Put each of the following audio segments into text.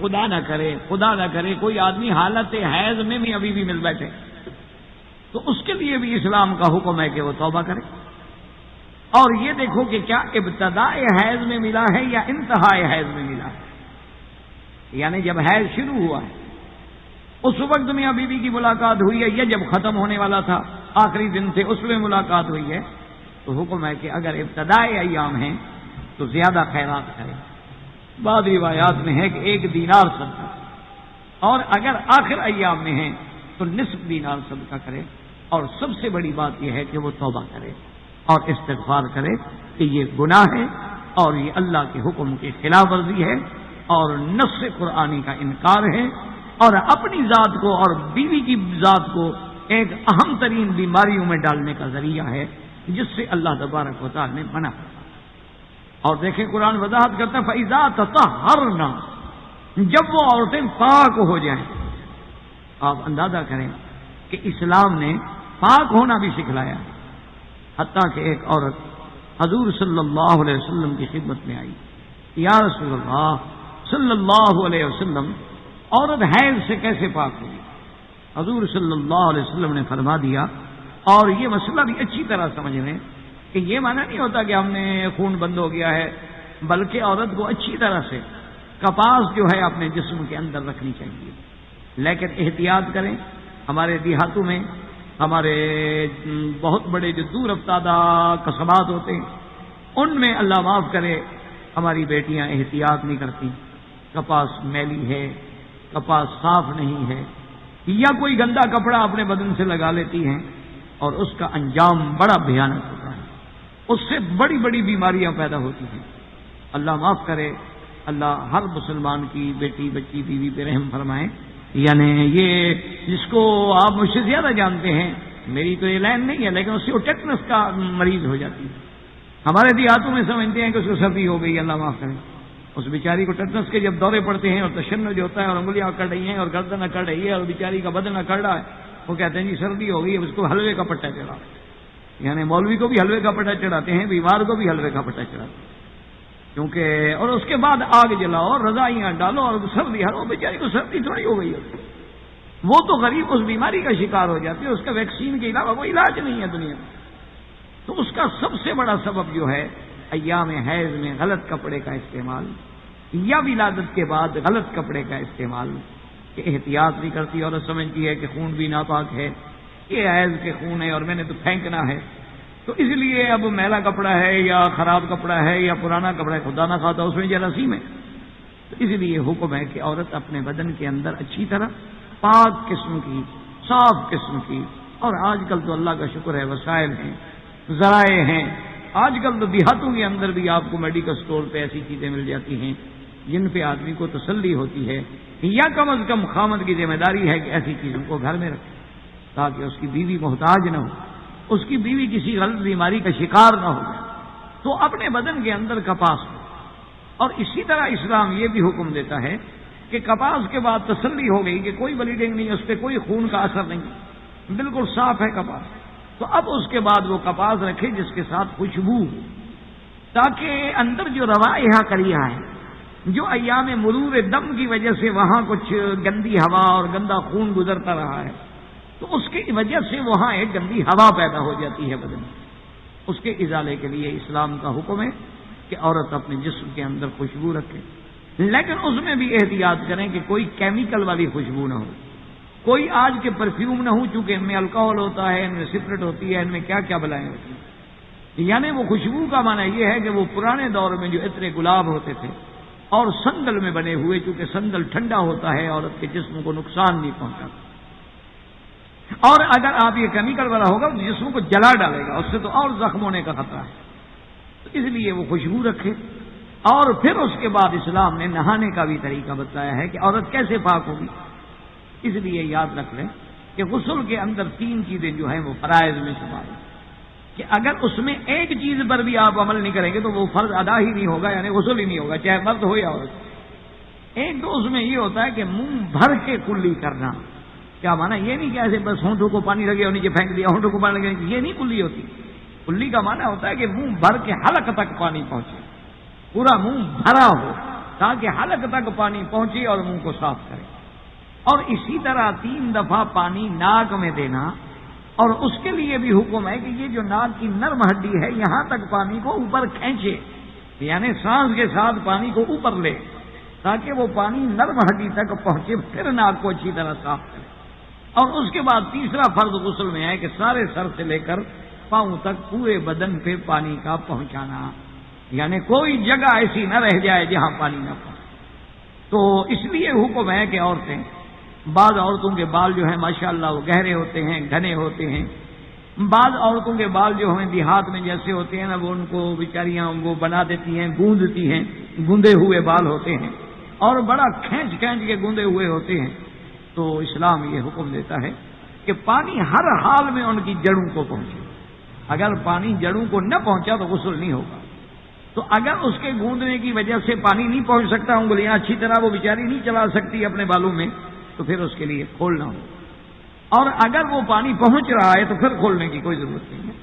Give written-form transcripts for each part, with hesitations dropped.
خدا نہ کرے کوئی آدمی حالت حیض میں بھی ابھی بھی مل بیٹھے تو اس کے لیے بھی اسلام کا حکم ہے کہ وہ توبہ کرے. اور یہ دیکھو کہ کیا ابتداء حیض میں ملا ہے یا انتہاء حیض میں ملا ہے. یعنی جب حیض شروع ہوا ہے اس وقت میاں بیوی کی ملاقات ہوئی ہے یا جب ختم ہونے والا تھا آخری دن تھے اس میں ملاقات ہوئی ہے تو حکم ہے کہ اگر ابتدائی ایام ہیں تو زیادہ خیرات کرے. بعض روایات میں ہے کہ 1 دینار صدقہ, اور اگر آخر ایام میں ہیں تو نصف دینار صدقہ کرے. اور سب سے بڑی بات یہ ہے کہ وہ توبہ کرے اور استغفار کرے کہ یہ گناہ ہے اور یہ اللہ کے حکم کی خلاف ورزی ہے اور نص قرآنی کا انکار ہے اور اپنی ذات کو اور بیوی کی ذات کو ایک اہم ترین بیماریوں میں ڈالنے کا ذریعہ ہے جس سے اللہ تبارک و تعالی نے منع کیا. اور دیکھیں قرآن وضاحت کرتا ہے فَإِذَا تَطَهَّرْنَا, جب وہ عورتیں پاک ہو جائیں. آپ اندازہ کریں کہ اسلام نے پاک ہونا بھی سکھلایا, حتیٰ کہ ایک عورت حضور صلی اللہ علیہ وسلم کی خدمت میں آئی, یا رسول اللہ صلی اللہ علیہ وسلم عورت حیض سے کیسے پاک ہوئی. حضور صلی اللہ علیہ وسلم نے فرما دیا, اور یہ مسئلہ بھی اچھی طرح سمجھ لیں کہ یہ معنی نہیں ہوتا کہ ہم نے خون بند ہو گیا ہے, بلکہ عورت کو اچھی طرح سے کپاس جو ہے اپنے جسم کے اندر رکھنی چاہیے. لیکن احتیاط کریں. ہمارے دیہاتوں میں ہمارے بہت بڑے جو دور افتادہ قصبات ہوتے ہیں ان میں اللہ معاف کرے ہماری بیٹیاں احتیاط نہیں کرتی, کپاس میلی ہے, کپاس صاف نہیں ہے, یا کوئی گندا کپڑا اپنے بدن سے لگا لیتی ہیں اور اس کا انجام بڑا بھیانک ہوتا ہے. اس سے بڑی بڑی بیماریاں پیدا ہوتی ہیں. اللہ معاف کرے, اللہ ہر مسلمان کی بیٹی بچی بیوی پہ رحم فرمائے. یعنی یہ جس کو آپ مجھ سے زیادہ جانتے ہیں, میری تو یہ لائن نہیں ہے, لیکن اس سے وہ ٹیٹنس کا مریض ہو جاتی ہے. ہمارے دیہاتوں میں سمجھتے ہیں کہ اس کو سردی ہو گئی, اللہ معاف کرے. اس بیچاری کو ٹیٹنس کے جب دورے پڑتے ہیں اور تشنج ہوتا ہے اور انگلیاں اکڑ رہی ہیں اور گردن اکڑ رہی ہے اور بیچاری کا بدن اکڑ رہا ہے, وہ کہتے ہیں جی سردی ہو گئی, اس کو حلوے کا پٹا چڑھا. یعنی مولوی کو بھی حلوے کا پٹا چڑھاتے ہیں, بیمار کو بھی حلوے کا پٹا چڑھاتے ہیں, کیونکہ اور اس کے بعد آگ جلاؤ, رضائیاں ڈالو اور سردی ہرو. بیچاری کو سردی تھوڑی ہو گئی ہے, وہ تو غریب اس بیماری کا شکار ہو جاتی ہے, اس کا ویکسین کے علاوہ کوئی علاج نہیں ہے دنیا میں. تو اس کا سب سے بڑا سبب جو ہے ایام حیض میں غلط کپڑے کا استعمال یا ولادت کے بعد غلط کپڑے کا استعمال. کہ احتیاط نہیں کرتی اور سمجھتی ہے کہ خون بھی ناپاک ہے, یہ حیض کے خون ہے اور میں نے تو پھینکنا ہے, تو اس لیے اب میلا کپڑا ہے یا خراب کپڑا ہے یا پرانا کپڑا ہے, خدا نہ خواستہ اس میں جراثیم ہے. تو اس لیے حکم ہے کہ عورت اپنے بدن کے اندر اچھی طرح پاک قسم کی, صاف قسم کی, اور آج کل تو اللہ کا شکر ہے وسائل ہیں, ذرائع ہیں. آج کل تو دیہاتوں کے اندر بھی آپ کو میڈیکل سٹور پہ ایسی چیزیں مل جاتی ہیں جن پہ آدمی کو تسلی ہوتی ہے, یا کم از کم خامد کی ذمہ داری ہے کہ ایسی چیزوں کو گھر میں رکھے تاکہ اس کی بیوی محتاج نہ ہو, اس کی بیوی کسی غلط بیماری کا شکار نہ ہو. تو اپنے بدن کے اندر کپاس ہو. اور اسی طرح اسلام یہ بھی حکم دیتا ہے کہ کپاس کے بعد تسلی ہو گئی کہ کوئی بلیڈنگ نہیں, اس پہ کوئی خون کا اثر نہیں, بالکل صاف ہے کپاس, تو اب اس کے بعد وہ کپاس رکھے جس کے ساتھ خوشبو, تاکہ اندر جو روائح کریہ ہے, جو ایام مرور دم کی وجہ سے وہاں کچھ گندی ہوا اور گندا خون گزرتا رہا ہے, تو اس کی وجہ سے وہاں ایک گندی ہوا پیدا ہو جاتی ہے بدن میں. اس کے ازالے کے لیے اسلام کا حکم ہے کہ عورت اپنے جسم کے اندر خوشبو رکھے, لیکن اس میں بھی احتیاط کریں کہ کوئی کیمیکل والی خوشبو نہ ہو, کوئی آج کے پرفیوم نہ ہو, چونکہ ان میں الکوہول ہوتا ہے, ان میں سپرٹ ہوتی ہے, ان میں کیا کیا بلائیں ہوتی ہیں. یعنی وہ خوشبو کا معنی یہ ہے کہ وہ پرانے دور میں جو عطر گلاب ہوتے تھے اور سندل میں بنے ہوئے, چونکہ سندل ٹھنڈا ہوتا ہے, عورت کے جسم کو نقصان نہیں پہنچاتا, اور اگر آپ یہ کیمیکل والا ہوگا تو جسم کو جلا ڈالے گا, اس سے تو اور زخم ہونے کا خطرہ ہے. تو اس لیے وہ خوشبو رکھے. اور پھر اس کے بعد اسلام نے نہانے کا بھی طریقہ بتایا ہے کہ عورت کیسے پاک ہوگی. اس لیے یاد رکھ لیں کہ غسل کے اندر 3 چیزیں جو ہیں وہ فرائض میں شمار ہیں, کہ اگر اس میں ایک چیز پر بھی آپ عمل نہیں کریں گے تو وہ فرض ادا ہی نہیں ہوگا, یعنی غسل ہی نہیں ہوگا, چاہے مرد ہو یا عورت. ایک تو اس میں یہ ہوتا ہے کہ منہ بھر کے کلی کرنا. کیا مانا یہ نہیں کہ ایسے بس ہونٹوں کو پانی لگے اور نیچے پھینک دیا, ہونٹوں کو پانی لگے, یہ نہیں کلی ہوتی. کلی کا مانا ہوتا ہے کہ منہ بھر کے حلق تک پانی پہنچے, پورا منہ بھرا ہو, تاکہ حلق تک پانی پہنچے اور منہ کو صاف کرے. اور اسی طرح 3 دفعہ پانی ناک میں دینا، اور اس کے لیے بھی حکم ہے کہ یہ جو ناک کی نرم ہڈی ہے یہاں تک پانی کو اوپر کھینچے، یعنی سانس کے ساتھ پانی کو اوپر لے تاکہ وہ پانی نرم ہڈی تک پہنچے، پھر ناک کو اچھی طرح صاف کرے. اور اس کے بعد تیسرا فرض غسل میں ہے کہ سارے سر سے لے کر پاؤں تک پورے بدن پہ پانی کا پہنچانا، یعنی کوئی جگہ ایسی نہ رہ جائے جہاں پانی نہ پہنچے. تو اس لیے حکم ہے کہ عورتیں، بعض عورتوں کے بال جو ہیں ماشاءاللہ وہ گہرے ہوتے ہیں، گھنے ہوتے ہیں، بعض عورتوں کے بال جو ہیں دیہات میں جیسے ہوتے ہیں نا، وہ ان کو بیچاریاں وہ بنا دیتی ہیں، گوندتی ہیں، گوندے ہوئے بال ہوتے ہیں اور بڑا کھینچ کھینچ کے گوندے ہوئے ہوتے ہیں. تو اسلام یہ حکم دیتا ہے کہ پانی ہر حال میں ان کی جڑوں کو پہنچے. اگر پانی جڑوں کو نہ پہنچا تو غسل نہیں ہوگا. تو اگر اس کے گوندنے کی وجہ سے پانی نہیں پہنچ سکتا، انگلیاں اچھی طرح وہ بیچاری نہیں چلا سکتی اپنے بالوں میں، تو پھر اس کے لیے کھولنا ہوگا. اور اگر وہ پانی پہنچ رہا ہے تو پھر کھولنے کی کوئی ضرورت نہیں ہے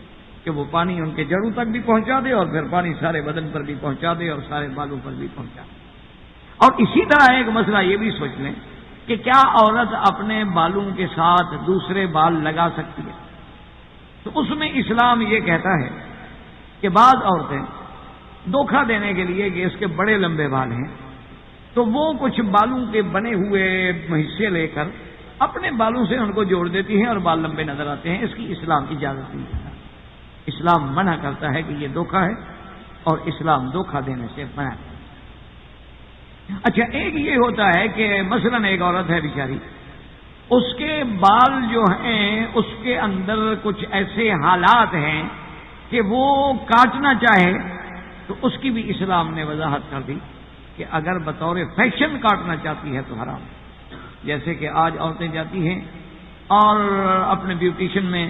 کہ وہ پانی ان کے جڑوں تک بھی پہنچا دے اور پھر پانی سارے بدن پر بھی پہنچا دے اور سارے بالوں پر بھی پہنچا دے. اور اسی طرح ایک مسئلہ یہ بھی سوچ لیں کہ کیا عورت اپنے بالوں کے ساتھ دوسرے بال لگا سکتی ہے؟ تو اس میں اسلام یہ کہتا ہے کہ بعض عورتیں دھوکہ دینے کے لیے کہ اس کے بڑے لمبے بال ہیں تو وہ کچھ بالوں کے بنے ہوئے حصے لے کر اپنے بالوں سے ان کو جوڑ دیتی ہیں اور بال لمبے نظر آتے ہیں. اس کی اسلام اجازت نہیں دیتا. اسلام منع کرتا ہے کہ یہ دھوکہ ہے اور اسلام دھوکہ دینے سے منع کرتا ہے. اچھا، ایک یہ ہوتا ہے کہ مثلا ایک عورت ہے بیچاری، اس کے بال جو ہیں اس کے اندر کچھ ایسے حالات ہیں کہ وہ کاٹنا چاہے تو اس کی بھی اسلام نے وضاحت کر دی کہ اگر بطور فیشن کاٹنا چاہتی ہے تو حرام. جیسے کہ آج عورتیں جاتی ہیں اور اپنے بیوٹیشن میں،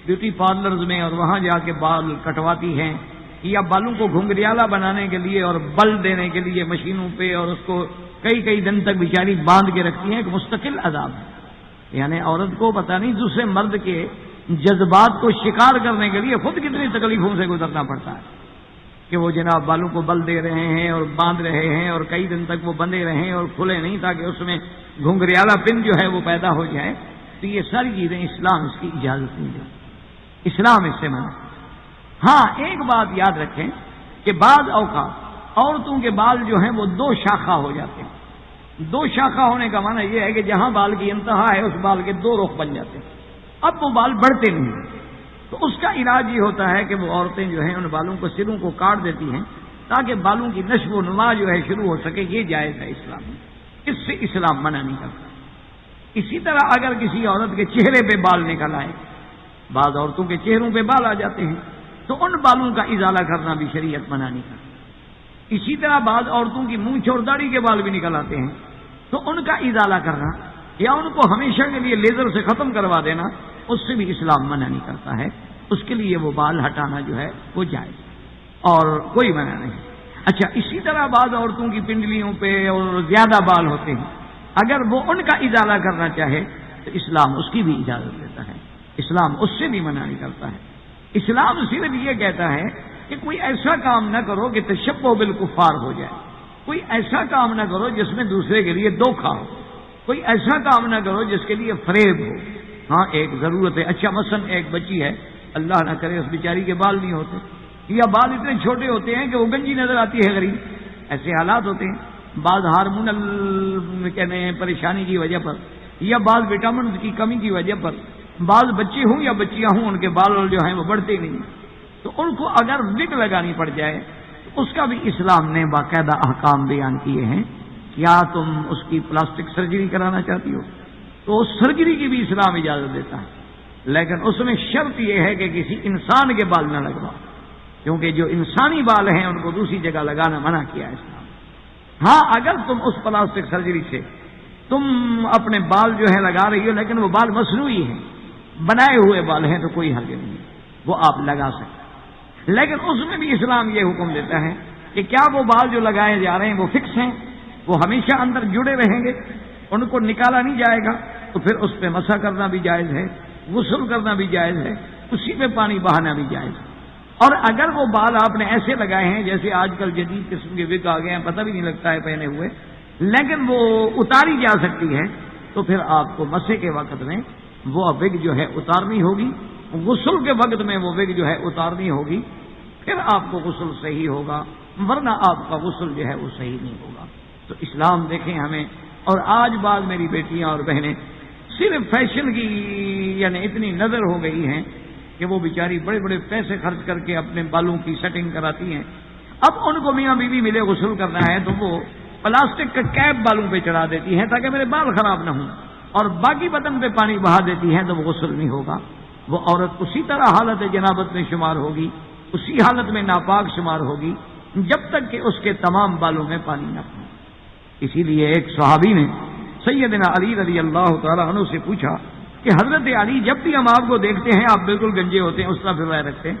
بیوٹی پارلرز میں، اور وہاں جا کے بال کٹواتی ہیں، یا بالوں کو گھنگریالا بنانے کے لیے اور بل دینے کے لیے مشینوں پہ، اور اس کو کئی دن تک بیچاری باندھ کے رکھتی ہیں. ایک مستقل عذاب ہے. یعنی عورت کو پتہ نہیں دوسرے مرد کے جذبات کو شکار کرنے کے لیے خود کتنی تکلیفوں سے گزرنا پڑتا ہے کہ وہ جناب بالوں کو بل دے رہے ہیں اور باندھ رہے ہیں اور کئی دن تک وہ بندے رہیں اور کھلے نہیں تاکہ اس میں گھنگریالا پن جو ہے وہ پیدا ہو جائے. تو یہ ساری چیزیں اسلام اس کی اجازت نہیں دے. اسلام اس سے منع. ہاں، ایک بات یاد رکھیں کہ بعض اوقات عورتوں کے بال جو ہیں وہ 2 شاخہ ہو جاتے ہیں. 2 شاخہ ہونے کا معنی یہ ہے کہ جہاں بال کی انتہا ہے اس بال کے 2 رخ بن جاتے ہیں. اب وہ بال بڑھتے نہیں ہیں. تو اس کا علاج یہ ہوتا ہے کہ وہ عورتیں جو ہیں ان بالوں کو، سروں کو کاٹ دیتی ہیں تاکہ بالوں کی نشو و نما جو ہے شروع ہو سکے. یہ جائز ہے اسلام میں، اس سے اسلام منع نہیں کرتا. اسی طرح اگر کسی عورت کے چہرے پہ بال نکل آئے، بعض عورتوں کے چہروں پہ بال آ جاتے ہیں تو ان بالوں کا ازالہ کرنا بھی شریعت منع نہیں کرتی. اسی طرح بعض عورتوں کی مونچھ اور داڑھی کے بال بھی نکل آتے ہیں تو ان کا ازالہ کرنا یا ان کو ہمیشہ کے لیے لیزر سے ختم کروا دینا، اس سے بھی اسلام منع نہیں کرتا ہے. اس کے لیے وہ بال ہٹانا جو ہے وہ جائز اور کوئی منع نہیں. اچھا، اسی طرح بعض عورتوں کی پنڈلیوں پہ اور زیادہ بال ہوتے ہیں، اگر وہ ان کا ازالہ کرنا چاہے تو اسلام اس کی بھی اجازت دیتا ہے. اسلام اس سے بھی منع نہیں کرتا ہے. اسلام صرف یہ کہتا ہے کہ کوئی ایسا کام نہ کرو کہ تشبہ بالکفار ہو جائے. کوئی ایسا کام نہ کرو جس میں دوسرے کے لیے دھوکہ ہو. کوئی ایسا کام نہ کرو جس کے لیے فریب ہو. ہاں، ایک ضرورت ہے. اچھا، مثلا ایک بچی ہے، اللہ نہ کرے اس بیچاری کے بال نہیں ہوتے یا بال اتنے چھوٹے ہوتے ہیں کہ وہ گنجی نظر آتی ہے غریب. ایسے حالات ہوتے ہیں. بعض ہارمونل کہنے پریشانی کی وجہ پر یا بعض وٹامن کی کمی کی وجہ پر بعض بچے ہوں یا بچیاں ہوں ان کے بال جو ہیں وہ بڑھتے نہیں، تو ان کو اگر وگ لگانی پڑ جائے تو اس کا بھی اسلام نے باقاعدہ احکام بیان کیے ہیں. یا تم اس کی پلاسٹک سرجری کرانا چاہتی ہو تو اس سرجری کی بھی اسلام اجازت دیتا ہے، لیکن اس میں شرط یہ ہے کہ کسی انسان کے بال نہ لگواؤ، کیونکہ جو انسانی بال ہیں ان کو دوسری جگہ لگانا منع کیا ہے اسلام. ہاں، اگر تم اس پلاسٹک سرجری سے تم اپنے بال جو ہے لگا رہی ہو لیکن وہ بال مصنوعی ہیں، بنائے ہوئے بال ہیں، تو کوئی حرج نہیں ہے، وہ آپ لگا سکتے. لیکن اس میں بھی اسلام یہ حکم دیتا ہے کہ کیا وہ بال جو لگائے جا رہے ہیں وہ فکس ہیں، وہ ہمیشہ اندر جڑے رہیں گے، ان کو نکالا نہیں جائے گا، تو پھر اس پہ مسح کرنا بھی جائز ہے، غسل کرنا بھی جائز ہے، اسی پہ پانی بہانا بھی جائز ہے. اور اگر وہ بال آپ نے ایسے لگائے ہیں جیسے آج کل جدید قسم کے وگ آ گئے ہیں، پتہ بھی نہیں لگتا ہے پہنے ہوئے، لیکن وہ اتاری جا سکتی ہے، تو پھر آپ کو مسح کے وقت میں وہ وگ جو ہے اتارنی ہوگی، غسل کے وقت میں وہ وگ جو ہے اتارنی ہوگی، پھر آپ کو غسل صحیح ہوگا، ورنہ آپ کا غسل جو ہے وہ صحیح نہیں ہوگا۔ تو اسلام دیکھیں ہمیں، اور آج بعض میری بیٹیاں اور بہنیں صرف فیشن کی یعنی اتنی نظر ہو گئی ہیں کہ وہ بیچاری بڑے بڑے پیسے خرچ کر کے اپنے بالوں کی سیٹنگ کراتی ہیں۔ اب ان کو میاں بیوی ملے غسل کرنا ہے تو وہ پلاسٹک کا کیپ بالوں پہ چڑھا دیتی ہیں تاکہ میرے بال خراب نہ ہوں، اور باقی بدن پہ پانی بہا دیتی ہیں تو وہ غسل نہیں ہوگا۔ وہ عورت اسی طرح حالت جنابت میں شمار ہوگی، اسی حالت میں ناپاک شمار ہوگی جب تک کہ اس کے تمام بالوں میں پانی نہ پہنچے۔ اسی لیے ایک صحابی نے سیدنا علی رضی اللہ تعالیٰ عنہ سے پوچھا کہ حضرت علی، جب بھی ہم آپ کو دیکھتے ہیں آپ بالکل گنجے ہوتے ہیں، اس طرح پھروائے رکھتے ہیں،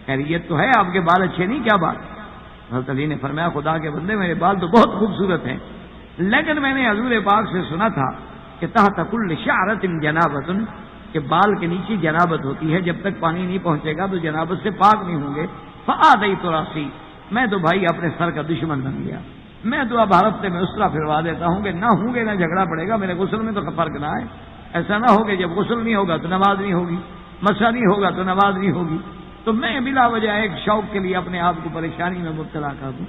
خیریت تو ہے؟ آپ کے بال اچھے نہیں، کیا بات؟ حضرت علی نے فرمایا خدا کے بندے میرے بال تو بہت خوبصورت ہیں، لیکن میں نے حضور پاک سے سنا تھا کہ تحت کل شعرۃ جنابۃ، کہ بال کے نیچے جنابت ہوتی ہے، جب تک پانی نہیں پہنچے گا تو جنابت سے پاک نہیں ہوں گے۔ فآدیت راسی، میں تو بھائی اپنے سر کا دشمن بن گیا، میں تو اب ہر ہفتے میں اس طرح پھروا دیتا ہوں کہ نہ ہوں گے نہ جھگڑا پڑے گا، میرے غسل میں تو فرق نہ آئے، ایسا نہ ہو کہ جب غسل نہیں ہوگا تو نماز نہیں ہوگی، مسا نہیں ہوگا تو نماز نہیں ہوگی، تو میں بلا وجہ ایک شوق کے لیے اپنے آپ کو پریشانی میں مبتلا کر دوں۔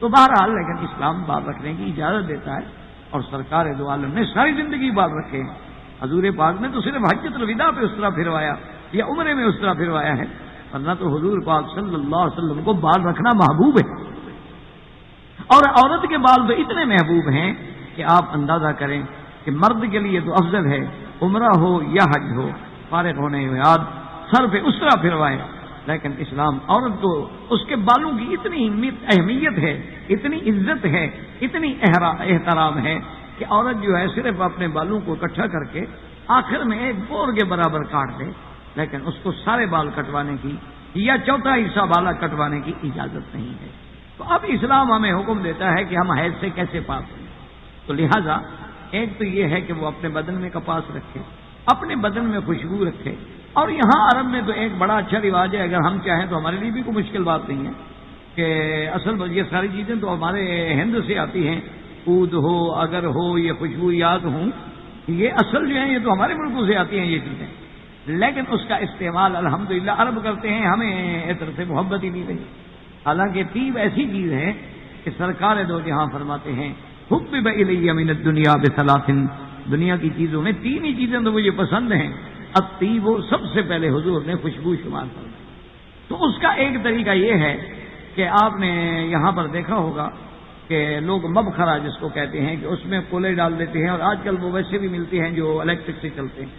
تو بہرحال لیکن اسلام بال رکھنے کی اجازت دیتا ہے، اور سرکار دو عالم نے ساری زندگی بال رکھے ہیں۔ حضور پاک نے تو صرف حجۃ الوداع پہ اس طرح پھروایا یا عمرے میں اس طرح پھروایا ہے، ورنہ تو حضور پاک صلی اللہ علیہ وسلم کو بال رکھنا محبوب ہے۔ اور عورت کے بال تو اتنے محبوب ہیں کہ آپ اندازہ کریں کہ مرد کے لیے تو افضل ہے عمرہ ہو یا حج ہو، فارغ ہونے کے بعد سر پہ اس طرح پھروائے، لیکن اسلام عورت کو اس کے بالوں کی اتنی اہمیت ہے، اتنی عزت ہے، اتنی احترام ہے کہ عورت جو ہے صرف اپنے بالوں کو اکٹھا کر کے آخر میں ایک بور کے برابر کاٹ دے، لیکن اس کو سارے بال کٹوانے کی یا چوتھا حصہ بالا کٹوانے کی اجازت نہیں ہے۔ تو اب اسلام ہمیں حکم دیتا ہے کہ ہم حیض سے کیسے پاک ہوں۔ تو لہذا ایک تو یہ ہے کہ وہ اپنے بدن میں کپاس رکھے، اپنے بدن میں خوشبو رکھے، اور یہاں عرب میں تو ایک بڑا اچھا رواج ہے، اگر ہم چاہیں تو ہمارے لیے بھی کوئی مشکل بات نہیں ہے کہ اصل یہ ساری چیزیں تو ہمارے ہند سے آتی ہیں، عود ہو، اگر ہو، یہ خوشبویات ہوں، یہ اصل جو ہیں یہ تو ہمارے ملکوں سے آتی ہیں یہ چیزیں، لیکن اس کا استعمال الحمدللہ عرب کرتے ہیں، ہمیں عطر سے محبت ہی نہیں رہی۔ حالانکہ طیب ایسی چیز ہے کہ سرکار دو جہاں فرماتے ہیں حبب الی من الدنیا بثلاث، دنیا کی چیزوں میں تین ہی چیزیں تو مجھے پسند ہیں، الطیب سب سے پہلے حضور نے خوشبو شمار کر دی۔ تو اس کا ایک طریقہ یہ ہے کہ آپ نے یہاں پر دیکھا ہوگا کہ لوگ مبخرہ جس کو کہتے ہیں کہ اس میں کولے ڈال دیتے ہیں، اور آج کل وہ ویسے بھی ملتے ہیں جو الیکٹرک سے چلتے ہیں،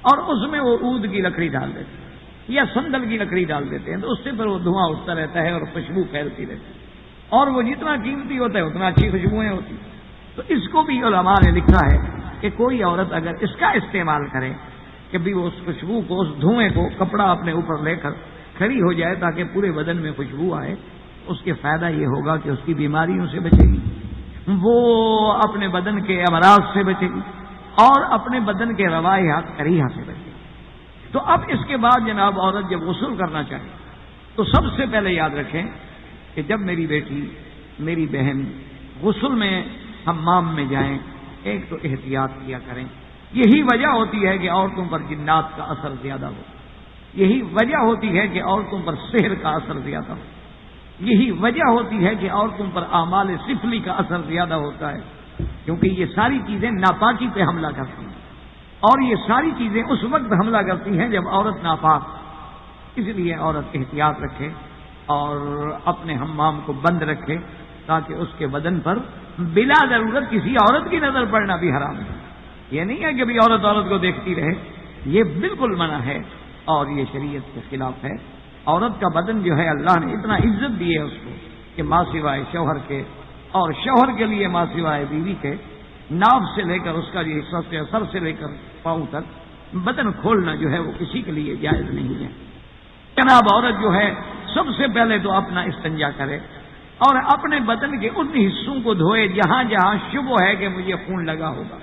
اور اس میں وہ عود کی لکڑی ڈال دیتے ہیں یا سندل کی لکڑی ڈال دیتے ہیں، تو اس سے پھر وہ دھواں اٹھتا رہتا ہے اور خوشبو پھیلتی رہتی ہے، اور وہ جتنا قیمتی ہوتا ہے اتنا اچھی خوشبوئیں ہوتی ہیں۔ تو اس کو بھی علماء نے لکھا ہے کہ کوئی عورت اگر اس کا استعمال کرے کہ بھی وہ اس خوشبو کو، اس دھوئیں کو کپڑا اپنے اوپر لے کر کھڑی ہو جائے تاکہ پورے بدن میں خوشبو آئے، اس کے فائدہ یہ ہوگا کہ اس کی بیماریوں سے بچے گی، وہ اپنے بدن کے امراض سے بچے گی، اور اپنے بدن کے روایات کریہہ سے بچے گی۔ تو اب اس کے بعد جناب عورت جب غسل کرنا چاہے تو سب سے پہلے یاد رکھیں کہ جب میری بیٹی، میری بہن غسل میں حمام میں جائیں، ایک تو احتیاط کیا کریں۔ یہی وجہ ہوتی ہے کہ عورتوں پر جنات کا اثر زیادہ ہو، یہی وجہ ہوتی ہے کہ عورتوں پر سحر کا اثر زیادہ ہو، یہی وجہ ہوتی ہے کہ عورتوں پر اعمال سفلی کا اثر زیادہ ہوتا ہے، کیونکہ یہ ساری چیزیں ناپاکی پہ حملہ کرتی ہیں، اور یہ ساری چیزیں اس وقت حملہ کرتی ہیں جب عورت ناپاک۔ اس لیے عورت احتیاط رکھے اور اپنے حمام کو بند رکھے تاکہ اس کے بدن پر بلا ضرورت کسی عورت کی نظر پڑنا بھی حرام ہے۔ یہ نہیں ہے کہ بھی عورت کو دیکھتی رہے، یہ بالکل منع ہے اور یہ شریعت کے خلاف ہے۔ عورت کا بدن جو ہے اللہ نے اتنا عزت دی ہے اس کو کہ ماں سوائے شوہر کے، اور شوہر کے لیے ماں سوائے بیوی کے، ناف سے لے کر اس کا جو حصہ سے سر سے لے کر پاؤں تک بدن کھولنا جو ہے وہ کسی کے لیے جائز نہیں ہے۔ جناب عورت جو ہے سب سے پہلے تو اپنا استنجا کرے اور اپنے بدن کے ان حصوں کو دھوئے جہاں جہاں شبہ ہے کہ مجھے خون لگا ہوگا،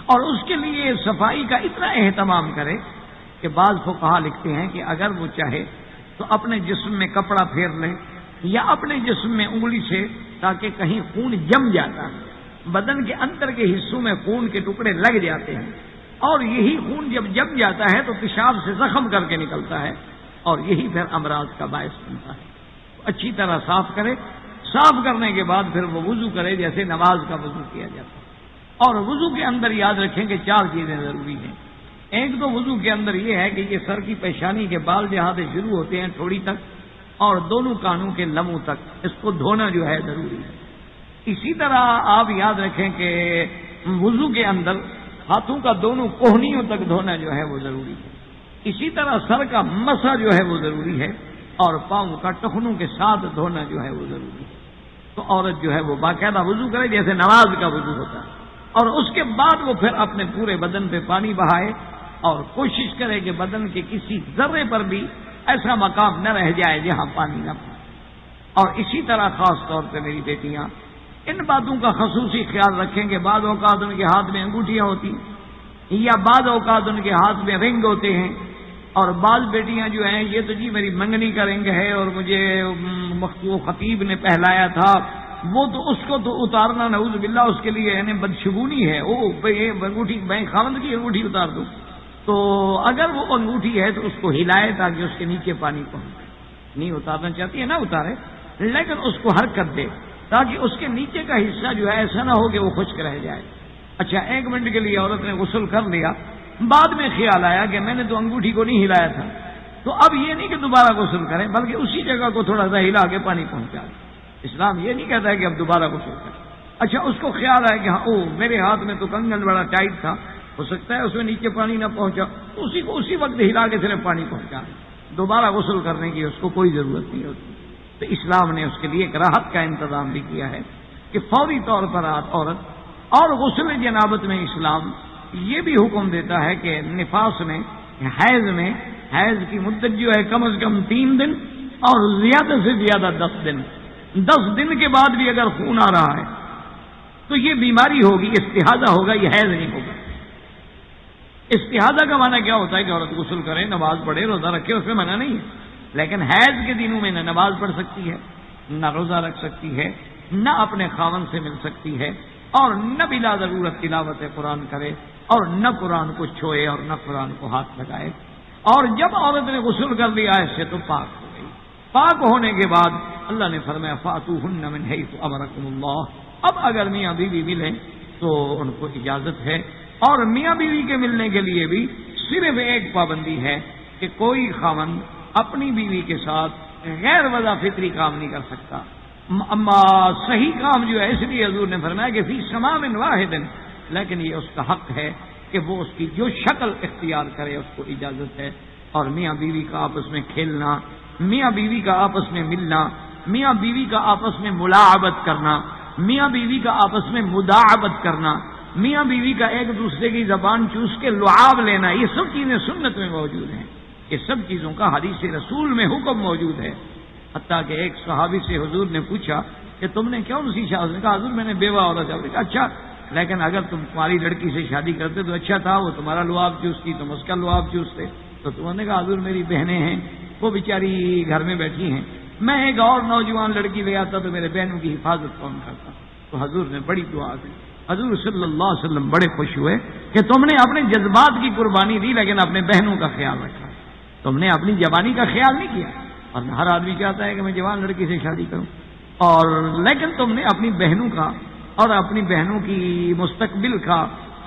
اور اس کے لیے صفائی کا اتنا اہتمام کرے کہ بعض فقہا لکھتے ہیں کہ اگر وہ چاہے تو اپنے جسم میں کپڑا پھیر لے یا اپنے جسم میں انگلی سے، تاکہ کہیں خون جم جاتا ہے، بدن کے اندر کے حصوں میں خون کے ٹکڑے لگ جاتے ہیں، اور یہی خون جب جم جاتا ہے تو پیشاب سے زخم کر کے نکلتا ہے، اور یہی پھر امراض کا باعث بنتا ہے۔ اچھی طرح صاف کرے، صاف کرنے کے بعد پھر وہ وضو کرے جیسے نماز کا وضو کیا جاتا ہے۔ اور وضو کے اندر یاد رکھیں کہ 4 چیزیں ضروری ہیں۔ ایک تو وضو کے اندر یہ ہے کہ یہ سر کی پیشانی کے بال جہاں سے شروع ہوتے ہیں ٹھوڑی تک اور دونوں کانوں کے لموں تک، اس کو دھونا جو ہے ضروری ہے۔ اسی طرح آپ یاد رکھیں کہ وضو کے اندر ہاتھوں کا دونوں کوہنیوں تک دھونا جو ہے وہ ضروری ہے۔ اسی طرح سر کا مسح جو ہے وہ ضروری ہے، اور پاؤں کا ٹخنوں کے ساتھ دھونا جو ہے وہ ضروری ہے۔ تو عورت جو ہے وہ باقاعدہ وضو کرے جیسے نماز کا وضو ہوتا ہے، اور اس کے بعد وہ پھر اپنے پورے بدن پہ پانی بہائے اور کوشش کرے کہ بدن کے کسی ذرے پر بھی ایسا مقام نہ رہ جائے جہاں پانی نہ پڑے۔ اور اسی طرح خاص طور پہ میری بیٹیاں ان باتوں کا خصوصی خیال رکھیں کہ بعض اوقات ان کے ہاتھ میں انگوٹھیاں ہوتی ہیں یا بعض اوقات ان کے ہاتھ میں رنگ ہوتے ہیں، اور بعض بیٹیاں جو ہیں یہ تو جی میری منگنی کا رنگ ہے اور مجھے وہ خطیب نے پہلایا تھا، وہ تو اس کو تو اتارنا نعوذ باللہ اس کے لیے یعنی بدشگونی ہے، وہ انگوٹھی میں خاوند کی انگوٹھی اتار دوں۔ تو اگر وہ انگوٹھی ہے تو اس کو ہلائے تاکہ اس کے نیچے پانی پہنچے۔ نہیں اتارنا چاہتی ہے نہ اتارے، لیکن اس کو حرکت دے تاکہ اس کے نیچے کا حصہ جو ہے ایسا نہ ہو کہ وہ خشک رہ جائے۔ اچھا 1 منٹ کے لیے عورت نے غسل کر لیا، بعد میں خیال آیا کہ میں نے تو انگوٹھی کو نہیں ہلایا تھا، تو اب یہ نہیں کہ دوبارہ غسل کریں بلکہ اسی جگہ کو تھوڑا سا ہلا کے پانی پہنچا دیں۔ اسلام یہ نہیں کہتا ہے کہ اب دوبارہ غسل کریں۔ اچھا اس کو خیال آیا کہ ہاں میرے ہاتھ میں تو کنگن بڑا ٹائٹ تھا، ہو سکتا ہے اس میں نیچے پانی نہ پہنچا، تو اسی کو اسی وقت ہلا کے صرف پانی پہنچا دیں، دوبارہ غسل کرنے کی اس کو کوئی ضرورت نہیں ہوتی۔ تو اسلام نے اس کے لیے ایک راحت کا انتظام بھی کیا ہے کہ فوری طور پر عورت اور غسل جنابت میں اسلام یہ بھی حکم دیتا ہے کہ نفاس میں حیض کی مدت جو ہے کم از کم 3 دن اور زیادہ سے زیادہ 10 دن، 10 دن کے بعد بھی اگر خون آ رہا ہے تو یہ بیماری ہوگی، استحاضہ ہوگا، یہ حیض نہیں ہوگا۔ استحاضہ کا معنی کیا ہوتا ہے کہ عورت غسل کرے، نماز پڑھے، روزہ رکھے، اس میں منع نہیں ہے، لیکن حیض کے دنوں میں نہ نماز پڑھ سکتی ہے، نہ روزہ رکھ سکتی ہے، نہ اپنے خاوند سے مل سکتی ہے، اور نہ بلا ضرورت تلاوت قرآن کرے، اور نہ قرآن کو چھوئے اور نہ قرآن کو ہاتھ لگائے۔ اور جب عورت نے غسل کر لیا اس سے تو پاک ہو گئی۔ پاک ہونے کے بعد اللہ نے فرمایا فاتوہن من حیث امرکم اللہ، اب اگر میاں بیوی ملیں تو ان کو اجازت ہے، اور میاں بیوی کے ملنے کے لیے بھی صرف ایک پابندی ہے کہ کوئی خاوند اپنی بیوی کے ساتھ غیر وضع فطری کام نہیں کر سکتا۔ اما صحیح کام جو ہے، اس لیے حضور نے فرمایا کہ فی سمام واحد، لیکن یہ اس کا حق ہے کہ وہ اس کی جو شکل اختیار کرے اس کو اجازت ہے۔ اور میاں بیوی کا آپس میں کھیلنا، میاں بیوی کا آپس میں ملنا، میاں بیوی کا آپس میں ملاعبت کرنا، میاں بیوی کا آپس میں مداعبت کرنا، میاں بیوی کا ایک دوسرے کی زبان چوس کے لعاب لینا، یہ سب چیزیں سنت میں موجود ہیں۔ یہ سب چیزوں کا حدیث رسول میں حکم موجود ہے۔ حتیٰ کہ ایک صحابی سے حضور نے پوچھا کہ تم نے کیوں اسی شاہ؟ اس نے کہا حضور میں نے بیوہ عورت ہے۔ اچھا لیکن اگر تم تمہاری لڑکی سے شادی کرتے تو اچھا تھا، وہ تمہارا لعاب چوستی، تم اس کا لعاب چوستے۔ تو تم نے کہا حضور میری بہنیں ہیں، وہ بیچاری گھر میں بیٹھی ہیں، میں ایک اور نوجوان لڑکی لے آتا تو میرے بہنوں کی حفاظت کون کرتا؟ تو حضور نے بڑی دعا دی۔ حضور صلی اللہ علیہ وسلم بڑے خوش ہوئے کہ تم نے اپنے جذبات کی قربانی دی لیکن اپنے بہنوں کا خیال رکھا، تم نے اپنی جوانی کا خیال نہیں کیا۔ اور ہر آدمی چاہتا ہے کہ میں جوان لڑکی سے شادی کروں، اور لیکن تم نے اپنی بہنوں کا اور اپنی بہنوں کی مستقبل کا،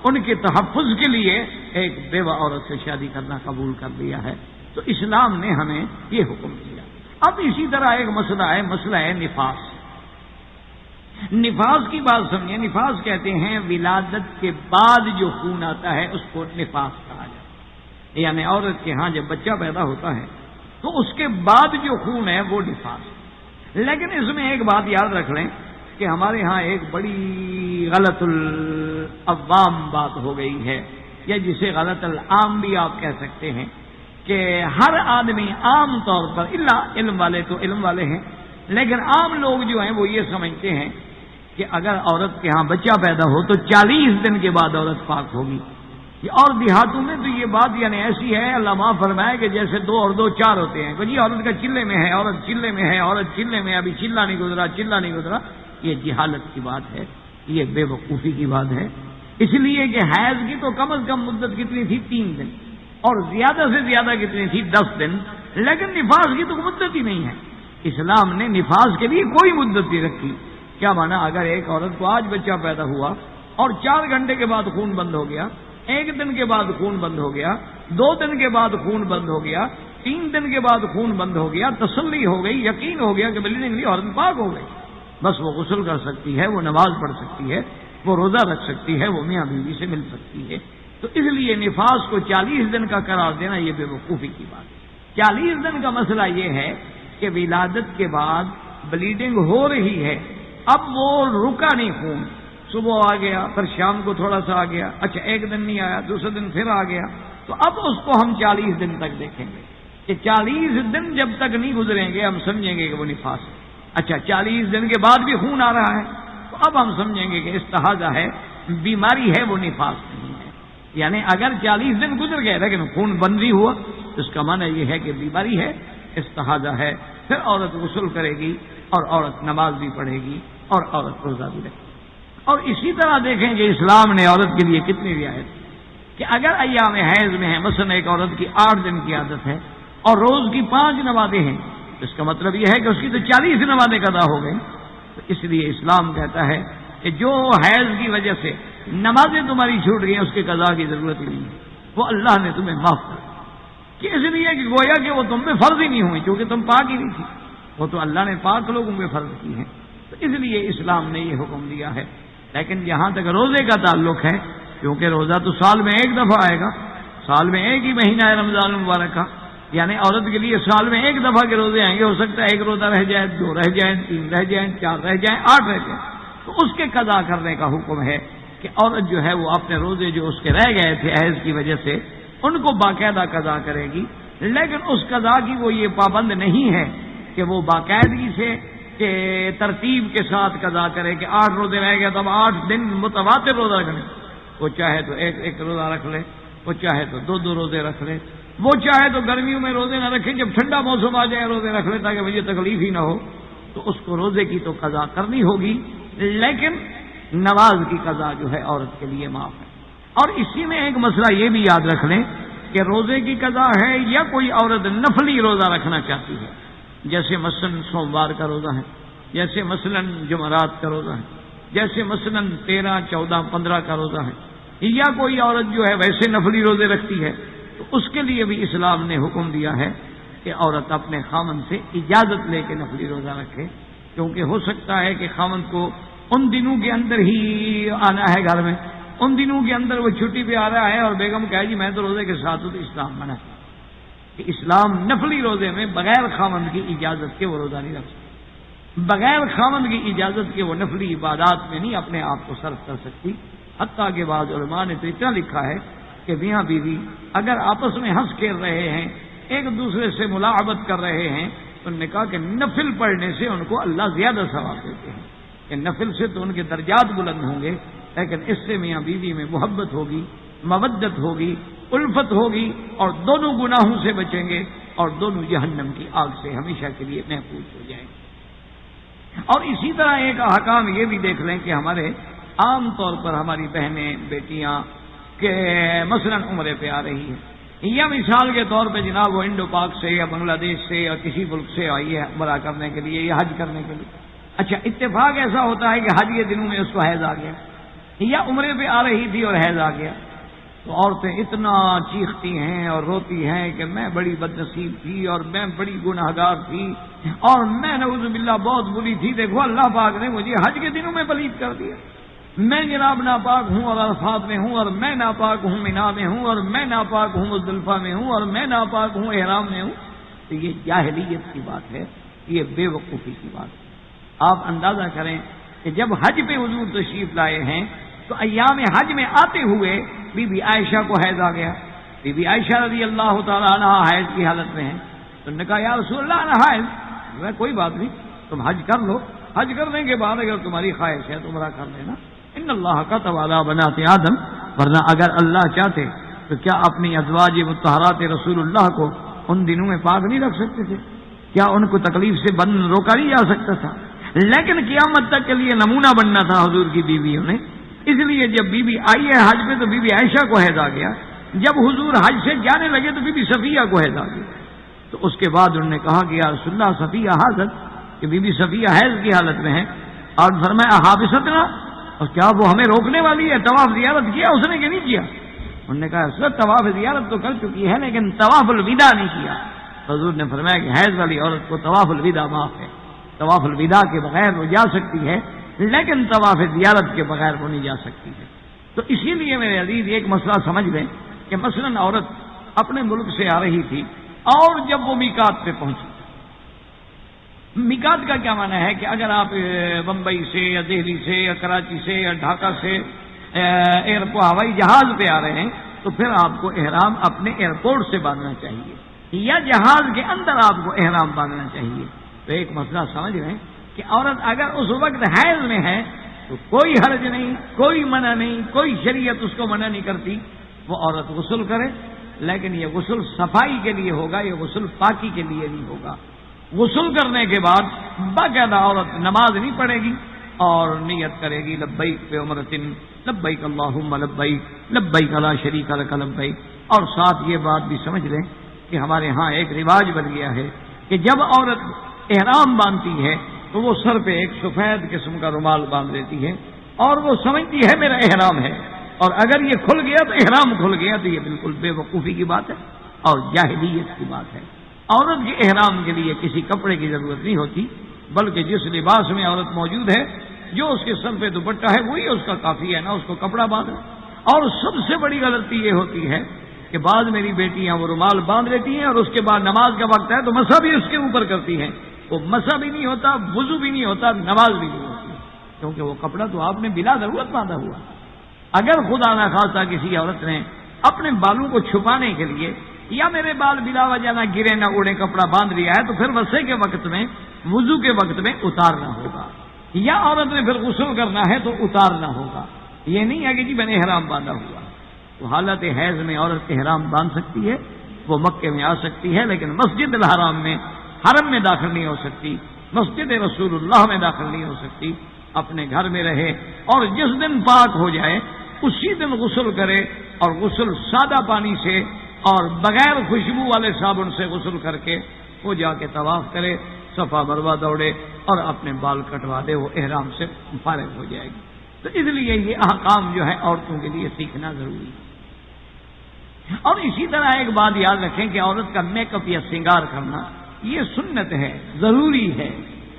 ان کے تحفظ کے لیے ایک بیوہ عورت سے شادی کرنا قبول کر لیا ہے۔ تو اسلام نے ہمیں یہ حکم دیا۔ اب اسی طرح ایک مسئلہ ہے نفاس۔ نفاس کی بات سمجھیں، نفاس کہتے ہیں ولادت کے بعد جو خون آتا ہے اس کو نفاس کہا جاتا ہے، یعنی عورت کے ہاں جب بچہ پیدا ہوتا ہے تو اس کے بعد جو خون ہے وہ نفاس۔ لیکن اس میں ایک بات یاد رکھ لیں کہ ہمارے ہاں ایک بڑی غلط العوام بات ہو گئی ہے، یا جسے غلط العام بھی آپ کہہ سکتے ہیں، کہ ہر آدمی عام طور پر الا علم والے تو علم والے ہیں، لیکن عام لوگ جو ہیں وہ یہ سمجھتے ہیں کہ اگر عورت کے ہاں بچہ پیدا ہو تو 40 دن کے بعد عورت پاک ہوگی، اور دیہاتوں میں تو یہ بات یعنی ایسی ہے، اللہ معاف فرمائے کہ جیسے 2 اور 2 4 ہوتے ہیں، جی عورت کا چلے میں ہے، عورت چلے میں ہے، عورت چلے میں، ابھی چلا نہیں گزرا، چلا نہیں گزرا. یہ جہالت کی بات ہے، یہ بے وقوفی کی بات ہے. اس لیے کہ حیض کی تو کم از کم مدت کتنی تھی؟ 3 دن، اور زیادہ سے زیادہ کتنی تھی؟ 10 دن. لیکن نفاس کی تو مدت ہی نہیں ہے. اسلام نے نفاس کے لیے کوئی مدت نہیں رکھی. کیا مانا؟ اگر ایک عورت کو آج بچہ پیدا ہوا اور 4 گھنٹے کے بعد خون بند ہو گیا، 1 دن کے بعد خون بند ہو گیا، 2 دن کے بعد خون بند ہو گیا، 3 دن کے بعد خون بند ہو گیا، تسلی ہو گئی، یقین ہو گیا کہ بلیڈنگ لی عورت پاک ہو گئی، بس وہ غسل کر سکتی ہے، وہ نماز پڑھ سکتی ہے، وہ روزہ رکھ سکتی ہے، وہ میاں بیوی سے مل سکتی ہے. تو اس لیے نفاس کو 40 دن کا قرار دینا یہ بے وقوفی کی بات ہے. 40 دن کا مسئلہ یہ ہے کہ ولادت کے بعد بلیڈنگ ہو رہی ہے، اب وہ رکا نہیں خون، صبح آ گیا، پھر شام کو تھوڑا سا آ گیا، اچھا 1 دن نہیں آیا، دوسرے دن پھر آ گیا، تو اب اس کو ہم 40 دن تک دیکھیں گے کہ 40 دن جب تک نہیں گزریں گے ہم سمجھیں گے کہ وہ نفاس ہے. اچھا 40 دن کے بعد بھی خون آ رہا ہے تو اب ہم سمجھیں گے کہ استحاضہ ہے، بیماری ہے، وہ نفاس نہیں ہے. یعنی اگر 40 دن گزر گئے لیکن خون بند بھی ہوا تو اس کا معنی یہ ہے کہ بیماری ہے، استحاضہ ہے. پھر عورت غسل کرے گی اور عورت نماز بھی پڑھے گی اور عورت روزہ بھی رکھے گی. اور اسی طرح دیکھیں کہ اسلام نے عورت کے لیے کتنی رعایت کہ اگر ایام حیض میں ہے، مثلا ایک عورت کی 8 دن کی عادت ہے اور روز کی 5 نمازیں ہیں، اس کا مطلب یہ ہے کہ اس کی تو 40 نمازیں قضا ہو گئیں. تو اس لیے اسلام کہتا ہے کہ جو حیض کی وجہ سے نمازیں تمہاری چھوٹ گئی اس کے قضا کی ضرورت ہی نہیں ہے، وہ اللہ نے تمہیں معاف کر دیا. کہ اس لیے کہ گویا کہ وہ تم پہ فرض ہی نہیں ہوئی کیونکہ تم پاک ہی نہیں تھی، وہ تو اللہ نے پاک لوگوں پہ فرض کی ہیں. تو اس لیے اسلام نے یہ حکم دیا ہے. لیکن جہاں تک روزے کا تعلق ہے، کیونکہ روزہ تو سال میں 1 دفعہ آئے گا، سال میں 1 ہی مہینہ ہے رمضان المبارک کا، یعنی عورت کے لیے سال میں 1 دفعہ کے روزے آئیں گے. ہو سکتا ہے 1 روزہ رہ جائے، 2 رہ جائیں، 3 رہ جائیں، 4 رہ جائیں، 8 رہ جائیں، تو اس کے قضا کرنے کا حکم ہے کہ عورت جو ہے وہ اپنے روزے جو اس کے رہ گئے تھے حیض کی وجہ سے ان کو باقاعدہ قضا کرے گی. لیکن اس قضا کی وہ یہ پابند نہیں ہے کہ وہ باقاعدگی سے کہ ترتیب کے ساتھ قضا کرے کہ 8 روزے رہ گئے تو اب 8 دن متواتر روزہ رکھنے. وہ چاہے تو ایک روزہ رکھ لے، وہ چاہے تو 2 روزے رکھ لے، وہ چاہے تو گرمیوں میں روزے نہ رکھے، جب ٹھنڈا موسم آ جائے روزے رکھ لے تاکہ مجھے تکلیف ہی نہ ہو. تو اس کو روزے کی تو قضا کرنی ہوگی، لیکن نماز کی قضا جو ہے عورت کے لیے معاف ہے. اور اسی میں ایک مسئلہ یہ بھی یاد رکھ لیں کہ روزے کی قضا ہے یا کوئی عورت نفلی روزہ رکھنا چاہتی ہے، جیسے مثلا سوموار کا روزہ ہے، جیسے مثلا جمعرات کا روزہ ہے، جیسے مثلا 13، 14، 15 کا روزہ ہے، یا کوئی عورت جو ہے ویسے نفلی روزے رکھتی ہے، تو اس کے لیے بھی اسلام نے حکم دیا ہے کہ عورت اپنے خامن سے اجازت لے کے نفلی روزہ رکھے. کیونکہ ہو سکتا ہے کہ خامن کو ان دنوں کے اندر ہی آنا ہے گھر میں، ان دنوں کے اندر وہ چھٹی پہ آ رہا ہے اور بیگم کہے جی میں تو روزے کے ساتھ ہوں، تو اسلام منع ہے کہ اسلام نفلی روزے میں بغیر خامند کی اجازت کے وہ روزہ نہیں رکھ سکتی، بغیر خامند کی اجازت کے وہ نفلی عبادات میں نہیں اپنے آپ کو صرف کر سکتی. حتیٰ کہ بعض علماء نے تو اتنا لکھا ہے کہ میاں بیوی اگر آپس میں ہنس کھیل رہے ہیں، ایک دوسرے سے ملاعبت کر رہے ہیں، تو انہوں نے کہا کہ نفل پڑھنے سے ان کو اللہ زیادہ ثواب دیتے ہیں کہ نفل سے تو ان کے درجات بلند ہوں گے، لیکن اس سے میاں بیوی میں محبت ہوگی، مودت ہوگی، الفت ہوگی، اور دونوں گناہوں سے بچیں گے اور دونوں جہنم کی آگ سے ہمیشہ کے لیے محفوظ ہو جائیں گے. اور اسی طرح ایک احکام یہ بھی دیکھ لیں کہ ہمارے عام طور پر ہماری بہنیں بیٹیاں کہ مثلا عمرے پہ آ رہی ہیں، یا مثال کے طور پہ جناب وہ انڈو پاک سے یا بنگلہ دیش سے یا کسی ملک سے آئی ہے عمرہ کرنے کے لیے یا حج کرنے کے لیے. اچھا اتفاق ایسا ہوتا ہے کہ حج کے دنوں میں اس کو حیض آ گیا، یا عمرے پہ آ رہی تھی اور حیض آ گیا، تو عورتیں اتنا چیختی ہیں اور روتی ہیں کہ میں بڑی بدنصیب تھی اور میں بڑی گناہگار تھی اور میں نعوذ باللہ بہت بری تھی، دیکھو اللہ پاک نے مجھے حج کے دنوں میں پلید کر دیا، میں جناب ناپاک ہوں اور عرفات میں ہوں، اور میں ناپاک ہوں مینا میں ہوں، اور میں ناپاک ہوں مزدلفہ میں ہوں، اور میں ناپاک ہوں احرام میں ہوں. تو یہ جاہلیت کی بات ہے، یہ بے وقوفی کی بات ہے. آپ اندازہ کریں کہ جب حج پہ حضور تشریف لائے ہیں تو ایام حج میں آتے ہوئے بی بی عائشہ کو حیض آ گیا. بی بی عائشہ رضی اللہ تعالیٰ عنہ حیض کی حالت میں ہیں، تو انہوں نے کہا یا رسول اللہ انا حیض. کوئی بات نہیں، تم حج کر لو، حج کرنے کے بعد اگر تمہاری خواہش ہے تو عمرہ کر لینا. ان اللہ کتب علی بنات آدم ورنہ اگر اللہ چاہتے تو کیا اپنی ازواج مطہرات رسول اللہ کو ان دنوں میں پاک نہیں رکھ سکتے تھے؟ کیا ان کو تکلیف سے روکا نہیں جا سکتا تھا؟ لیکن قیامت تک کے لیے نمونہ بننا تھا حضور کی بیویوں نے، اس لیے جب بی بی آئی ہے حج پہ تو بی بی عائشہ کو حیض آ گیا، جب حضور حج سے جانے لگے تو بی بی صفیہ کو حیض آ گیا، تو اس کے بعد انہوں نے کہا کہ یا رسول اللہ صفیہ حاضر، کہ بی بی صفیہ حیض کی حالت میں ہے، اور فرمایا حابستنا، اور کیا وہ ہمیں روکنے والی ہے؟ طواف زیارت کیا اس نے کہ نہیں کیا؟ انہوں نے کہا سر طواف زیارت تو کر چکی ہے لیکن طواف الوداع نہیں کیا۔ حضور نے فرمایا کہ حیض والی عورت کو طواف الوداع معاف ہے، طواف الوداع کے بغیر وہ جا سکتی ہے لیکن طواف زیارت کے بغیر وہ نہیں جا سکتی ہے۔ تو اسی لیے میرے عزیز ایک مسئلہ سمجھ لیں کہ مثلاً عورت اپنے ملک سے آ رہی تھی اور جب وہ میقات پہ پہنچی، میقات کا کیا معنی ہے کہ اگر آپ بمبئی سے یا دہلی سے یا کراچی سے یا ڈھاکہ سے ہوائی جہاز پہ آ رہے ہیں تو پھر آپ کو احرام اپنے ایئرپورٹ سے باندھنا چاہیے یا جہاز کے اندر آپ کو احرام باندھنا چاہیے۔ تو ایک مسئلہ سمجھ رہے ہیں کہ عورت اگر اس وقت حیض میں ہے تو کوئی حرج نہیں، کوئی منع نہیں، کوئی شریعت اس کو منع نہیں کرتی، وہ عورت غسل کرے، لیکن یہ غسل صفائی کے لیے ہوگا، یہ غسل پاکی کے لیے نہیں ہوگا۔ غسل کرنے کے بعد باقاعدہ عورت نماز نہیں پڑھے گی اور نیت کرے گی لبیک بے عمرتن لبیک اللہم لبیک لبیک لا شریک لک لبیک۔ اور ساتھ یہ بات بھی سمجھ لیں کہ ہمارے ہاں ایک رواج بن گیا ہے کہ جب عورت احرام باندھتی ہے تو وہ سر پہ ایک سفید قسم کا رومال باندھ دیتی ہے اور وہ سمجھتی ہے میرا احرام ہے، اور اگر یہ کھل گیا تو احرام کھل گیا، تو یہ بالکل بے وقوفی کی بات ہے اور جاہلیت کی بات ہے۔ عورت کے احرام کے لیے کسی کپڑے کی ضرورت نہیں ہوتی، بلکہ جس لباس میں عورت موجود ہے، جو اس کے سر پہ دوپٹہ ہے وہی اس کا کافی ہے، نہ اس کو کپڑا باندھنا۔ اور سب سے بڑی غلطی یہ ہوتی ہے کہ بعض میری بیٹیاں وہ رومال باندھ لیتی ہیں اور اس کے بعد نماز کا وقت ہے تو مسح بھی اس کے اوپر کرتی ہیں، وہ مسح بھی نہیں ہوتا، وضو بھی نہیں ہوتا، نماز بھی نہیں ہوتی، کیونکہ وہ کپڑا تو آپ نے بلا ضرورت باندھا ہوا۔ اگر خدا نہ خواستہ کسی عورت نے اپنے بالوں کو چھپانے کے لیے یا میرے بال بلا وجہ نہ گرے نہ اڑے کپڑا باندھ لیا ہے تو پھر وضو کے وقت میں وضو کے وقت میں اتارنا ہوگا، یا عورت نے پھر غسل کرنا ہے تو اتارنا ہوگا۔ یہ نہیں ہے کہ جی میں نے احرام باندھا ہوا۔ تو حالت حیض میں عورت احرام باندھ سکتی ہے، وہ مکے میں آ سکتی ہے، لیکن مسجد الحرام میں حرم میں داخل نہیں ہو سکتی، مسجد رسول اللہ میں داخل نہیں ہو سکتی، اپنے گھر میں رہے اور جس دن پاک ہو جائے اسی دن غسل کرے، اور غسل سادہ پانی سے اور بغیر خوشبو والے صابن سے غسل کر کے وہ جا کے طواف کرے، صفا مروہ دوڑے اور اپنے بال کٹوا دے، وہ احرام سے فارغ ہو جائے گی۔ تو اس لیے یہ احکام جو ہے عورتوں کے لیے سیکھنا ضروری ہے۔ اور اسی طرح ایک بات یاد رکھیں کہ عورت کا میک اپ یا سنگار کرنا یہ سنت ہے، ضروری ہے۔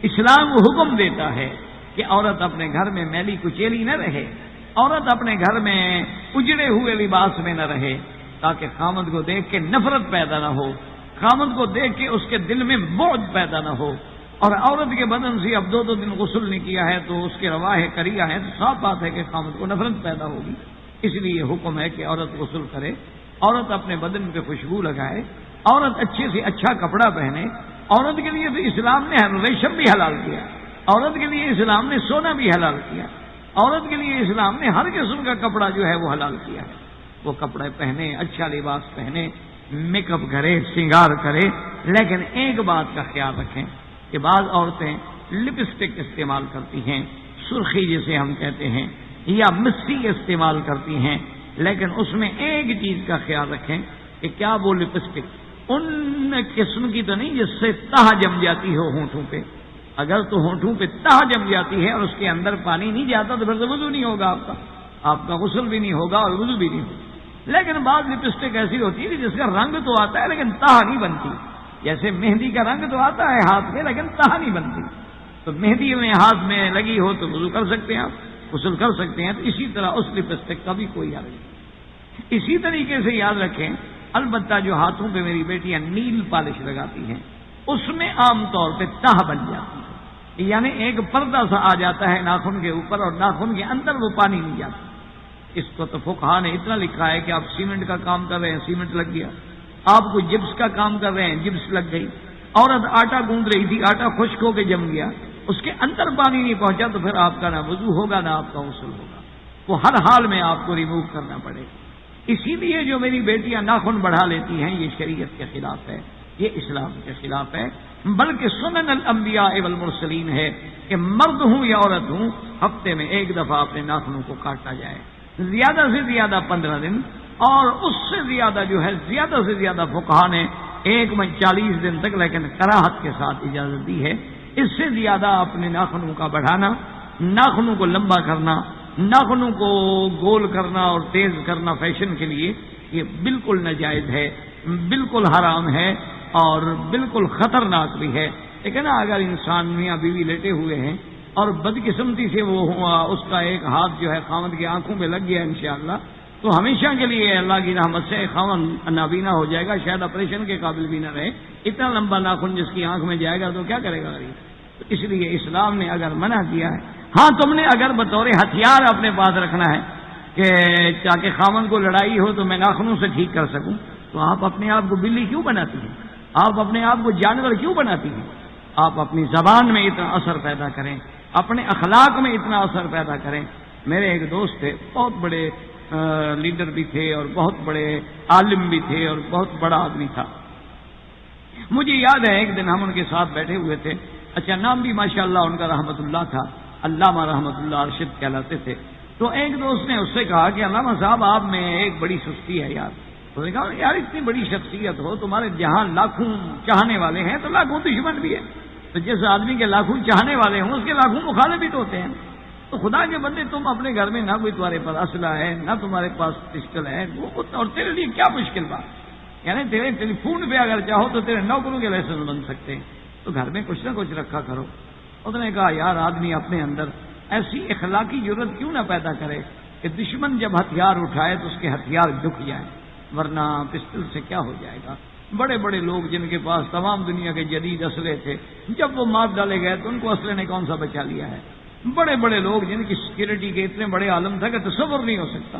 اسلام حکم دیتا ہے کہ عورت اپنے گھر میں میلی کچیلی نہ رہے، عورت اپنے گھر میں اجڑے ہوئے لباس میں نہ رہے، تاکہ خامد کو دیکھ کے نفرت پیدا نہ ہو، خامد کو دیکھ کے اس کے دل میں بغض پیدا نہ ہو۔ اور عورت کے بدن سے اب 2 دن غسل نہیں کیا ہے تو اس کے رواہ کریا ہے تو صاف بات ہے کہ خامد کو نفرت پیدا ہوگی۔ اس لیے حکم ہے کہ عورت غسل کرے، عورت اپنے بدن پہ خوشبو لگائے، عورت اچھے سے اچھا کپڑا پہنے۔ عورت کے لیے تو اسلام نے ریشم بھی حلال کیا، عورت کے لیے اسلام نے سونا بھی حلال کیا، عورت کے لیے اسلام نے ہر قسم کا کپڑا جو ہے وہ حلال کیا ہے۔ وہ کپڑے پہنے، اچھا لباس پہنے، میک اپ کرے، سنگار کرے، لیکن ایک بات کا خیال رکھیں کہ بعض عورتیں لپسٹک استعمال کرتی ہیں، سرخی جسے ہم کہتے ہیں، یا مسی استعمال کرتی ہیں، لیکن اس میں ایک چیز کا خیال رکھیں کہ کیا وہ لپسٹک ان قسم کی تو نہیں جس سے تہ جم جاتی ہو ہونٹوں پہ۔ اگر تو ہونٹوں پہ تہ جم جاتی ہے اور اس کے اندر پانی نہیں جاتا تو پھر تو وضو نہیں ہوگا، آپ کا غسل بھی نہیں ہوگا اور وضو بھی نہیں ہوگا۔ لیکن بعض لپسٹک ایسی ہوتی ہے کہ جس کا رنگ تو آتا ہے لیکن تہ نہیں بنتی، جیسے مہندی کا رنگ تو آتا ہے ہاتھ میں لیکن تہ نہیں بنتی۔ تو مہندی میں ہاتھ میں لگی ہو تو وضو کر سکتے ہیں، آپ غسل کر سکتے ہیں، تو اسی طرح اس لپسٹک کا بھی کوئی حرج نہیں۔ اسی طریقے سے یاد رکھیں، البتہ جو ہاتھوں پہ میری بیٹیاں نیل پالش لگاتی ہیں اس میں عام طور پہ تہ بن جاتی ہے، یعنی ایک پردہ سا آ جاتا ہے ناخن کے اوپر اور ناخن کے اندر وہ پانی نہیں جاتا۔ اس کو تو فقہا نے اتنا لکھا ہے کہ آپ سیمنٹ کا کام کر رہے ہیں، سیمنٹ لگ گیا، آپ کو جبس کا کام کر رہے ہیں، جبس لگ گئی، عورت آٹا گوندھ رہی تھی، آٹا خشک ہو کے جم گیا، اس کے اندر پانی نہیں پہنچا تو پھر آپ کا نہ وضو ہوگا نہ آپ کا غسل ہوگا۔ وہ ہر حال میں آپ کو ریموو کرنا پڑے گا۔ اسی لیے جو میری بیٹیاں ناخن بڑھا لیتی ہیں یہ شریعت کے خلاف ہے، یہ اسلام کے خلاف ہے، بلکہ سنن الانبیاء والمرسلین ہے کہ مرد ہوں یا عورت ہوں ہفتے میں ایک دفعہ اپنے ناخنوں کو کاٹا جائے، زیادہ سے زیادہ 15 دن، اور اس سے زیادہ جو ہے زیادہ سے زیادہ فقہاء نے 1 میں 40 دن تک، لیکن کراہت کے ساتھ اجازت دی ہے۔ اس سے زیادہ اپنے ناخنوں کا بڑھانا، ناخنوں کو لمبا کرنا، ناخنوں کو گول کرنا اور تیز کرنا فیشن کے لیے، یہ بالکل ناجائز ہے، بالکل حرام ہے اور بالکل خطرناک بھی ہے۔ لیکن اگر انسان میاں بیوی لیٹے ہوئے ہیں اور بدقسمتی سے وہ اس کا ایک ہاتھ جو ہے خاوند کی آنکھوں پہ لگ گیا انشاءاللہ، تو ہمیشہ کے لیے اللہ کی رحمت سے خاوند نابینا ہو جائے گا، شاید آپریشن کے قابل بھی نہ رہے۔ اتنا لمبا ناخن جس کی آنکھ میں جائے گا تو کیا کرے گا غریب؟ تو اس لیے اسلام نے اگر منع کیا ہے، ہاں تم نے اگر بطور ہتھیار اپنے پاس رکھنا ہے کہ تاکہ خاوند کو لڑائی ہو تو میں ناخنوں سے ٹھیک کر سکوں، تو آپ اپنے آپ کو بلی کیوں بناتی ہیں؟ آپ اپنے آپ کو جانور کیوں بناتی ہیں؟ آپ اپنی زبان میں اتنا اثر پیدا کریں، اپنے اخلاق میں اتنا اثر پیدا کریں۔ میرے ایک دوست تھے، بہت بڑے لیڈر بھی تھے اور بہت بڑے عالم بھی تھے اور بہت بڑا آدمی تھا۔ مجھے یاد ہے ایک دن ہم ان کے ساتھ بیٹھے ہوئے تھے، اچھا نام بھی ماشاءاللہ ان کا رحمت اللہ تھا، علامہ رحمت اللہ ارشد کہلاتے تھے۔ تو ایک دوست نے اس سے کہا کہ علامہ صاحب آپ میں ایک بڑی سستی ہے یار۔ تو نے کہا یار اتنی بڑی شخصیت ہو، تمہارے جہاں لاکھوں چاہنے والے ہیں تو لاکھوں دشمن بھی ہے، تو جس آدمی کے لاکھوں چاہنے والے ہوں اس کے لاکھوں مخالف بھی تو ہوتے ہیں۔ تو خدا کے بندے تم اپنے گھر میں نہ کوئی تمہارے پاس اسلحہ ہے، نہ تمہارے پاس پسٹل ہے، اور تیرے لیے کیا مشکل بات؟ یعنی تیرے ٹیلی فون پہ اگر چاہو تو تیرے نوکروں کے لائسنس بن سکتے ہیں، تو گھر میں کچھ نہ کچھ رکھا کرو۔ اس نے کہا یار آدمی اپنے اندر ایسی اخلاقی ضرورت کیوں نہ پیدا کرے کہ دشمن جب ہتھیار اٹھائے تو اس کے ہتھیار جھک جائیں، ورنہ پسٹل سے کیا ہو جائے گا؟ بڑے بڑے لوگ جن کے پاس تمام دنیا کے جدید اسلحے تھے، جب وہ مار ڈالے گئے تو ان کو اسلحے نے کون سا بچا لیا ہے؟ بڑے بڑے لوگ جن کی سیکورٹی کے اتنے بڑے عالم تھا کہ تصور نہیں ہو سکتا۔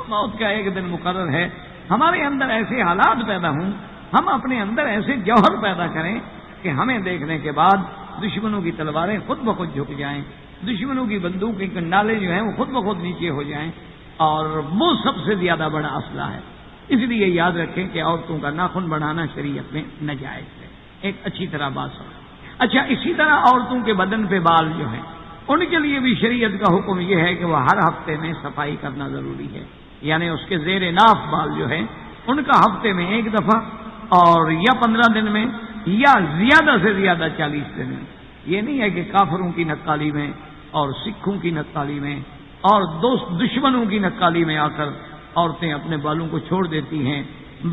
موت کا ایک دن مقرر ہے، ہمارے اندر ایسے حالات پیدا ہوں، ہم اپنے اندر ایسے جوہر پیدا کریں کہ ہمیں دیکھنے کے بعد دشمنوں کی تلواریں خود بخود جھک جائیں، دشمنوں کی بندوق کے نالے جو ہیں وہ خود بخود نیچے ہو جائیں، اور وہ سب سے زیادہ بڑا اسلحہ ہے۔ اس لیے یاد رکھیں کہ عورتوں کا ناخن بڑھانا شریعت میں ناجائز ہے۔ ایک اچھی طرح بات سمجھ۔ اچھا اسی طرح عورتوں کے بدن پہ بال جو ہیں ان کے لیے بھی شریعت کا حکم یہ ہے کہ وہ ہر ہفتے میں صفائی کرنا ضروری ہے، یعنی اس کے زیر ناف بال جو ہیں ان کا ہفتے میں ایک دفعہ، اور یا 15 دن میں یا زیادہ سے زیادہ 40 دن میں۔ یہ نہیں ہے کہ کافروں کی نقالی میں اور سکھوں کی نقالی میں اور دشمنوں کی نقالی میں آ کر عورتیں اپنے بالوں کو چھوڑ دیتی ہیں۔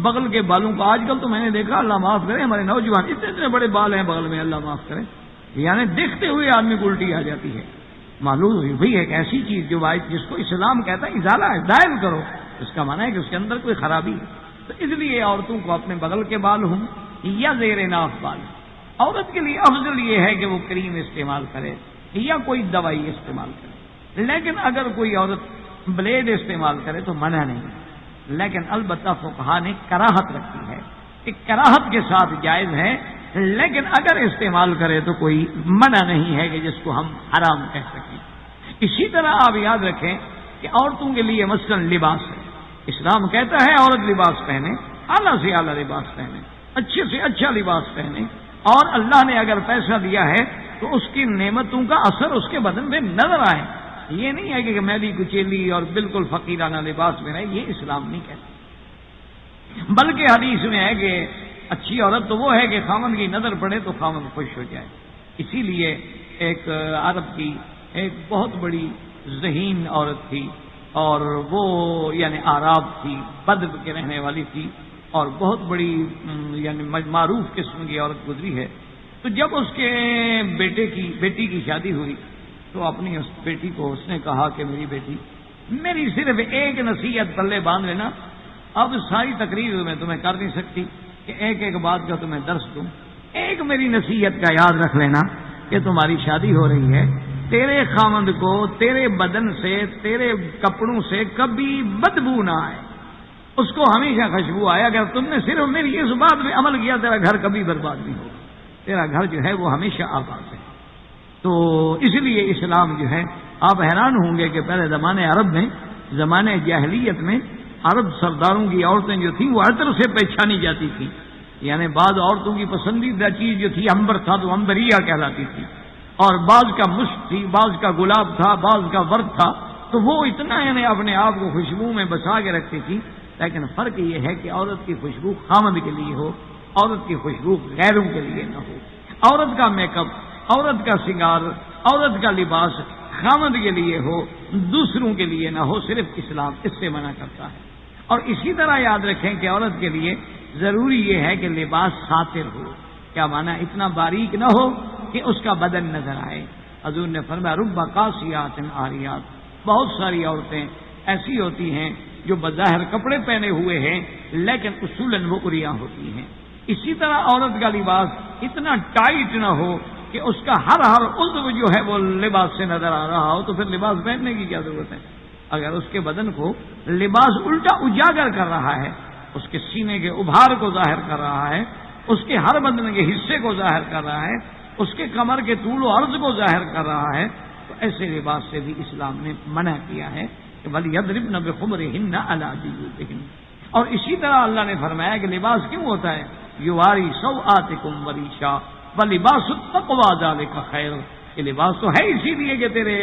بغل کے بالوں کو آج کل تو میں نے دیکھا، اللہ معاف کرے ہمارے نوجوان اتنے اتنے بڑے بال ہیں بغل میں، اللہ معاف کرے، یعنی دیکھتے ہوئے آدمی کو الٹی آ جاتی ہے۔ معلوم ہوئی ایک ایسی چیز جو جس کو اسلام کہتا ہے ازالہ ہے، زائل کرو، اس کا معنی ہے کہ اس کے اندر کوئی خرابی ہے۔ تو اس لیے عورتوں کو اپنے بغل کے بال ہوں یا زیر ناف بال، عورت کے لیے افضل یہ ہے کہ وہ کریم استعمال کرے یا کوئی دوائی استعمال کرے، لیکن اگر کوئی عورت بلیڈ استعمال کرے تو منع نہیں ہے، لیکن البتہ فقہا نے کراہت رکھی ہے کہ کراہت کے ساتھ جائز ہے، لیکن اگر استعمال کرے تو کوئی منع نہیں ہے کہ جس کو ہم حرام کہہ سکیں۔ اسی طرح آپ یاد رکھیں کہ عورتوں کے لیے مثلاً لباس ہے، اسلام کہتا ہے عورت لباس پہنے، اعلیٰ سے اعلیٰ لباس پہنے، اچھے سے اچھا لباس پہنے، اور اللہ نے اگر پیسہ دیا ہے تو اس کی نعمتوں کا اثر اس کے بدن میں نظر آئے۔ یہ نہیں ہے کہ میلی کچیلی اور بالکل فقیرانہ لباس میں رہے، یہ اسلام نہیں کہتا، بلکہ حدیث میں ہے کہ اچھی عورت تو وہ ہے کہ خامن کی نظر پڑے تو خامن خوش ہو جائے۔ اسی لیے ایک عرب کی ایک بہت بڑی ذہین عورت تھی، اور وہ یعنی عرب تھی، بدر کے رہنے والی تھی، اور بہت بڑی یعنی معروف قسم کی عورت گزری ہے۔ تو جب اس کے بیٹی کی شادی ہوئی تو اپنی اس بیٹی کو اس نے کہا کہ میری بیٹی، میری صرف ایک نصیحت پلے باندھ لینا، اب ساری تقریر میں تمہیں کر نہیں سکتی کہ ایک ایک بات کا تمہیں درس دوں، ایک میری نصیحت کا یاد رکھ لینا کہ تمہاری شادی ہو رہی ہے، تیرے خامند کو تیرے بدن سے تیرے کپڑوں سے کبھی بدبو نہ آئے، اس کو ہمیشہ خوشبو آئے۔ اگر تم نے صرف میری اس بات میں عمل کیا تیرا گھر کبھی برباد نہیں ہوگا، تیرا گھر جو ہے وہ ہمیشہ آباد ہے۔ تو اس لیے اسلام جو ہے آپ حیران ہوں گے کہ پہلے زمانے عرب میں، زمانے جاہلیت میں عرب سرداروں کی عورتیں جو تھیں وہ عطر سے پہچانی جاتی تھیں، یعنی بعض عورتوں کی پسندیدہ چیز جو تھی عنبر تھا تو عنبریہ کہلاتی تھی، اور بعض کا مشک تھی، بعض کا گلاب تھا، بعض کا ورد تھا، تو وہ اتنا یعنی اپنے آپ کو خوشبو میں بسا کے رکھتی تھی. لیکن فرق یہ ہے کہ عورت کی خوشبو خامد کے لیے ہو، عورت کی خوشبو غیروں کے لیے نہ ہو. عورت کا میک اپ، عورت کا سنگار، عورت کا لباس خامد کے لیے ہو، دوسروں کے لیے نہ ہو. صرف اسلام اس سے منع کرتا ہے. اور اسی طرح یاد رکھیں کہ عورت کے لیے ضروری یہ ہے کہ لباس ساتر ہو. کیا معنی؟ اتنا باریک نہ ہو کہ اس کا بدن نظر آئے. حضور نے فرمایا رب قاسیات عاریات، بہت ساری عورتیں ایسی ہوتی ہیں جو بظاہر کپڑے پہنے ہوئے ہیں لیکن اصولاً وہ عریاں ہوتی ہیں. اسی طرح عورت کا لباس اتنا ٹائٹ نہ ہو کہ اس کا ہر عضو جو ہے وہ لباس سے نظر آ رہا ہو، تو پھر لباس پہننے کی کیا ضرورت ہے؟ اگر اس کے بدن کو لباس الٹا اجاگر کر رہا ہے، اس کے سینے کے ابھار کو ظاہر کر رہا ہے، اس کے ہر بدن کے حصے کو ظاہر کر رہا ہے، اس کے کمر کے طول و عرض کو ظاہر کر رہا ہے، تو ایسے لباس سے بھی اسلام نے منع کیا ہے کہ وَلْيَضْرِبْنَ بِخُمُرِهِنَّ عَلَىٰ جُيُوبِهِنَّ. اور اسی طرح اللہ نے فرمایا کہ لباس کیوں ہوتا ہے؟ یواری سوآتکم وریشا ولباس التقویٰ ذالک خیر. یہ لباس تو ہے اسی لیے کہ تیرے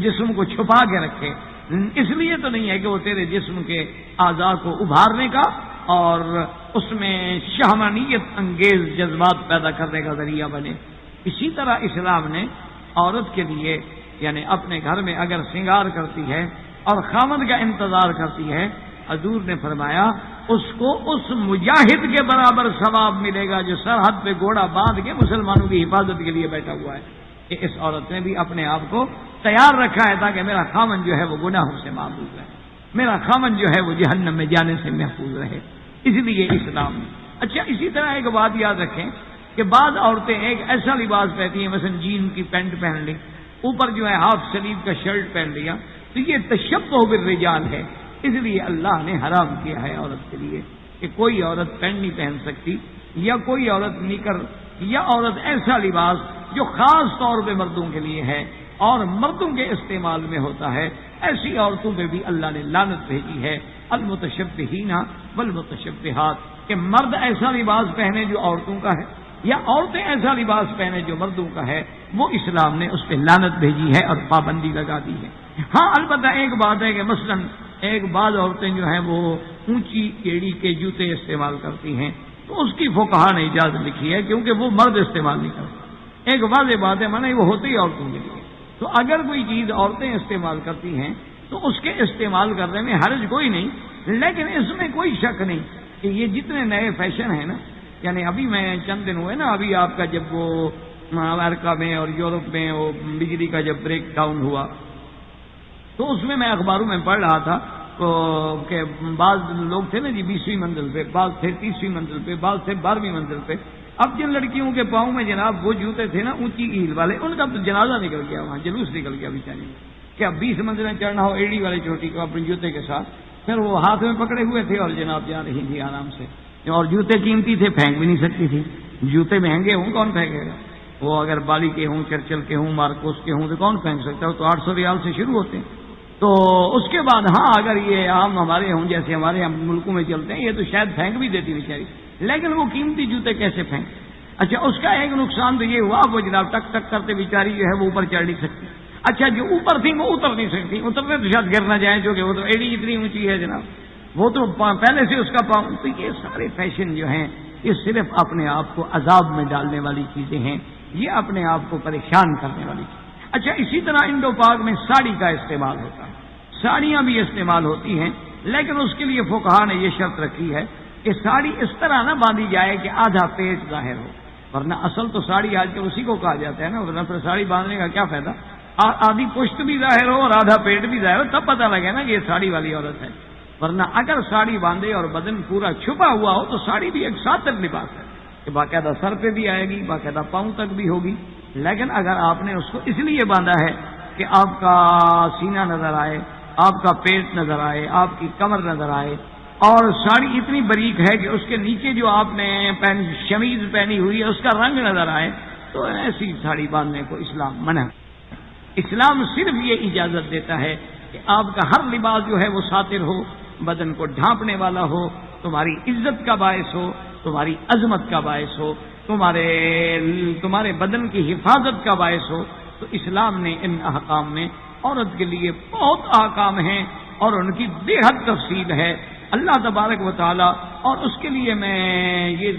جسم کو چھپا کے رکھے، اس لیے تو نہیں ہے کہ وہ تیرے جسم کے اعضاء کو ابھارنے کا اور اس میں شہوانیت انگیز جذبات پیدا کرنے کا ذریعہ بنے. اسی طرح اسلام نے عورت کے لیے یعنی اپنے گھر میں اگر سنگار کرتی ہے اور خامد کا انتظار کرتی ہے، حضور نے فرمایا اس کو اس مجاہد کے برابر ثواب ملے گا جو سرحد پہ گھوڑا باندھ کے مسلمانوں کی حفاظت کے لیے بیٹھا ہوا ہے. کہ اس عورت نے بھی اپنے آپ کو تیار رکھا ہے تاکہ میرا خامن جو ہے وہ گناہوں سے محفوظ رہے، میرا خامن جو ہے وہ جہنم میں جانے سے محفوظ رہے. اس لیے اسلام. اچھا اسی طرح ایک بات یاد رکھیں کہ بعض عورتیں ایک ایسا لباس پہنتی ہیں، مثلا جین کی پینٹ پہن لی، اوپر جو ہے ہاف سلیو کا شرٹ پہن لیا، تو یہ تشبہ بالرجال ہے. اس لیے اللہ نے حرام کیا ہے عورت کے لیے کہ کوئی عورت پینٹ نہیں پہن سکتی، یا کوئی عورت نکر، یا عورت ایسا لباس جو خاص طور پہ مردوں کے لیے ہے اور مردوں کے استعمال میں ہوتا ہے. ایسی عورتوں پہ بھی اللہ نے لعنت بھیجی ہے. المتشبہین والمتشبہات، کہ مرد ایسا لباس پہنے جو عورتوں کا ہے یا عورتیں ایسا لباس پہنے جو مردوں کا ہے، وہ اسلام نے اس پہ لعنت بھیجی ہے اور پابندی لگا دی ہے. ہاں البتہ ایک بات ہے کہ مثلا ایک بعض عورتیں جو ہیں وہ اونچی ایڑی کے جوتے استعمال کرتی ہیں، تو اس کی فقہا نے اجازت لکھی ہے کیونکہ وہ مرد استعمال نہیں کرتے. ایک واضح بات ہے مانا وہ ہوتی ہے عورتوں کے لیے. تو اگر کوئی چیز عورتیں استعمال کرتی ہیں تو اس کے استعمال کرنے میں حرج کوئی نہیں، لیکن اس میں کوئی شک نہیں کہ یہ جتنے نئے فیشن ہیں نا، یعنی ابھی میں چند دن ہوئے نا، ابھی آپ کا جب وہ امریکہ میں اور یورپ میں وہ بجلی کا جب بریک ڈاؤن ہوا، تو اس میں اخباروں میں پڑھ رہا تھا کہ بعض لوگ تھے نا جی 20ویں منزل پہ، بعض تھے 30ویں منزل پہ، بعض تھے 12ویں منزل پہ. اب جن لڑکیوں کے پاؤں میں جناب وہ جوتے تھے نا اونچی ہیل والے، ان کا تو جنازہ نکل گیا، وہاں جلوس نکل گیا بیچاری. کہ اب 20 منزلیں چڑھنا ہو ایڑی والے چوٹی کو اپنے جوتے کے ساتھ، پھر وہ ہاتھ میں پکڑے ہوئے تھے اور جناب جا رہی تھی آرام سے. اور جوتے قیمتی تھے، پھینک بھی نہیں سکتی تھی. جوتے مہنگے ہوں کون پھینکے گا؟ وہ اگر بالی کے ہوں، چرچل کے ہوں، مارکوس کے ہوں تو کون پھینک سکتا ہے؟ تو 800 ریال سے شروع ہوتے ہیں. تو اس کے بعد ہاں اگر یہ عام ہمارے ہوں جیسے ہمارے ملکوں میں چلتے ہیں، یہ تو شاید پھینک بھی دیتی بیچاری، لیکن وہ قیمتی جوتے کیسے پھینک؟ اچھا اس کا ایک نقصان تو یہ ہوا وہ جناب ٹک ٹک کرتے بیچاری جو ہے وہ اوپر چڑھ نہیں سکتی. اچھا جو اوپر تھی وہ اتر نہیں سکتی، اترنے تو شاید گر نہ جائیں، جو کہ وہ تو ایڑی اتنی اونچی ہے جناب، وہ تو پہلے سے اس کا پاؤں. تو یہ سارے فیشن جو ہیں یہ صرف اپنے آپ کو عذاب میں ڈالنے والی چیزیں ہیں، یہ اپنے آپ کو پریشان کرنے والی چیزیں. اچھا اسی طرح انڈو پاک میں ساڑی کا استعمال ہوتا ہے، ساڑیاں بھی استعمال ہوتی ہیں، لیکن اس کے لیے فقہا نے یہ شرط رکھی ہے کہ ساڑی اس طرح نہ باندھی جائے کہ آدھا پیٹ ظاہر ہو، ورنہ اصل تو ساڑی آج کل اسی کو کہا جاتا ہے نا، ورنہ پھر ساڑی باندھنے کا کیا فائدہ؟ آدھی پشت بھی ظاہر ہو اور آدھا پیٹ بھی ظاہر ہو، تب پتہ لگے نا کہ یہ ساڑی والی عورت ہے. ورنہ اگر ساڑی باندھے اور بدن پورا چھپا ہوا ہو تو ساڑی بھی ایک ساتر لباس ہے کہ باقاعدہ سر پہ بھی آئے گی، باقاعدہ پاؤں تک بھی ہوگی. لیکن اگر آپ نے اس کو اس لیے باندھا ہے کہ آپ کا سینہ نظر آئے، آپ کا پیٹ نظر آئے، آپ کی کمر نظر آئے، اور ساڑی اتنی باریک ہے کہ اس کے نیچے جو آپ نے شمیز پہنی ہوئی ہے اس کا رنگ نظر آئے، تو ایسی ساڑی باندھنے کو اسلام منع. اسلام صرف یہ اجازت دیتا ہے کہ آپ کا ہر لباس جو ہے وہ ساتر ہو، بدن کو ڈھانپنے والا ہو، تمہاری عزت کا باعث ہو، تمہاری عظمت کا باعث ہو، تمہارے بدن کی حفاظت کا باعث ہو. تو اسلام نے ان احکام میں عورت کے لیے بہت احکام ہیں اور ان کی بے حد تفصیل ہے. اللہ تبارک و تعالی، اور اس کے لیے میں یہ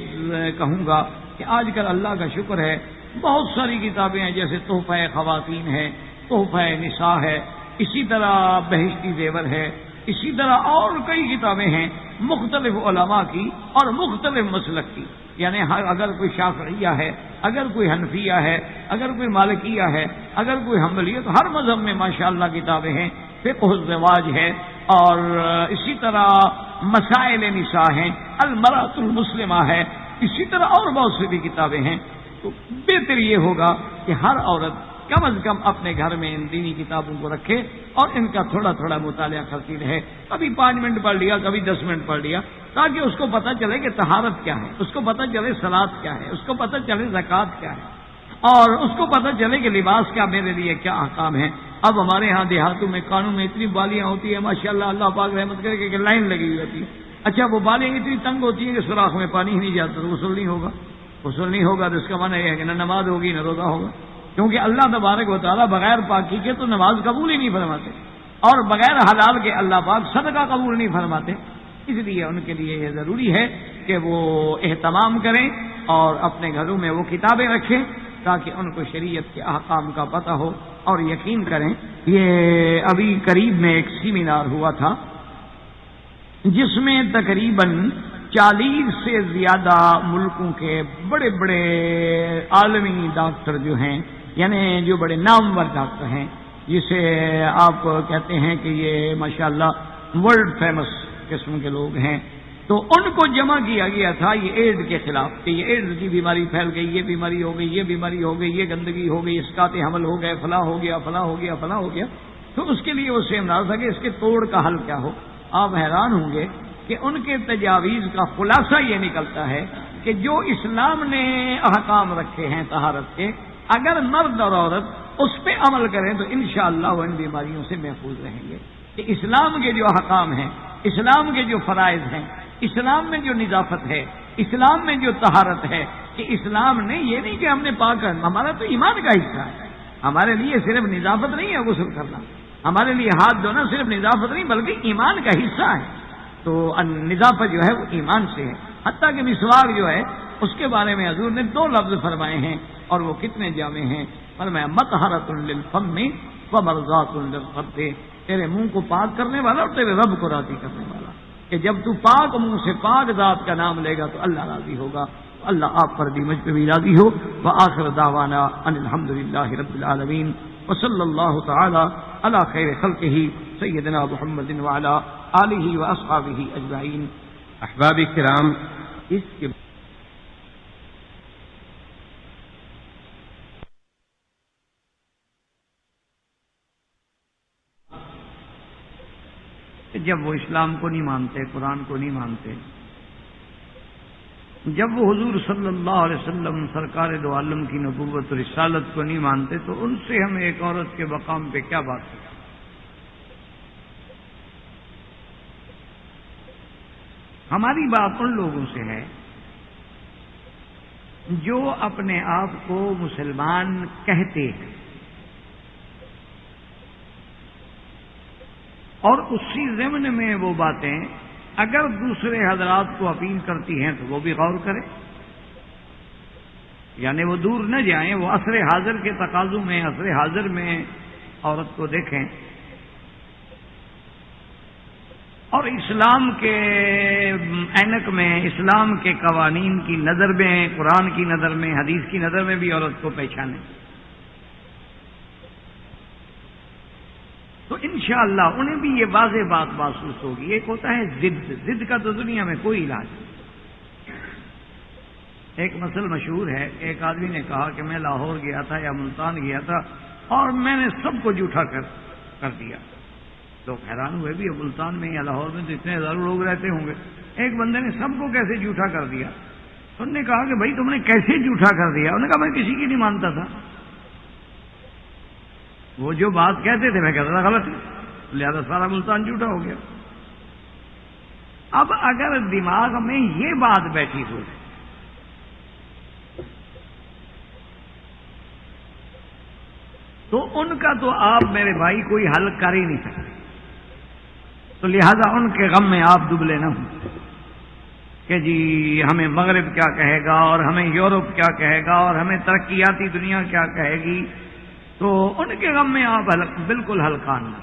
کہوں گا کہ آج کل اللہ کا شکر ہے بہت ساری کتابیں ہیں، جیسے تحفہ خواتین ہے، تحفہ نساء ہے، اسی طرح بہشتی زیور ہے، اسی طرح اور کئی کتابیں ہیں مختلف علماء کی اور مختلف مسلک کی. یعنی اگر کوئی شافعیہ ہے، اگر کوئی حنفیہ ہے، اگر کوئی مالکیہ ہے، اگر کوئی حنبلی ہے، تو ہر مذہب میں ماشاءاللہ کتابیں ہیں. فقہ الزواج ہے، اور اسی طرح مسائل نساء ہیں، المرأۃ المسلمہ ہے، اسی طرح اور بہت سی بھی کتابیں ہیں. تو بہتر یہ ہوگا کہ ہر عورت کم از کم اپنے گھر میں ان دینی کتابوں کو رکھے اور ان کا تھوڑا تھوڑا مطالعہ کرتی رہے. کبھی 5 منٹ پڑھ لیا، کبھی 10 منٹ پڑھ لیا، تاکہ اس کو پتہ چلے کہ طہارت کیا ہے، اس کو پتہ چلے صلاۃ کیا ہے، اس کو پتہ چلے زکوٰۃ کیا ہے، اور اس کو پتہ چلے کہ لباس کا میرے لیے کیا احکام ہے. اب ہمارے ہاں دیہاتوں میں کانوں میں اتنی بالیاں ہوتی ہیں ماشاءاللہ، اللہ پاک رحمت کرے کہ لائن لگی ہوئی ہوتی ہے. اچھا، وہ بالیاں اتنی تنگ ہوتی ہیں کہ سوراخ میں پانی ہی نہیں جاتا، تو غسل نہیں ہوگا. غسل نہیں ہوگا تو اس کا معنی یہ ہے کہ نہ نماز ہوگی نہ روزہ ہوگا، کیونکہ اللہ تبارک و تعالیٰ بغیر پاکی کے تو نماز قبول ہی نہیں فرماتے، اور بغیر حلال کے اللہ پاک صدقہ قبول نہیں فرماتے. اس لیے ان کے لیے یہ ضروری ہے کہ وہ اہتمام کریں اور اپنے گھروں میں وہ کتابیں رکھیں تاکہ ان کو شریعت کے احکام کا پتہ ہو اور یقین کریں. یہ ابھی قریب میں ایک سیمینار ہوا تھا جس میں تقریباً 40 سے زیادہ ملکوں کے بڑے بڑے عالمی ڈاکٹر جو ہیں، یعنی جو بڑے نامور ڈاکٹر ہیں، جسے آپ کہتے ہیں کہ یہ ماشاءاللہ ورلڈ فیمس قسم کے لوگ ہیں، تو ان کو جمع کیا گیا تھا یہ ایڈز کے خلاف کہ یہ ایڈز کی بیماری پھیل گئی، یہ بیماری ہو گئی، یہ بیماری ہو گئی، یہ گندگی ہو گئی، اسقاط حمل ہو گئے، فلاں ہو گیا، فلاں ہو گیا، فلاں ہو گیا. تو اس کے لیے وہ سیمینار تھا کہ اس کے توڑ کا حل کیا ہو. آپ حیران ہوں گے کہ ان کے تجاویز کا خلاصہ یہ نکلتا ہے کہ جو اسلام نے احکام رکھے ہیں طہارت کے، اگر مرد اور عورت اس پہ عمل کریں تو انشاءاللہ وہ ان بیماریوں سے محفوظ رہیں گے. کہ اسلام کے جو احکام ہیں، اسلام کے جو فرائض ہیں، اسلام میں جو نظافت ہے، اسلام میں جو طہارت ہے، کہ اسلام نے یہ نہیں کہ ہم نے پاک کرنا، ہمارا تو ایمان کا حصہ ہے. ہمارے لیے صرف نظافت نہیں ہے غسل کرنا، ہمارے لیے ہاتھ دھونا صرف نظافت نہیں بلکہ ایمان کا حصہ ہے. تو نظافت جو ہے وہ ایمان سے ہے. حتیٰ کہ مسواک جو ہے اس کے بارے میں حضور نے 2 لفظ فرمائے ہیں اور وہ کتنے جامع ہیں. فرمایا مطہرۃ للفم ومرضات للرب، تیرے منہ کو پاک کرنے والا اور تیرے رب کو راضی کرنے والا. کہ جب تو پاک منہ سے پاک ذات کا نام لے گا تو اللہ راضی ہوگا. اللہ آپ پر بھی مجھ پہ بھی راضی ہو. وآخر دعوانا ان الحمدللہ رب العالمین وصلی اللہ تعالی علی خیر خلقہ سیدنا محمد وعلی آلہ واصحابہ اجمعین. احباب کرام، اس کے جب وہ اسلام کو نہیں مانتے، قرآن کو نہیں مانتے، جب وہ حضور صلی اللہ علیہ وسلم سرکار دو عالم کی نبوت و رسالت کو نہیں مانتے، تو ان سے ہم ایک عورت کے مقام پہ کیا بات کریں؟ ہماری بات ان لوگوں سے ہے جو اپنے آپ کو مسلمان کہتے ہیں اور اسی ضمن میں وہ باتیں اگر دوسرے حضرات کو اپیل کرتی ہیں تو وہ بھی غور کریں. یعنی وہ دور نہ جائیں، وہ عصر حاضر کے تقاضوں میں، عصر حاضر میں عورت کو دیکھیں اور اسلام کے عینک میں، اسلام کے قوانین کی نظر میں، قرآن کی نظر میں، حدیث کی نظر میں بھی عورت کو پہچانیں. تو انشاءاللہ انہیں بھی یہ واضح بات محسوس ہوگی. ایک ہوتا ہے ضد کا تو دنیا میں کوئی علاج نہیں. ایک مثل مشہور ہے، ایک آدمی نے کہا کہ میں لاہور گیا تھا یا ملتان گیا تھا اور میں نے سب کو جھوٹا کر دیا. لوگ حیران ہوئے بھی ملتان میں یا لاہور میں تو اتنے ہزاروں لوگ رہتے ہوں گے، ایک بندے نے سب کو کیسے جھوٹا کر دیا؟ انہوں نے کہا کہ بھائی تم نے کیسے جھوٹا کر دیا؟ انہوں نے کہا میں کسی کی نہیں مانتا تھا. وہ جو بات کہتے تھے میں کہتا تھا غلط ہے، لہذا سارا ملتان جھوٹا ہو گیا۔ اب اگر دماغ میں یہ بات بیٹھی ہو تو ان کا تو آپ میرے بھائی کوئی حل کر ہی نہیں سکتے، تو لہذا ان کے غم میں آپ دبلے نہ ہوں کہ جی ہمیں مغرب کیا کہے گا اور ہمیں یورپ کیا کہے گا اور ہمیں ترقیاتی دنیا کیا کہے گی، تو ان کے غم میں آپ بالکل ہلکان نہ۔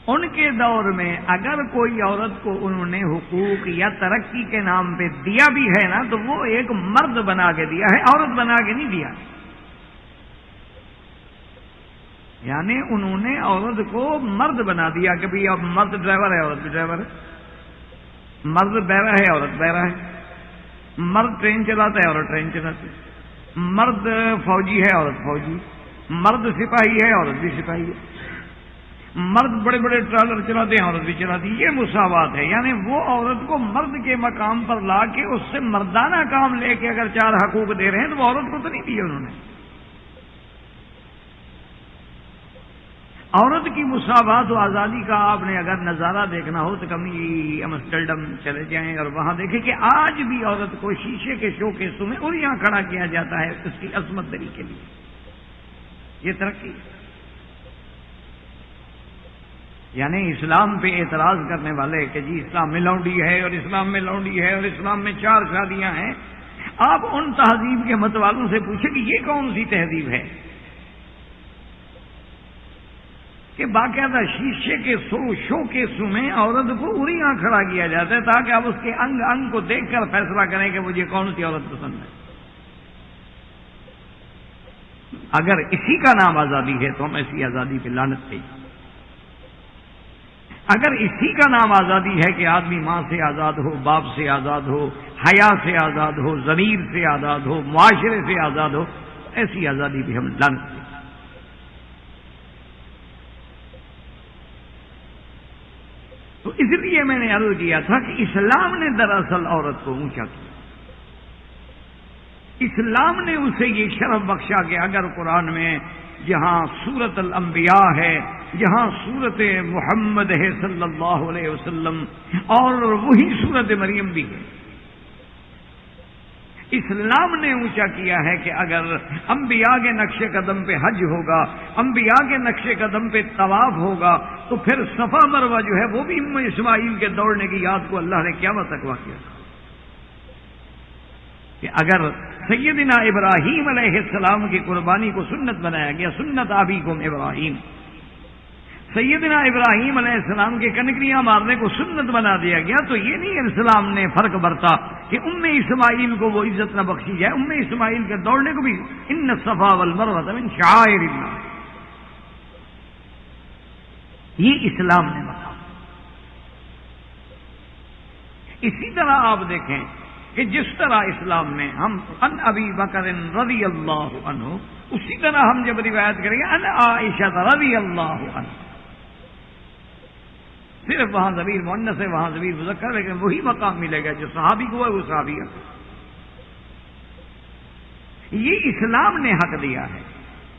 ان کے دور میں اگر کوئی عورت کو انہوں نے حقوق یا ترقی کے نام پہ دیا بھی ہے نا تو وہ ایک مرد بنا کے دیا ہے، عورت بنا کے نہیں دیا۔ یعنی انہوں نے عورت کو مرد بنا دیا کہ بھئی اب مرد ڈرائیور ہے، عورت بھی ڈرائیور ہے، مرد بہرا ہے، عورت بہرا ہے، مرد ٹرین چلاتا ہے، عورت ٹرین چلاتی ہے، مرد فوجی ہے، عورت فوجی، مرد سپاہی ہے، عورت بھی سپاہی ہے، مرد بڑے بڑے ٹرالر چلاتے ہیں، عورت بھی چلاتی ہے۔ یہ مساوات ہے، یعنی وہ عورت کو مرد کے مقام پر لا کے اس سے مردانہ کام لے کے اگر 4 حقوق دے رہے ہیں تو وہ عورت کو تو نہیں دیے انہوں نے۔ عورت کی مساوات و آزادی کا آپ نے اگر نظارہ دیکھنا ہو تو کبھی امسٹرڈم چلے جائیں اور وہاں دیکھیں کہ آج بھی عورت کو شیشے کے شوکیسوں میں اور یہاں کھڑا کیا جاتا ہے اس کی عظمت دری کے لیے۔ یہ ترقی، یعنی اسلام پہ اعتراض کرنے والے کہ جی اسلام میں لونڈی ہے اور اسلام میں لونڈی ہے اور اسلام میں 4 شادیاں ہیں، آپ ان تہذیب کے متوالوں سے پوچھیں کہ یہ کون سی تہذیب ہے کہ باقاعدہ شیشے کے شو کے سو میں عورت کو اریاں کھڑا کیا جاتا ہے تاکہ آپ اس کے انگ انگ کو دیکھ کر فیصلہ کریں کہ مجھے کون سی عورت پسند ہے۔ اگر اسی کا نام آزادی ہے تو ہم ایسی آزادی پہ لعنت دیں۔ اگر اسی کا نام آزادی ہے کہ آدمی ماں سے آزاد ہو، باپ سے آزاد ہو، حیا سے آزاد ہو، ضمیر سے آزاد ہو، معاشرے سے آزاد ہو، ایسی آزادی بھی ہم لعنت دیں۔ تو اس لیے میں نے عرض کیا تھا کہ اسلام نے دراصل عورت کو اونچا کیا، اسلام نے اسے یہ شرف بخشا کہ اگر قرآن میں جہاں سورت الانبیاء ہے، جہاں سورت محمد ہے صلی اللہ علیہ وسلم، اور وہی سورت مریم بھی ہے، اسلام نے اونچا کیا ہے کہ اگر انبیاء کے نقش قدم پہ حج ہوگا، انبیاء کے نقش قدم پہ طواف ہوگا، تو پھر صفا مروہ جو ہے وہ بھی اسماعیل کے دوڑنے کی یاد کو اللہ نے قیامت تک واقع کیا کہ اگر سیدنا ابراہیم علیہ السلام کی قربانی کو سنت بنایا گیا، سنت ابیکم ابراہیم، سیدنا ابراہیم علیہ السلام کے کنکریاں مارنے کو سنت بنا دیا گیا، تو یہ نہیں اسلام نے فرق برتا کہ اسماعیل کو وہ عزت نہ بخشی جائے، اسماعیل کے دوڑنے کو بھی ان الصفا والمروہ من شعائر اللہ، یہ اسلام نے بتایا۔ اسی طرح آپ دیکھیں کہ جس طرح اسلام میں ہم ان ابی بکر رضی اللہ عنہ، اسی طرح ہم جب روایت کریں گے ان عائشہ رضی اللہ عنہ، صرف وہاں ضمیر مؤنث ہے، وہاں ضمیر مذکر، لیکن وہی مقام ملے گا جو صحابی کو ہے وہ صحابی ہے۔ یہ اسلام نے حق دیا ہے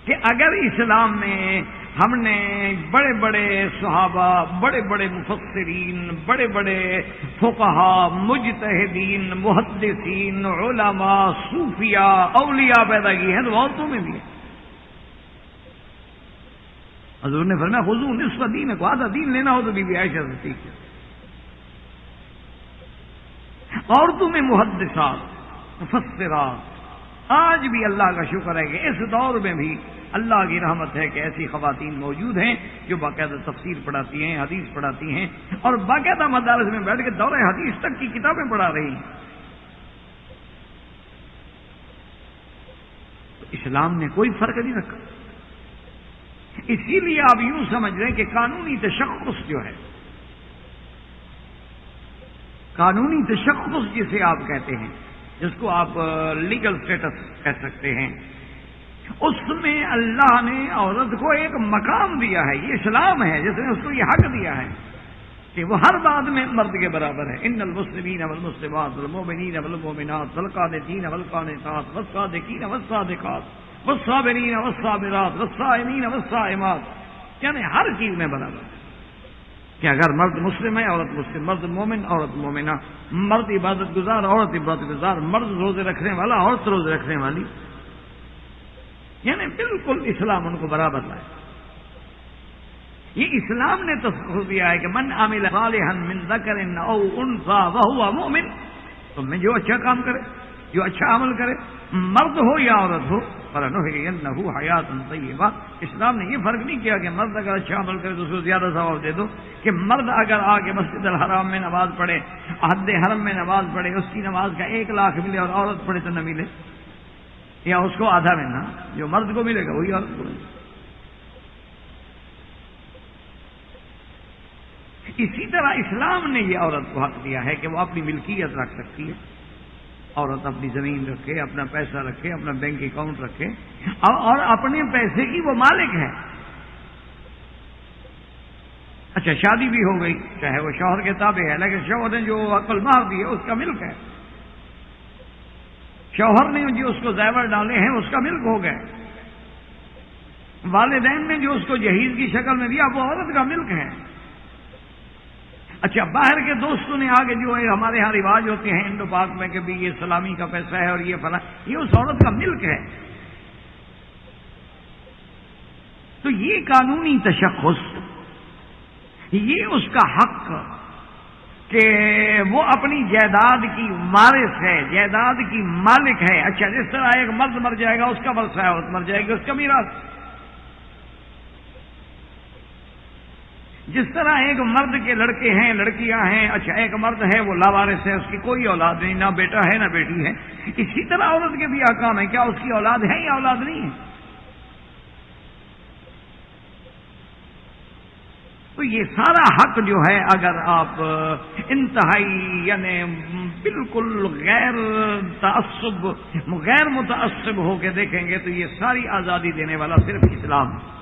کہ اگر اسلام میں ہم نے بڑے بڑے صحابہ، بڑے بڑے مفسرین، بڑے بڑے فقہا، مجتہدین، محدثین، علماء، صوفیاء، اولیاء پیدا کی ہیں تو عورتوں میں بھی ہے۔ حضور نے فرمایا خذوا نصف دین کو، آدھا دین لینا ہو تو بی بی عائشہ سے سیکھیں۔ عورتوں میں محدثات، مفسرات، آج بھی اللہ کا شکر ہے کہ اس دور میں بھی اللہ کی رحمت ہے کہ ایسی خواتین موجود ہیں جو باقاعدہ تفسیر پڑھاتی ہیں، حدیث پڑھاتی ہیں، اور باقاعدہ مدارس میں بیٹھ کے دورہ حدیث تک کی کتابیں پڑھا رہی ہیں۔ تو اسلام نے کوئی فرق نہیں رکھا، اسی لیے آپ یوں سمجھ رہے ہیں کہ قانونی تشخص جو ہے، قانونی تشخص جسے آپ کہتے ہیں، جس کو آپ لیگل سٹیٹس کہہ سکتے ہیں، اس میں اللہ نے عورت کو ایک مقام دیا ہے، یہ اسلام ہے جس نے اس کو یہ حق دیا ہے کہ وہ ہر بات میں مرد کے برابر ہے۔ ان المسلمین والمسلمات والمؤمنین والمؤمنات والقانتین والقانتات والصادقین والصادقات والصابرین والصابرات والصائمین والصائمات، یعنی ہر چیز میں برابر ہے کہ اگر مرد مسلم ہے عورت مسلم، مرد مومن عورت مومنہ، مرد عبادت گزار عورت عبادت گزار، مرد روزے رکھنے والا عورت روزے رکھنے والی، یعنی بالکل اسلام ان کو برابر لائے۔ یہ اسلام نے تصور دیا ہے کہ من عمل صالحا من ذکر او انثى وهو مؤمن، تم میں جو اچھا کام کرے، جو اچھا عمل کرے، مرد ہو یا عورت ہو، فلنحيينه حیاتا طیبہ۔ اسلام نے یہ فرق نہیں کیا کہ مرد اگر اچھا عمل کرے تو اس کو زیادہ ثواب دے دو، کہ مرد اگر آ کے مسجد الحرام میں نماز پڑھے، حد حرم میں نماز پڑھے، اس کی نماز کا 1 لاکھ ملے اور عورت پڑھے تو نہ ملے، یا اس کو آدھا ملنا، جو مرد کو ملے گا وہی عورت کو ملے گا۔ اسی طرح اسلام نے یہ عورت کو حق دیا ہے کہ وہ اپنی ملکیت رکھ سکتی ہے، عورت اپنی زمین رکھے، اپنا پیسہ رکھے، اپنا بینک اکاؤنٹ رکھے، اور اپنے پیسے کی وہ مالک ہے۔ اچھا شادی بھی ہو گئی، چاہے وہ شوہر کے تابع ہے، لیکن شوہر نے جو عقل مار دی ہے اس کا ملک ہے، شوہر نے جو اس کو زیور ڈالے ہیں اس کا ملک ہو گئے، والدین نے جو اس کو جہیز کی شکل میں دیا وہ عورت کا ملک ہے۔ اچھا باہر کے دوستوں نے آگے جو ہے ہمارے ہاں رواج ہوتے ہیں انڈو پاک میں کہ بھی یہ سلامی کا پیسہ ہے اور یہ فلاں، یہ اس عورت کا ملک ہے۔ تو یہ قانونی تشخص، یہ اس کا حق کہ وہ اپنی جائیداد کی وارث ہے، جائیداد کی مالک ہے۔ اچھا جس طرح ایک مرد مر جائے گا اس کا ورثہ ہے، عورت مر جائے گی اس کا میراث، جس طرح ایک مرد کے لڑکے ہیں لڑکیاں ہیں، اچھا ایک مرد ہے وہ لاوارث ہے، اس کی کوئی اولاد نہیں، نہ بیٹا ہے نہ بیٹی ہے، اسی طرح عورت کے بھی احکام ہیں، کیا اس کی اولاد ہے یا اولاد نہیں ہے؟ تو یہ سارا حق جو ہے اگر آپ انتہائی یعنی بالکل غیر متعصب ہو کے دیکھیں گے تو یہ ساری آزادی دینے والا صرف اسلام ہے۔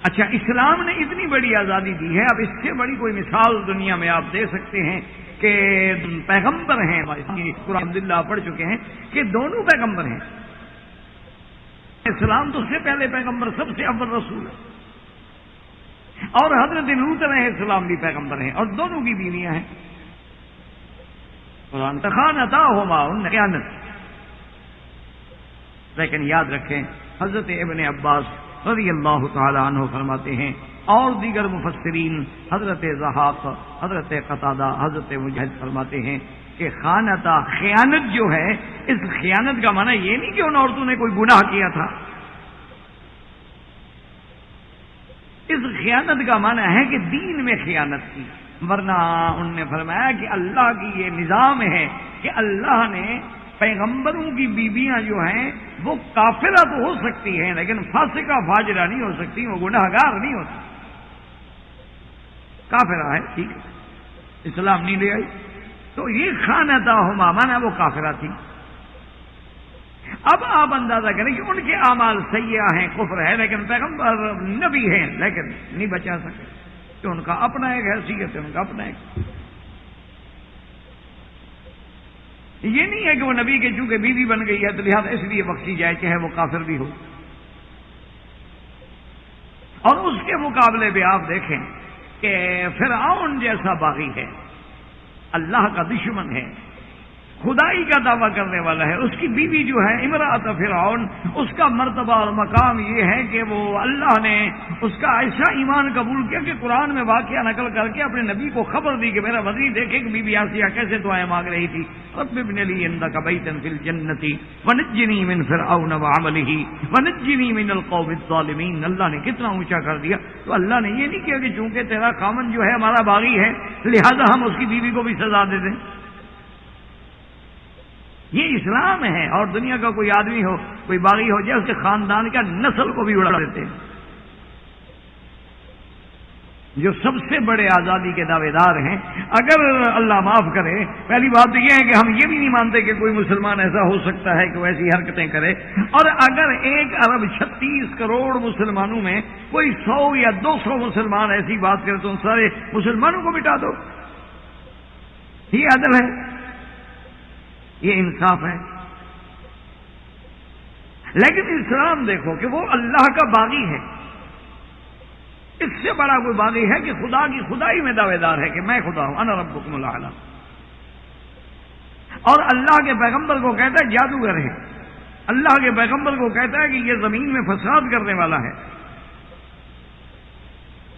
اچھا اسلام نے اتنی بڑی آزادی دی ہے، اب اس سے بڑی کوئی مثال دنیا میں آپ دے سکتے ہیں کہ پیغمبر ہیں، قرآن الحمدللہ پڑھ چکے ہیں کہ دونوں پیغمبر ہیں، اسلام تو سے پہلے پیغمبر سب سے اول رسول ہے، اور حضرت لوط علیہ السلام بھی پیغمبر ہیں اور دونوں کی بیویاں ہیں۔ قرآن خانتاہما خیانت، لیکن یاد رکھیں حضرت ابن عباس رضی اللہ تعالی عنہ فرماتے ہیں اور دیگر مفسرین، حضرت ضحاک، حضرت قتادہ، حضرت مجاہد فرماتے ہیں کہ خانتا خیانت جو ہے، اس خیانت کا معنی یہ نہیں کہ ان عورتوں نے کوئی گناہ کیا تھا، اس خیانت کا معنی ہے کہ دین میں خیانت کی، ورنہ ان نے فرمایا کہ اللہ کی یہ نظام ہے کہ اللہ نے پیغمبروں کی بیویاں جو ہیں وہ کافرہ تو ہو سکتی ہیں لیکن فاسقہ فاجرہ نہیں ہو سکتی، وہ گناہ گار نہیں ہو سکتی، کافرہ ہے ٹھیک ہے، اسلام نہیں لے آئی، تو یہ خانتاہما مانا وہ کافرہ تھی۔ اب آپ اندازہ کریں کہ ان کے اعمال سیئہ ہیں، کفر ہے، لیکن پیغمبر نبی ہیں لیکن نہیں بچا سکے، کہ ان کا اپنا ایک حیثیت ہے، ان کا اپنا ایک، یہ نہیں ہے کہ وہ نبی کے چونکہ بیوی بن گئی ہے تو لہٰذا اس لیے بخشی جائے چاہے وہ کافر بھی ہو۔ اور اس کے مقابلے میں آپ دیکھیں کہ فرعون جیسا باغی ہے، اللہ کا دشمن ہے، خدائی کا دعویٰ کرنے والا ہے، اس کی بیوی جو ہے امرأۃ فرعون، اس کا مرتبہ اور مقام یہ ہے کہ وہ اللہ نے اس کا ایسا ایمان قبول کیا کہ قرآن میں واقعہ نقل کر کے اپنے نبی کو خبر دی کہ میرا وزیر دیکھے کہ بی بی آسیہ کیسے دعائیں مانگ رہی تھی، رب ابن لی عندک بیتا فی الجنۃ ونجنی من فرعون وعملہ ونجنی من القوم الظالمین، اللہ نے کتنا اونچا کر دیا۔ تو اللہ نے یہ نہیں کیا کہ چونکہ تیرا خامن جو ہے ہمارا باغی ہے لہذا ہم اس کی بیوی کو بھی سزا دے دیں، یہ اسلام ہے۔ اور دنیا کا کوئی آدمی ہو، کوئی باغی ہو جائے، اس کے خاندان کا نسل کو بھی اڑا دیتے ہیں۔ جو سب سے بڑے آزادی کے دعوے دار ہیں، اگر اللہ معاف کرے، پہلی بات تو یہ ہے کہ ہم یہ بھی نہیں مانتے کہ کوئی مسلمان ایسا ہو سکتا ہے کہ وہ ایسی حرکتیں کرے، اور اگر 1 ارب 36 کروڑ مسلمانوں میں کوئی 100 یا 200 مسلمان ایسی بات کرے تو ان سارے مسلمانوں کو مٹا دو، یہ عدل ہے؟ یہ انصاف ہے؟ لیکن اسلام دیکھو کہ وہ اللہ کا باغی ہے، اس سے بڑا کوئی باغی ہے کہ خدا کی خدائی میں دعوے دار ہے کہ میں خدا ہوں، انا ربکم الاعلی، اور اللہ کے پیغمبر کو کہتا ہے جادوگر ہے، اللہ کے پیغمبر کو کہتا ہے کہ یہ زمین میں فساد کرنے والا ہے،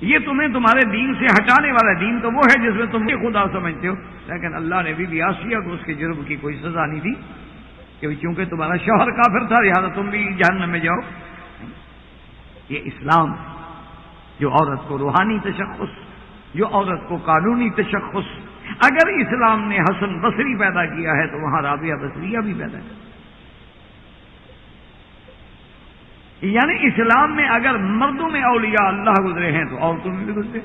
یہ تمہیں تمہارے دین سے ہٹانے والا ہے۔ دین تو وہ ہے جس میں تم خدا سمجھتے ہو، لیکن اللہ نے بی آسیہ کو اس کے جرم کی کوئی سزا نہیں دی کہ چونکہ تمہارا شوہر کافر تھا لہٰذا تم بھی جہنم میں جاؤ۔ یہ اسلام جو عورت کو روحانی تشخص، جو عورت کو قانونی تشخص، اگر اسلام نے حسن بصری پیدا کیا ہے تو وہاں رابعہ بصریہ بھی پیدا ہے۔ یعنی اسلام میں اگر مردوں میں اولیاء اللہ گزرے ہیں تو عورتوں میں بھی گزرے،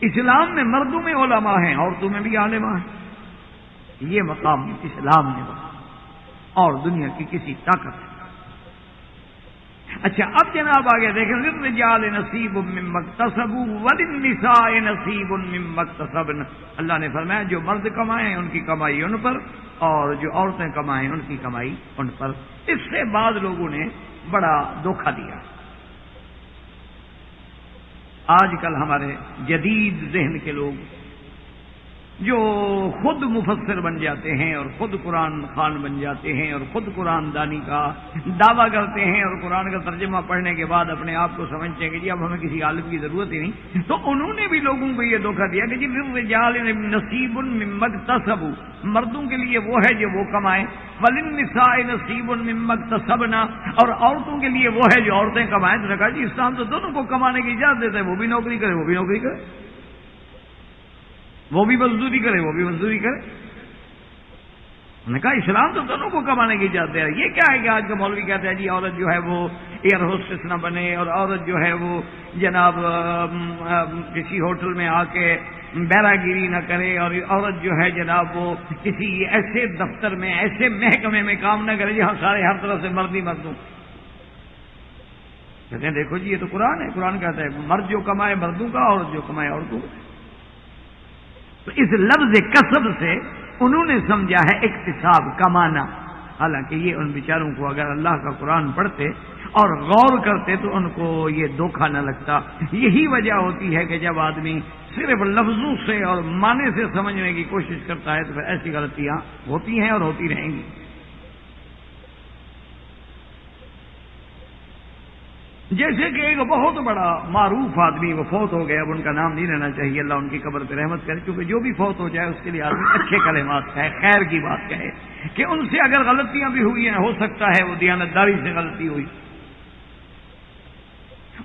اسلام میں مردوں میں علماء ہیں عورتوں میں بھی عالماء ہیں۔ یہ مقام اسلام نے بنا اور دنیا کی کسی طاقت ہے۔ اچھا اب جناب آگے دیکھیں، للرجال نصیب مما اکتسبوا وللنساء نصیب مما اکتسبن۔ اللہ نے فرمایا جو مرد کمائیں ان کی کمائی ان پر، اور جو عورتیں کمائیں ان کی کمائی ان پر۔ اس سے بعض لوگوں نے بڑا دھوکہ دیا۔ آج کل ہمارے جدید ذہن کے لوگ جو خود مفسر بن جاتے ہیں اور خود قرآن خوان بن جاتے ہیں اور خود قرآن دانی کا دعویٰ کرتے ہیں اور قرآن کا ترجمہ پڑھنے کے بعد اپنے آپ کو سمجھتے ہیں کہ جی اب ہمیں کسی عالم کی ضرورت ہی نہیں، تو انہوں نے بھی لوگوں کو یہ دھوکہ دیا کہ جی للرجال نصیب مما اکتسبوا، مردوں کے لیے وہ ہے جو وہ کمائیں، وللنساء نصیب مما اکتسبن، اور عورتوں کے لیے وہ ہے جو عورتیں کمائیں۔ تو نے کہا جی اسلام تو دونوں کو کمانے کی اجازت دیتا ہے، وہ بھی نوکری کرے وہ بھی نوکری کرے، وہ بھی مزدوری کرے وہ بھی مزدوری کرے۔ انہوں نے کہا اسلام تو دونوں کو کمانے کی اجازت ہے۔ یہ کیا ہے کہ آج کا مولوی کہتا ہے جی عورت جو ہے وہ ایئر ہوسٹس نہ بنے، اور عورت جو ہے وہ جناب کسی ہوٹل میں آ کے بیرا گیری نہ کرے، اور عورت جو ہے جناب وہ کسی ایسے دفتر میں ایسے محکمے میں کام نہ کرے جہاں سارے ہر طرف سے مرد ہی مرد ہوں۔ کہتے ہیں دیکھو جی یہ تو قرآن ہے، قرآن کہتا ہے مرد جو کمائے مردوں کا، عورت جو کمائے عورتوں کا۔ تو اس لفظ کسب سے انہوں نے سمجھا ہے اکتساب، کمانا، حالانکہ یہ ان بیچاروں کو اگر اللہ کا قرآن پڑھتے اور غور کرتے تو ان کو یہ دھوکہ نہ لگتا۔ یہی وجہ ہوتی ہے کہ جب آدمی صرف لفظوں سے اور معنی سے سمجھنے کی کوشش کرتا ہے تو پھر ایسی غلطیاں ہوتی ہیں اور ہوتی رہیں گی۔ جیسے کہ ایک بہت بڑا معروف آدمی وہ فوت ہو گئے، اب ان کا نام نہیں لینا چاہیے، اللہ ان کی قبر پہ رحمت کرے، کیونکہ جو بھی فوت ہو جائے اس کے لیے آدمی اچھے کلمات کہے، خیر کی بات کہے کہ ان سے اگر غلطیاں بھی ہوئی ہیں ہو سکتا ہے وہ دیانتداری سے غلطی ہوئی۔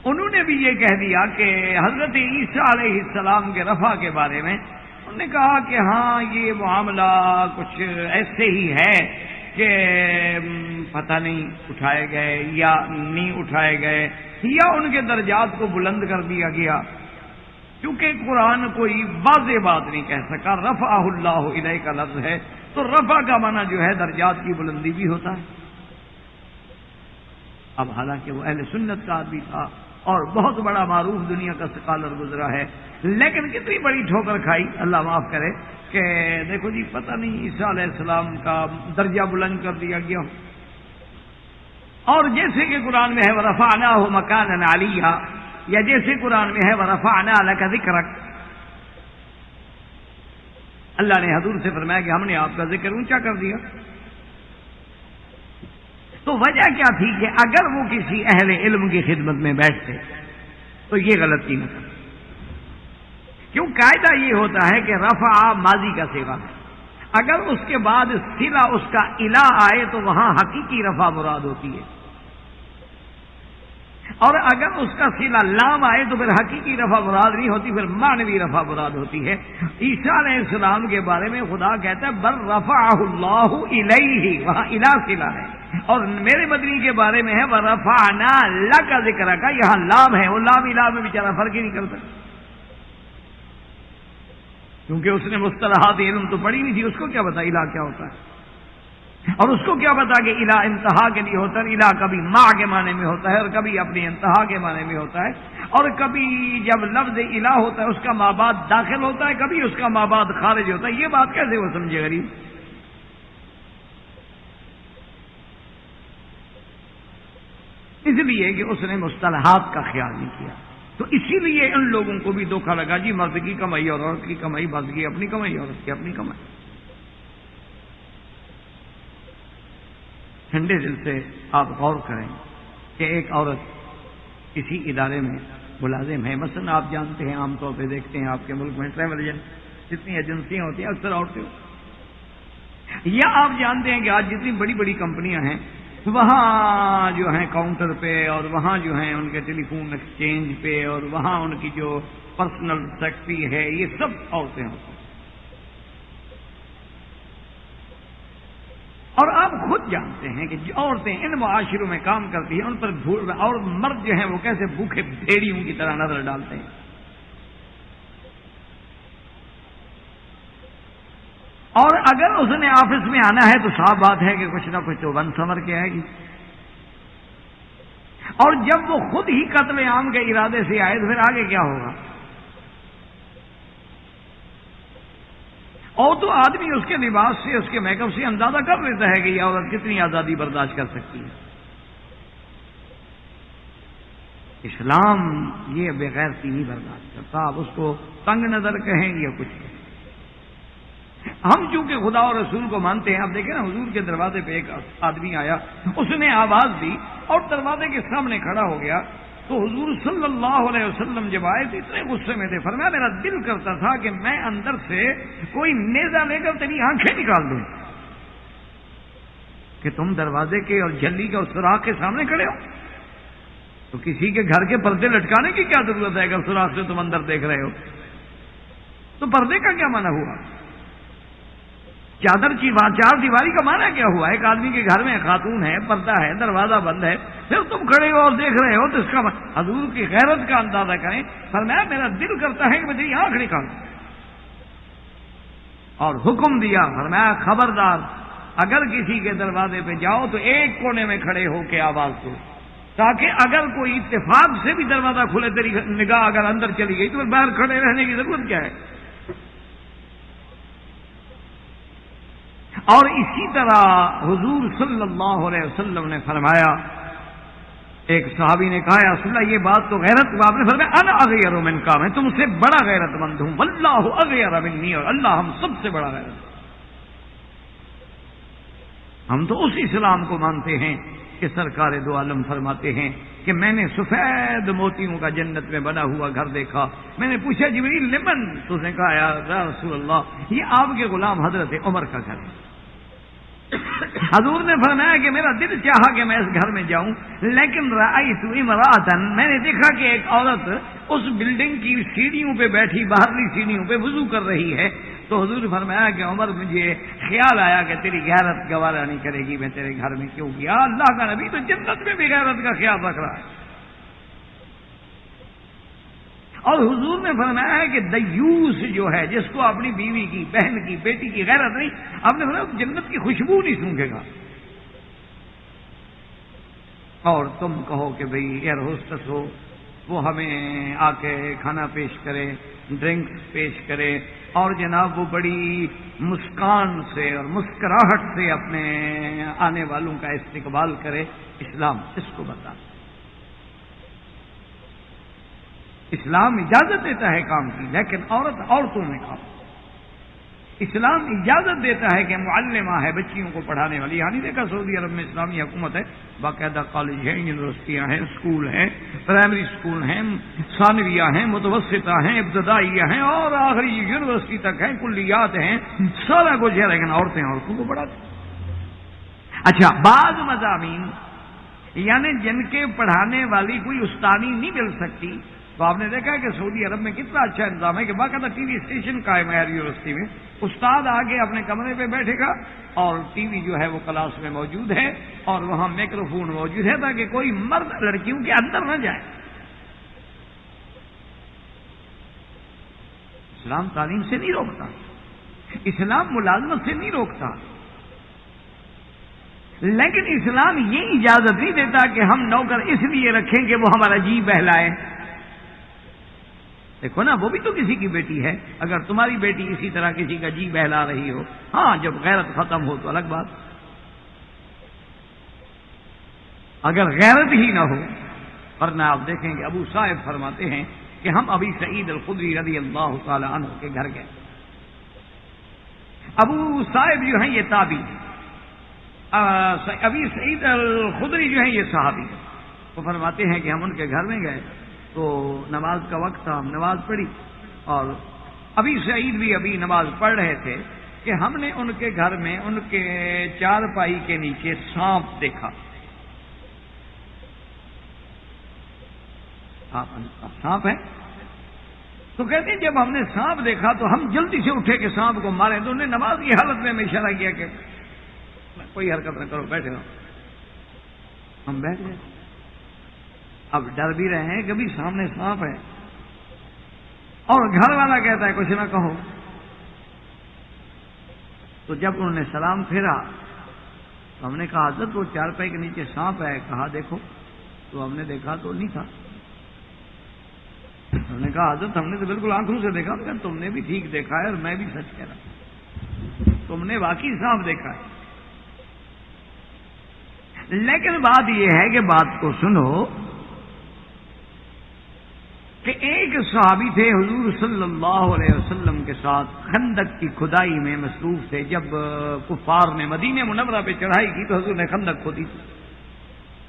انہوں نے بھی یہ کہہ دیا کہ حضرت عیسیٰ علیہ السلام کے رفع کے بارے میں انہوں نے کہا کہ ہاں یہ معاملہ کچھ ایسے ہی ہے کہ پتہ نہیں اٹھائے گئے یا نہیں اٹھائے گئے، یا ان کے درجات کو بلند کر دیا گیا، کیونکہ قرآن کوئی واضح بات نہیں کہہ سکا۔ رفعہ اللہ الیہ کا لفظ ہے تو رفع کا معنی جو ہے درجات کی بلندی بھی ہوتا ہے۔ اب حالانکہ وہ اہل سنت کا آدمی تھا اور بہت بڑا معروف دنیا کا سکالر گزرا ہے، لیکن کتنی بڑی ٹھوکر کھائی، اللہ معاف کرے، کہ دیکھو جی پتہ نہیں عیسیٰ علیہ السلام کا درجہ بلند کر دیا گیا، اور جیسے کہ قرآن میں ہے وَرَفَعْنَاهُ مَكَانًا عَلِيًّا، یا جیسے قرآن میں ہے وَرَفَعْنَا لَكَ ذِكْرَكَ، اللہ نے حضور سے فرمایا کہ ہم نے آپ کا ذکر اونچا کر دیا۔ تو وجہ کیا تھی کہ اگر وہ کسی اہل علم کی خدمت میں بیٹھتے تو یہ غلطی نہ کرتے، کیوں قاعدہ یہ ہوتا ہے کہ رفع ماضی کا صیغہ ہے، اگر اس کے بعد صلہ اس کا الہ آئے تو وہاں حقیقی رفع مراد ہوتی ہے، اور اگر اس کا صلہ لام آئے تو پھر حقیقی رفع مراد نہیں ہوتی، پھر معنوی رفع مراد ہوتی ہے۔ عیسیٰ علیہ السلام کے بارے میں خدا کہتا ہے بل رفعہ اللہ الیہ، وہاں الہ صلہ ہے، اور میرے مدنی کے بارے میں ہے وَرَفَعْنَا لَكَ ذِكْرَكَ، یہاں لام ہے، وہ لام الہ میں بیچارہ فرق ہی نہیں کرتا، کیونکہ اس نے مصطلحات علم تو پڑھی نہیں تھی، اس کو کیا پتا الہ کیا ہوتا ہے۔ اور اس کو کیا پتا کہ الہ انتہا کے لیے ہوتا ہے، الہ کبھی ماں کے معنی میں ہوتا ہے اور کبھی اپنی انتہا کے معنی میں ہوتا ہے، اور کبھی جب لفظ الہ ہوتا ہے اس کا مابعد داخل ہوتا ہے، کبھی اس کا مابعد خارج ہوتا ہے. یہ بات کیسے وہ سمجھے غریب؟ اس لیے کہ اس نے مصطلحات کا خیال نہیں کیا. تو اسی لیے ان لوگوں کو بھی دھوکہ لگا، جی مرد کی کمائی اور عورت کی کمائی، مرد کی اپنی کمائی عورت کی اپنی کمائی. ٹھنڈے دل سے آپ غور کریں کہ ایک عورت کسی ادارے میں ملازم ہے، مثلا آپ جانتے ہیں، عام طور پہ دیکھتے ہیں آپ کے ملک میں ٹریول ایجنٹ جتنی ایجنسیاں ہوتی ہیں اکثر عورتیں، یا آپ جانتے ہیں کہ آج جتنی بڑی بڑی کمپنیاں ہیں وہاں جو ہیں کاؤنٹر پہ، اور وہاں جو ہیں ان کے ٹیلی فون ایکسچینج پہ، اور وہاں ان کی جو پرسنل سیکرٹری ہے، یہ سب عورتیں ہوتی ہیں. اور آپ خود جانتے ہیں کہ جو عورتیں ان معاشروں میں کام کرتی ہیں ان پر اور مرد جو ہیں وہ کیسے بھوکے بھیڑیوں کی طرح نظر ڈالتے ہیں. اور اگر اس نے آفس میں آنا ہے تو صاف بات ہے کہ کچھ نہ کچھ تو بن سمر کے آئے گی. اور جب وہ خود ہی قتل عام کے ارادے سے آئے تو پھر آگے کیا ہوگا؟ اور تو آدمی اس کے لباس سے، اس کے میک اپ سے اندازہ کر لیتا ہے کہ یہ عورت کتنی آزادی برداشت کر سکتی ہے. اسلام یہ بغیرتی نہیں برداشت کرتا. آپ اس کو تنگ نظر کہیں یا کچھ کہیں. ہم چونکہ خدا اور رسول کو مانتے ہیں. آپ دیکھیں نا، حضور کے دروازے پہ ایک آدمی آیا، اس نے آواز دی اور دروازے کے سامنے کھڑا ہو گیا. تو حضور صلی اللہ علیہ وسلم جب آئے تو اتنے غصے میں تھے، فرمایا میرا دل کرتا تھا کہ میں اندر سے کوئی نیزہ لے کر تیری آنکھیں نکال دوں، کہ تم دروازے کے اور جھلی کے اور سوراخ کے سامنے کھڑے ہو. تو کسی کے گھر کے پردے لٹکانے کی کیا ضرورت ہے اگر سوراخ سے تم اندر دیکھ رہے ہو؟ تو پردے کا کیا معنی ہوا؟ چادر کی چار دیواری کا معنی کیا ہوا؟ ایک آدمی کے گھر میں خاتون ہے، پردہ ہے، دروازہ بند ہے، پھر تم کھڑے ہو اور دیکھ رہے ہو، تو اس کا حضور کی غیرت کا اندازہ کریں. فرمایا میرا دل کرتا ہے کہ میں تیری آنکھ نکالوں. اور حکم دیا، فرمایا خبردار اگر کسی کے دروازے پہ جاؤ تو ایک کونے میں کھڑے ہو کے آواز دو، تاکہ اگر کوئی اتفاق سے بھی دروازہ کھلے، تیری نگاہ اگر اندر چلی گئی تو باہر کھڑے رہنے کی ضرورت کیا ہے؟ اور اسی طرح حضور صلی اللہ علیہ وسلم نے فرمایا، ایک صحابی نے کہا یا رسول اللہ یہ بات تو غیرت، آپ نے فرمایا انا اغیر منکا، میں تم سے بڑا غیرت مند ہوں، واللہ اغیر منی، اور اللہ ہم سب سے بڑا غیرت. ہم تو اس اسلام کو مانتے ہیں کہ سرکار دو عالم فرماتے ہیں کہ میں نے سفید موتیوں کا جنت میں بنا ہوا گھر دیکھا. میں نے پوچھا جبریل لمن؟ تو اس نے کہا یا رسول اللہ یہ آپ کے غلام حضرت عمر کا گھر ہے. حضور نے فرمایا کہ میرا دل چاہا کہ میں اس گھر میں جاؤں، لیکن رأیت امرأۃ، میں نے دیکھا کہ ایک عورت اس بلڈنگ کی سیڑھیوں پہ بیٹھی، باہرلی سیڑھیوں پہ وضو کر رہی ہے. تو حضور نے فرمایا کہ عمر مجھے خیال آیا کہ تیری غیرت گوارا نہیں کرے گی میں تیرے گھر میں کیوں گیا. اللہ کا نبی تو جنت میں بھی غیرت کا خیال رکھ رہا ہے. اور حضور نے فرمایا ہے کہ دیوس جو ہے، جس کو اپنی بیوی کی، بہن کی، بیٹی کی غیرت نہیں، آپ نے فرمایا جنت کی خوشبو نہیں سونگھے گا. اور تم کہو کہ بھئی ایئر ہوسٹس ہو، وہ ہمیں آ کے کھانا پیش کرے، ڈرنکس پیش کرے، اور جناب وہ بڑی مسکان سے اور مسکراہٹ سے اپنے آنے والوں کا استقبال کرے. اسلام اس کو بتا، اسلام اجازت دیتا ہے کام کی، لیکن عورتوں میں کام. اسلام اجازت دیتا ہے کہ معلمہ ہے، بچیوں کو پڑھانے والی. یہاں نہیں دیکھا سعودی عرب میں اسلامی حکومت ہے، باقاعدہ کالج ہیں، یونیورسٹیاں ہیں، اسکول ہیں، پرائمری اسکول ہیں، ثانویہ ہیں، متوسطہ ہیں، ابتدائیہ ہیں، اور آخری یونیورسٹی تک ہیں، کلیات ہیں، سارا کچھ ہے، لیکن عورتوں کو پڑھاتی. اچھا، بعض مضامین یعنی جن کے پڑھانے والی کوئی استانی نہیں مل سکتی، تو آپ نے دیکھا کہ سعودی عرب میں کتنا اچھا انتظام ہے کہ باقاعدہ ٹی وی اسٹیشن قائم ہے یونیورسٹی میں. استاد آگے اپنے کمرے پہ بیٹھے گا اور ٹی وی جو ہے وہ کلاس میں موجود ہے، اور وہاں مائکرو فون موجود ہے تاکہ کوئی مرد لڑکیوں کے اندر نہ جائے. اسلام تعلیم سے نہیں روکتا، اسلام ملازمت سے نہیں روکتا. لیکن اسلام یہ اجازت نہیں دیتا کہ ہم نوکر اس لیے رکھیں کہ وہ ہمارا جی بہلائے. دیکھو نا، وہ بھی تو کسی کی بیٹی ہے. اگر تمہاری بیٹی اسی طرح کسی کا جی بہلا رہی ہو، ہاں جب غیرت ختم ہو تو الگ بات. اگر غیرت ہی نہ ہو، ورنہ آپ دیکھیں کہ ابو صائب فرماتے ہیں کہ ہم ابی سعید الخدری رضی اللہ تعالی عنہ کے گھر گئے. ابو صائب جو ہیں یہ تابعی، ابی سعید الخدری جو ہیں یہ صحابی. وہ فرماتے ہیں کہ ہم ان کے گھر میں گئے تو نماز کا وقت تھا، ہم نماز پڑھی اور ابی سعید بھی ابھی نماز پڑھ رہے تھے کہ ہم نے ان کے گھر میں ان کے چارپائی کے نیچے سانپ دیکھا. سانپ ہے تو کہتے ہیں جب ہم نے سانپ دیکھا تو ہم جلدی سے اٹھے کہ سانپ کو مارے. تو انہوں نے نماز کی حالت میں ہمیں اشارہ کیا کہ کوئی حرکت نہ کرو، بیٹھے رہو. ہم بیٹھ گئے. اب ڈر بھی رہے ہیں کہ بھی سامنے سانپ ہے اور گھر والا کہتا ہے کچھ نہ کہو. تو جب انہوں نے سلام پھیرا تو ہم نے کہا حضرت وہ چارپائی کے نیچے سانپ ہے. کہا دیکھو. تو ہم نے دیکھا تو نہیں تھا. ہم نے کہا حضرت ہم نے تو بالکل آنکھوں سے دیکھا. کہ تم نے بھی ٹھیک دیکھا ہے اور میں بھی سچ کہہ رہا ہوں، تم نے واقعی سانپ دیکھا ہے. لیکن بات یہ ہے کہ بات کو سنو کہ ایک صحابی تھے حضور صلی اللہ علیہ وسلم کے ساتھ خندق کی کھدائی میں مصروف تھے. جب کفار نے مدینہ منورہ پہ چڑھائی کی تو حضور نے خندق کھودی تھی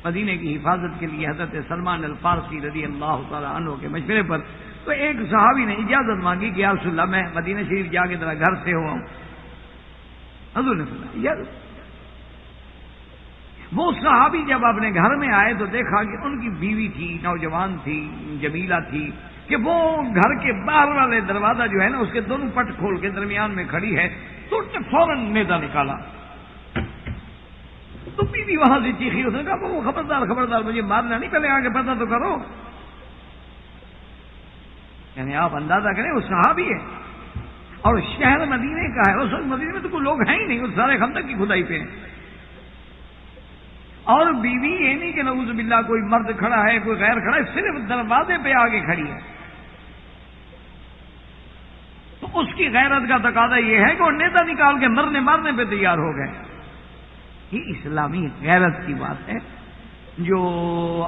مدینے کی حفاظت کے لیے حضرت سلمان الفارسی رضی اللہ تعالی عنہ کے مشورے پر. تو ایک صحابی نے اجازت مانگی کہ یا رسول اللہ میں مدینہ شریف جا کے ذرا گھر سے ہوا ہوں. حضور نے فرمایا اجازت. وہ صحابی جب اپنے گھر میں آئے تو دیکھا کہ ان کی بیوی تھی، نوجوان تھی، جمیلہ تھی، کہ وہ گھر کے باہر والے دروازہ جو ہے نا اس کے دونوں پٹ کھول کے درمیان میں کھڑی ہے. تو اس نے فوراً نیزہ نکالا. تو بیوی وہاں سے چیخی. اس نے کہا وہ خبردار خبردار مجھے مارنا نہیں، پہلے آگے پتہ تو کرو. یعنی آپ اندازہ کریں وہ صحابی ہے اور شہر مدینے کا ہے. اس وقت مدینے میں تو کوئی لوگ ہیں ہی نہیں، وہ سارے خندق کی کھدائی پہ ہیں. اور بیوی یہ نہیں کہ نعوذ باللہ کوئی مرد کھڑا ہے کوئی غیر کھڑا ہے، صرف دروازے پہ آگے کھڑی ہے. تو اس کی غیرت کا تقاضا یہ ہے کہ وہ نیزہ نکال کے مرنے مارنے پہ تیار ہو گئے. یہ اسلامی غیرت کی بات ہے. جو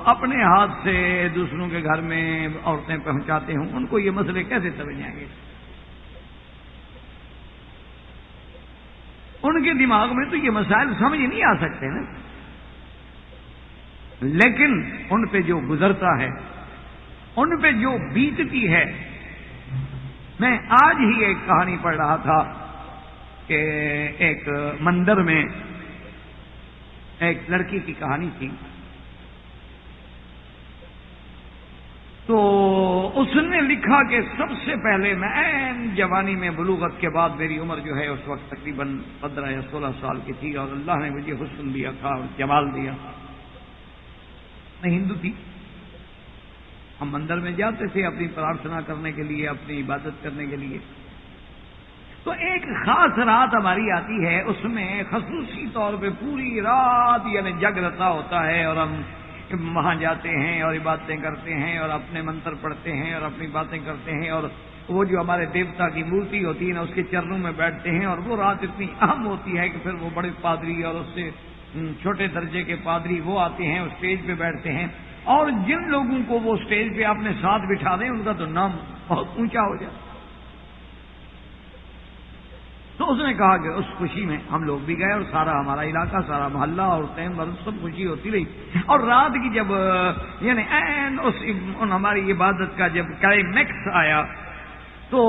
اپنے ہاتھ سے دوسروں کے گھر میں عورتیں پہنچاتے ہوں ان کو یہ مسئلے کیسے سمجھ آئیں گے؟ ان کے دماغ میں تو یہ مسائل سمجھ نہیں آ سکتے نا. لیکن ان پہ جو گزرتا ہے، ان پہ جو بیتتی ہے. میں آج ہی ایک کہانی پڑھ رہا تھا کہ ایک مندر میں ایک لڑکی کی کہانی تھی. تو اس نے لکھا کہ سب سے پہلے میں عین جوانی میں بلوغت کے بعد، میری عمر جو ہے اس وقت تقریباً 15 یا 16 سال کی تھی، اور اللہ نے مجھے حسن دیا تھا اور جمال دیا. میں ہندو تھی. ہم مندر میں جاتے تھے اپنی پرارتھنا کرنے کے لیے، اپنی عبادت کرنے کے لیے. تو ایک خاص رات ہماری آتی ہے، اس میں خصوصی طور پہ پوری رات یعنی جگرتا ہوتا ہے اور ہم وہاں جاتے ہیں اور عبادتیں کرتے ہیں اور اپنے منتر پڑھتے ہیں اور اپنی باتیں کرتے ہیں. اور وہ جو ہمارے دیوتا کی مورتی ہوتی ہے نا اس کے چرنوں میں بیٹھتے ہیں. اور وہ رات اتنی اہم ہوتی ہے کہ پھر وہ بڑے پادری اور اس سے چھوٹے درجے کے پادری وہ آتے ہیں، اسٹیج پہ بیٹھتے ہیں. اور جن لوگوں کو وہ اسٹیج پہ اپنے ساتھ بٹھا دیں ان کا تو نام بہت اونچا ہو جائے. تو اس نے کہا کہ اس خوشی میں ہم لوگ بھی گئے اور سارا ہمارا علاقہ، سارا محلہ اور مرد سب خوشی ہوتی رہی. اور رات کی جب یعنی ہماری عبادت کا جب کلائمیکس آیا تو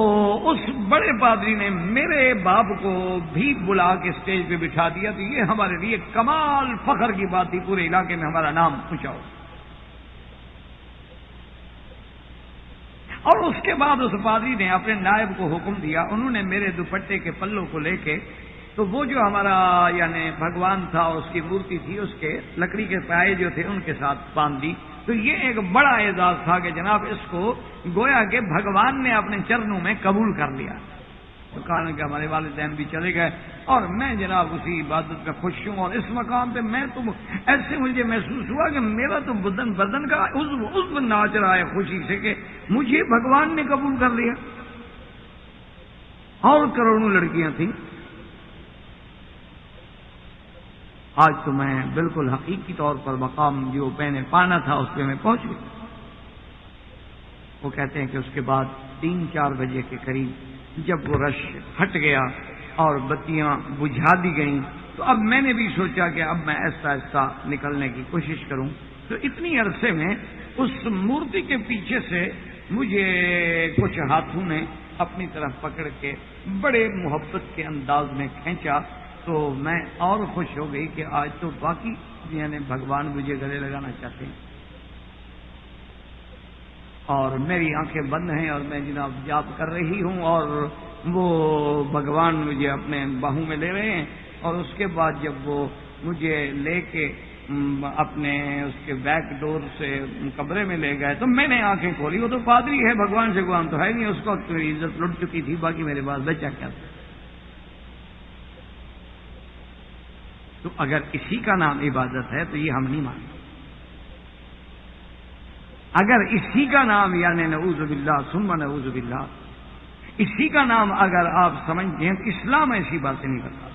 اس بڑے پادری نے میرے باپ کو بھی بلا کے اسٹیج پہ بٹھا دیا. تو یہ ہمارے لیے کمال فخر کی بات تھی، پورے علاقے میں ہمارا نام اونچا ہو. اور اس کے بعد اس پادری نے اپنے نائب کو حکم دیا. انہوں نے میرے دوپٹے کے پلوں کو لے کے تو وہ جو ہمارا یعنی بھگوان تھا اور اس کی مورتی تھی اس کے لکڑی کے پائے جو تھے ان کے ساتھ باندھ دی. تو یہ ایک بڑا اعزاز تھا کہ جناب اس کو گویا کہ بھگوان نے اپنے چرنوں میں قبول کر لیا. کہا کہ ہمارے والدین بھی چلے گئے اور میں جناب اسی عبادت کا خوش ہوں، اور اس مقام پہ میں تو ایسے مجھے محسوس ہوا کہ میرا تو بدن کا عضو ناچ رہا ہے خوشی سے کہ مجھے بھگوان نے قبول کر لیا، اور کروڑوں لڑکیاں تھیں۔ آج تو میں بالکل حقیقی طور پر مقام جو میں نے پانا تھا اس پہ میں پہنچ گیا۔ وہ کہتے ہیں کہ اس کے بعد 3-4 بجے کے قریب جب وہ رش ہٹ گیا اور بتیاں بجھا دی گئیں تو اب میں نے بھی سوچا کہ اب میں ایسا ایسا نکلنے کی کوشش کروں، تو اتنی عرصے میں اس مورتی کے پیچھے سے مجھے کچھ ہاتھوں نے اپنی طرف پکڑ کے بڑے محبت کے انداز میں کھینچا، تو میں اور خوش ہو گئی کہ آج تو باقی یعنی بھگوان مجھے گلے لگانا چاہتے ہیں، اور میری آنکھیں بند ہیں اور میں جناب جاپ کر رہی ہوں اور وہ بھگوان مجھے اپنے باہوں میں لے رہے ہیں، اور اس کے بعد جب وہ مجھے لے کے اپنے اس کے بیک ڈور سے کمرے میں لے گئے تو میں نے آنکھیں کھولی، وہ تو پادری ہے، بھگوان سے گوان تو ہے نہیں، اس کو میری عزت لٹ چکی تھی، باقی میرے پاس بچہ کیا تھا۔ تو اگر اسی کا نام عبادت ہے تو یہ ہم نہیں مانتے، اگر اسی کا نام یعنی نعوذ باللہ ثم نعوذ باللہ اسی کا نام اگر آپ سمجھتے ہیں تو اسلام ایسی باتیں نہیں کرتا،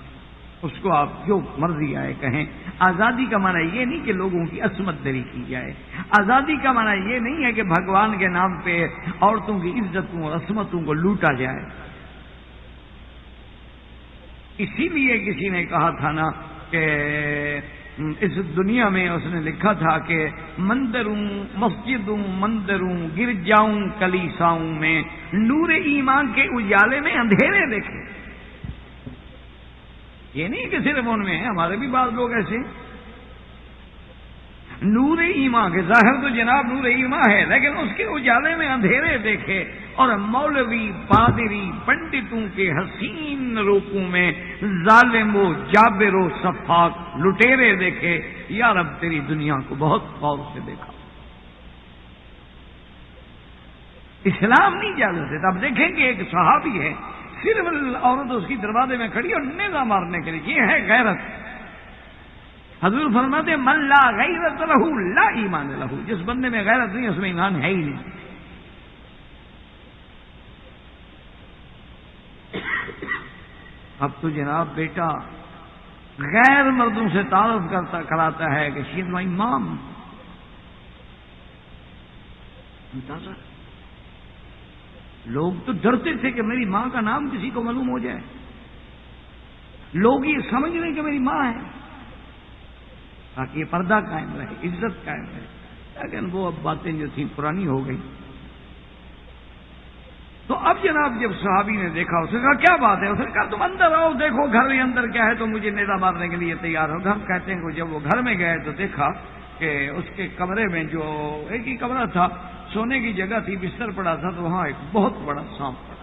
اس کو آپ جو مرضی آئے کہیں۔ آزادی کا معنی یہ نہیں کہ لوگوں کی عصمت دری کی جائے، آزادی کا معنی یہ نہیں ہے کہ بھگوان کے نام پہ عورتوں کی عزتوں اور عصمتوں کو لوٹا جائے۔ اسی لیے کسی نے کہا تھا نا کہ اس دنیا میں اس نے لکھا تھا کہ مندروں مسجدوں مندروں گرجاؤں کلیساؤں میں نور ایمان کے اجالے میں اندھیرے دیکھے۔ یہ نہیں کہ صرف ان میں ہے، ہمارے بھی بعض لوگ ایسے نور ایمان کے ظاہر تو جناب نور ایمان ہے لیکن اس کے اجالے میں اندھیرے دیکھے، اور مولوی پادری پنڈتوں کے حسین روپوں میں ظالم و جابر و صفاق لٹیرے دیکھے۔ یا رب تیری دنیا کو بہت غور سے دیکھا، اسلام نہیں جانتے تھے۔ اب دیکھیں کہ ایک صحابی ہے، صرف عورت اس کی دروازے میں کھڑی اور نیزہ مارنے کے لیے، یہ ہے غیرت۔ حضور فرماتے ہیں من لا غیرت لہو لا ایمان لہو، جس بندے میں غیرت نہیں اس میں ایمان ہے ہی نہیں۔ اب تو جناب بیٹا غیر مردوں سے تعارف کراتا ہے کہ شی از مائی مام۔ لوگ تو ڈرتے تھے کہ میری ماں کا نام کسی کو معلوم ہو جائے، لوگ یہ سمجھ رہے کہ میری ماں ہے تاکہ یہ پردہ قائم رہے، عزت قائم رہے، لیکن وہ اب باتیں جو تھیں پرانی ہو گئی۔ تو اب جناب جب صحابی نے دیکھا، اس نے کہا کیا بات ہے؟ اس نے کہا تم اندر آؤ، دیکھو گھر کے اندر کیا ہے، تو مجھے نیزہ مارنے کے لیے تیار ہو۔ ہم کہتے ہیں کہ جب وہ گھر میں گئے تو دیکھا کہ اس کے کمرے میں جو ایک ہی کمرہ تھا، سونے کی جگہ تھی، بستر پڑا تھا، تو وہاں ایک بہت بڑا سانپ پڑا۔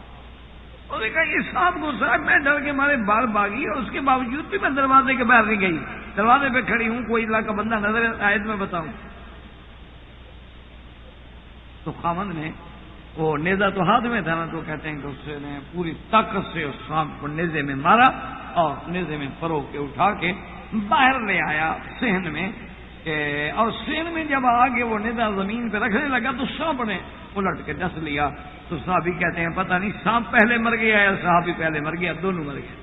اس نے کہا یہ سانپ کو صاحب میں ڈر کے مارے باہر بھاگی، اور اس کے باوجود بھی میں دروازے کے باہر نہیں گئی، دروازے پہ کھڑی ہوں، کوئی اللہ کا بندہ نظر آئے تو میں بتاؤں۔ تو خامند نے وہ نیزہ تو ہاتھ میں تھا نا، تو کہتے ہیں کہ اس نے پوری طاقت سے اس سانپ کو نیزے میں مارا اور نیزے میں پرو کے اٹھا کے باہر لے آیا صحن میں، اور صحن میں جب آگے وہ نیزہ زمین پہ رکھنے لگا تو سانپ نے الٹ کے ڈس لیا۔ تو صحابی کہتے ہیں پتہ نہیں سانپ پہلے مر گیا یا صحابی پہلے مر گیا، دونوں مر گئے۔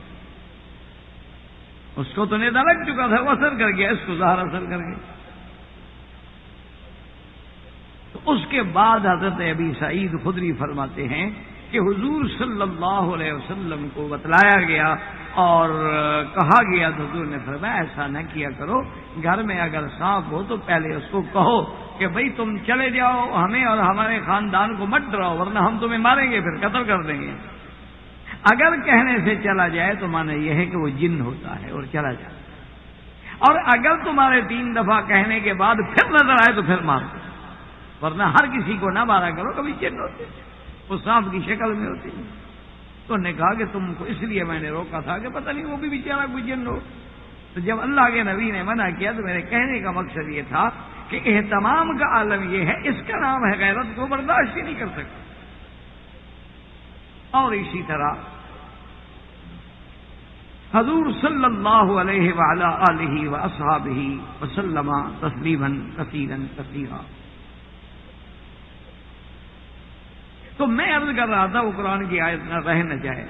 اس کو تو نیزہ لگ چکا تھا، وہ اثر کر گیا، اس کو زہر اثر کر گیا۔ اس کے بعد حضرت ابی سعید خدری فرماتے ہیں کہ حضور صلی اللہ علیہ وسلم کو بتلایا گیا اور کہا گیا، تو حضور نے فرمایا ایسا نہ کیا کرو، گھر میں اگر سانپ ہو تو پہلے اس کو کہو کہ بھئی تم چلے جاؤ، ہمیں اور ہمارے خاندان کو مت ڈراؤ ورنہ ہم تمہیں ماریں گے، پھر قتل کر دیں گے۔ اگر کہنے سے چلا جائے تو معنی یہ ہے کہ وہ جن ہوتا ہے اور چلا جائے، اور اگر تمہارے 3 دفعہ کہنے کے بعد پھر نظر آئے تو پھر مار دو، ورنہ ہر کسی کو نہ مارا کرو، کبھی جن ہوتے وہ سانپ کی شکل میں ہوتی۔ تو انہوں نے کہا کہ تم کو اس لیے میں نے روکا تھا کہ پتہ نہیں وہ بھی بیچارہ کوئی جن ہو۔ تو جب اللہ کے نبی نے منع کیا تو میرے کہنے کا مقصد یہ تھا کہ اہتمام کا عالم یہ ہے، اس کا نام ہے غیرت، کو برداشت ہی نہیں کر سکتے۔ اور اسی طرح حضور صلی اللہ علیہ وعلی آلہ واصحابہ وسلم تسلیما کثیرا کثیرا. تو میں عرض کر رہا تھا وہ قرآن کی آیت نہ رہ نہ جائے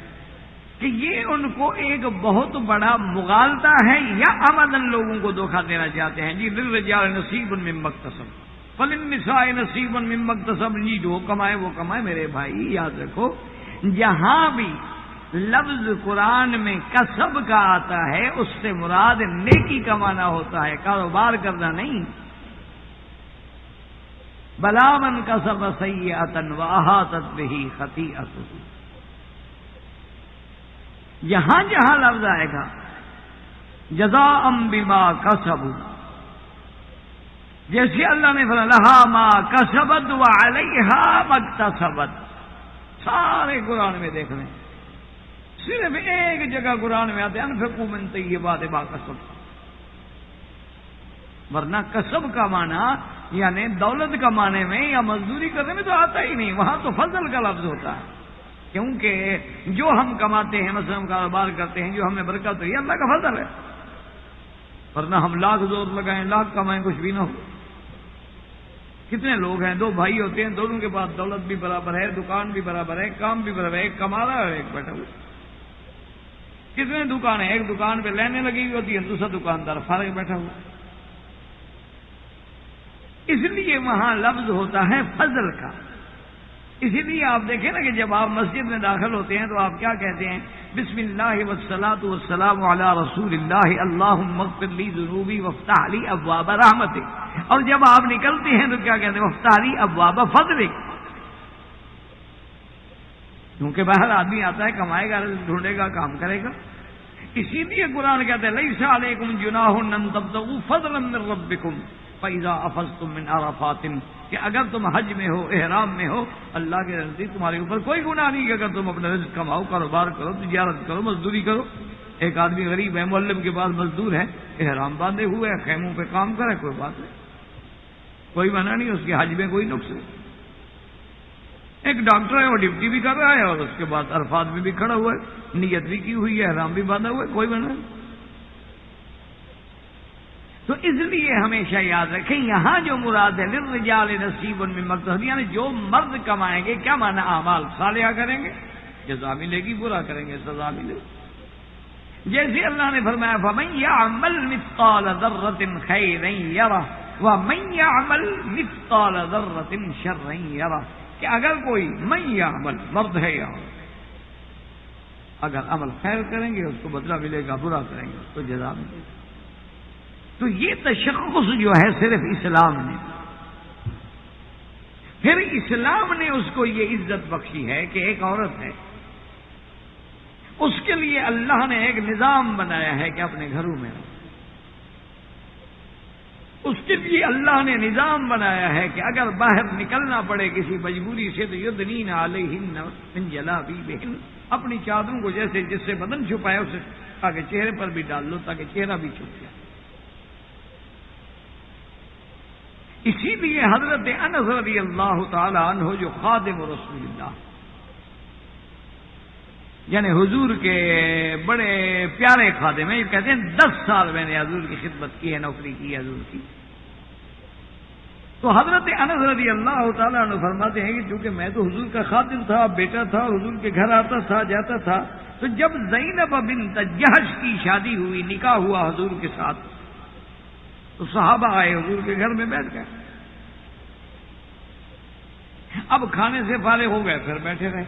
کہ یہ ان کو ایک بہت بڑا مغالطہ ہے یا عمدن لوگوں کو دھوکہ دینا چاہتے ہیں. جی للرجال نصیب مما اکتسب وللنساء نصیب مما اکتسب. جی جو کمائے وہ کمائے. میرے بھائی یاد رکھو جہاں بھی لفظ قرآن میں کسب کا آتا ہے اس سے مراد نیکی کمانا ہوتا ہے، کاروبار کرنا نہیں. بلا من کسب سیئۃ واحاطت بہ خطیئتہ. یہاں جہاں لفظ آئے گا جزاء بما کسبوا، جیسے اللہ نے فرمایا لہا ما کسبت وعلیہا ما اکتسبت. سارے قرآن میں دیکھ لیں صرف ایک جگہ قرآن میں آتے ہیں انفقوا من طیبات ما کسبتم. ورنہ کسب کا معنی یعنی دولت کمانے میں یا مزدوری کرنے میں تو آتا ہی نہیں. وہاں تو فضل کا لفظ ہوتا ہے، کیونکہ جو ہم کماتے ہیں مثلا ہم کاروبار کرتے ہیں جو ہمیں برکت ہوئی اللہ کا فضل ہے. ورنہ ہم لاکھ زور لگائیں لاکھ کمائیں کچھ بھی نہ ہو. کتنے لوگ ہیں دو بھائی ہوتے ہیں دونوں کے پاس دولت بھی برابر ہے دکان بھی برابر ہے کام بھی برابر ہے، ایک کما رہا ہے اور ایک بیٹھا ہوا. کتنے دکان ہیں ایک دکان پہ لینے لگی ہوئی ہوتی ہے دوسرا دکاندار فارغ بیٹھا ہوا. اس لیے وہاں لفظ ہوتا ہے فضل کا. اسی لیے آپ دیکھیں نا کہ جب آپ مسجد میں داخل ہوتے ہیں تو آپ کیا کہتے ہیں بسم اللہ والصلاۃ والسلام علی رسول اللہ اللہم اغفر لی ذنوبی وافتح لی ابواب رحمتک. اور جب آپ نکلتے ہیں تو کیا کہتے ہیں وافتح لی ابواب فضلک. کیونکہ باہر آدمی آتا ہے کمائے گا ڈھونڈے گا کام کرے گا. اسی لیے قرآن کہتے ہیں لیس علیکم جناح ان تبتغوا فضلا من ربکم فَإِذَا أَفَضْتُم مِّنْ عَرَفَاتٍ. کہ اگر تم حج میں ہو احرام میں ہو اللہ کے نزدیک تمہارے اوپر کوئی گناہ نہیں کہ اگر تم اپنا رزق کماؤ کاروبار کرو تجارت کرو مزدوری کرو. ایک آدمی غریب ہے معلم کے پاس مزدور ہے احرام باندھے ہوئے ہے خیموں پہ کام کرے کوئی بات نہیں کوئی منع نہیں اس کے حج میں کوئی نقص نہیں. ایک ڈاکٹر ہے وہ ڈیوٹی بھی کر رہا ہے اور اس کے بعد عرفات میں بھی کھڑا ہوا ہے نیت بھی کی ہوئی ہے احرام بھی باندھا ہوا ہے کوئی منع نہیں. تو اس لیے ہمیشہ یاد رکھیں یہاں جو مراد ہے للرجال نصیب مما اکتسب یعنی جو مرد کمائیں گے کیا معنی اعمال صالحہ کریں گے جزا ملے گی برا کریں گے سزا ملے گی. جیسے اللہ نے فرمایا فمن یعمل مثقال ذرة خیرا یرہ ومن یعمل مثقال ذرة شرا یرہ. کہ اگر کوئی من یعمل مرد ہے یا اگر عمل خیر کریں گے اس کو بدلہ ملے گا برا کریں گے اس کو جزا ملے گی. تو یہ تشخص جو ہے صرف اسلام نے پھر اسلام نے اس کو یہ عزت بخشی ہے کہ ایک عورت ہے اس کے لیے اللہ نے ایک نظام بنایا ہے کہ اپنے گھروں میں اس کے لیے اللہ نے نظام بنایا ہے کہ اگر باہر نکلنا پڑے کسی مجبوری سے تو یدنین علیہن من جلابیبہن اپنی چادروں کو جیسے جس سے بدن چھپایا اسے آگے چہرے پر بھی ڈال لو تاکہ چہرہ بھی چھپ جائے. اسی لیے حضرت انس رضی اللہ تعالی عنہ جو خادم رسول اللہ یعنی حضور کے بڑے پیارے خادم ہیں یہ کہتے ہیں 10 سال میں نے حضور کی خدمت کی ہے نوکری کی ہے حضور کی. تو حضرت انس رضی اللہ تعالی عنہ فرماتے ہیں کہ چونکہ میں تو حضور کا خادم تھا بیٹا تھا حضور کے گھر آتا تھا جاتا تھا تو جب زینب بنت جحش کی شادی ہوئی نکاح ہوا حضور کے ساتھ تو صحابہ آئے حضور کے گھر میں بیٹھ گئے. اب کھانے سے فارغ ہو گئے پھر بیٹھے رہے.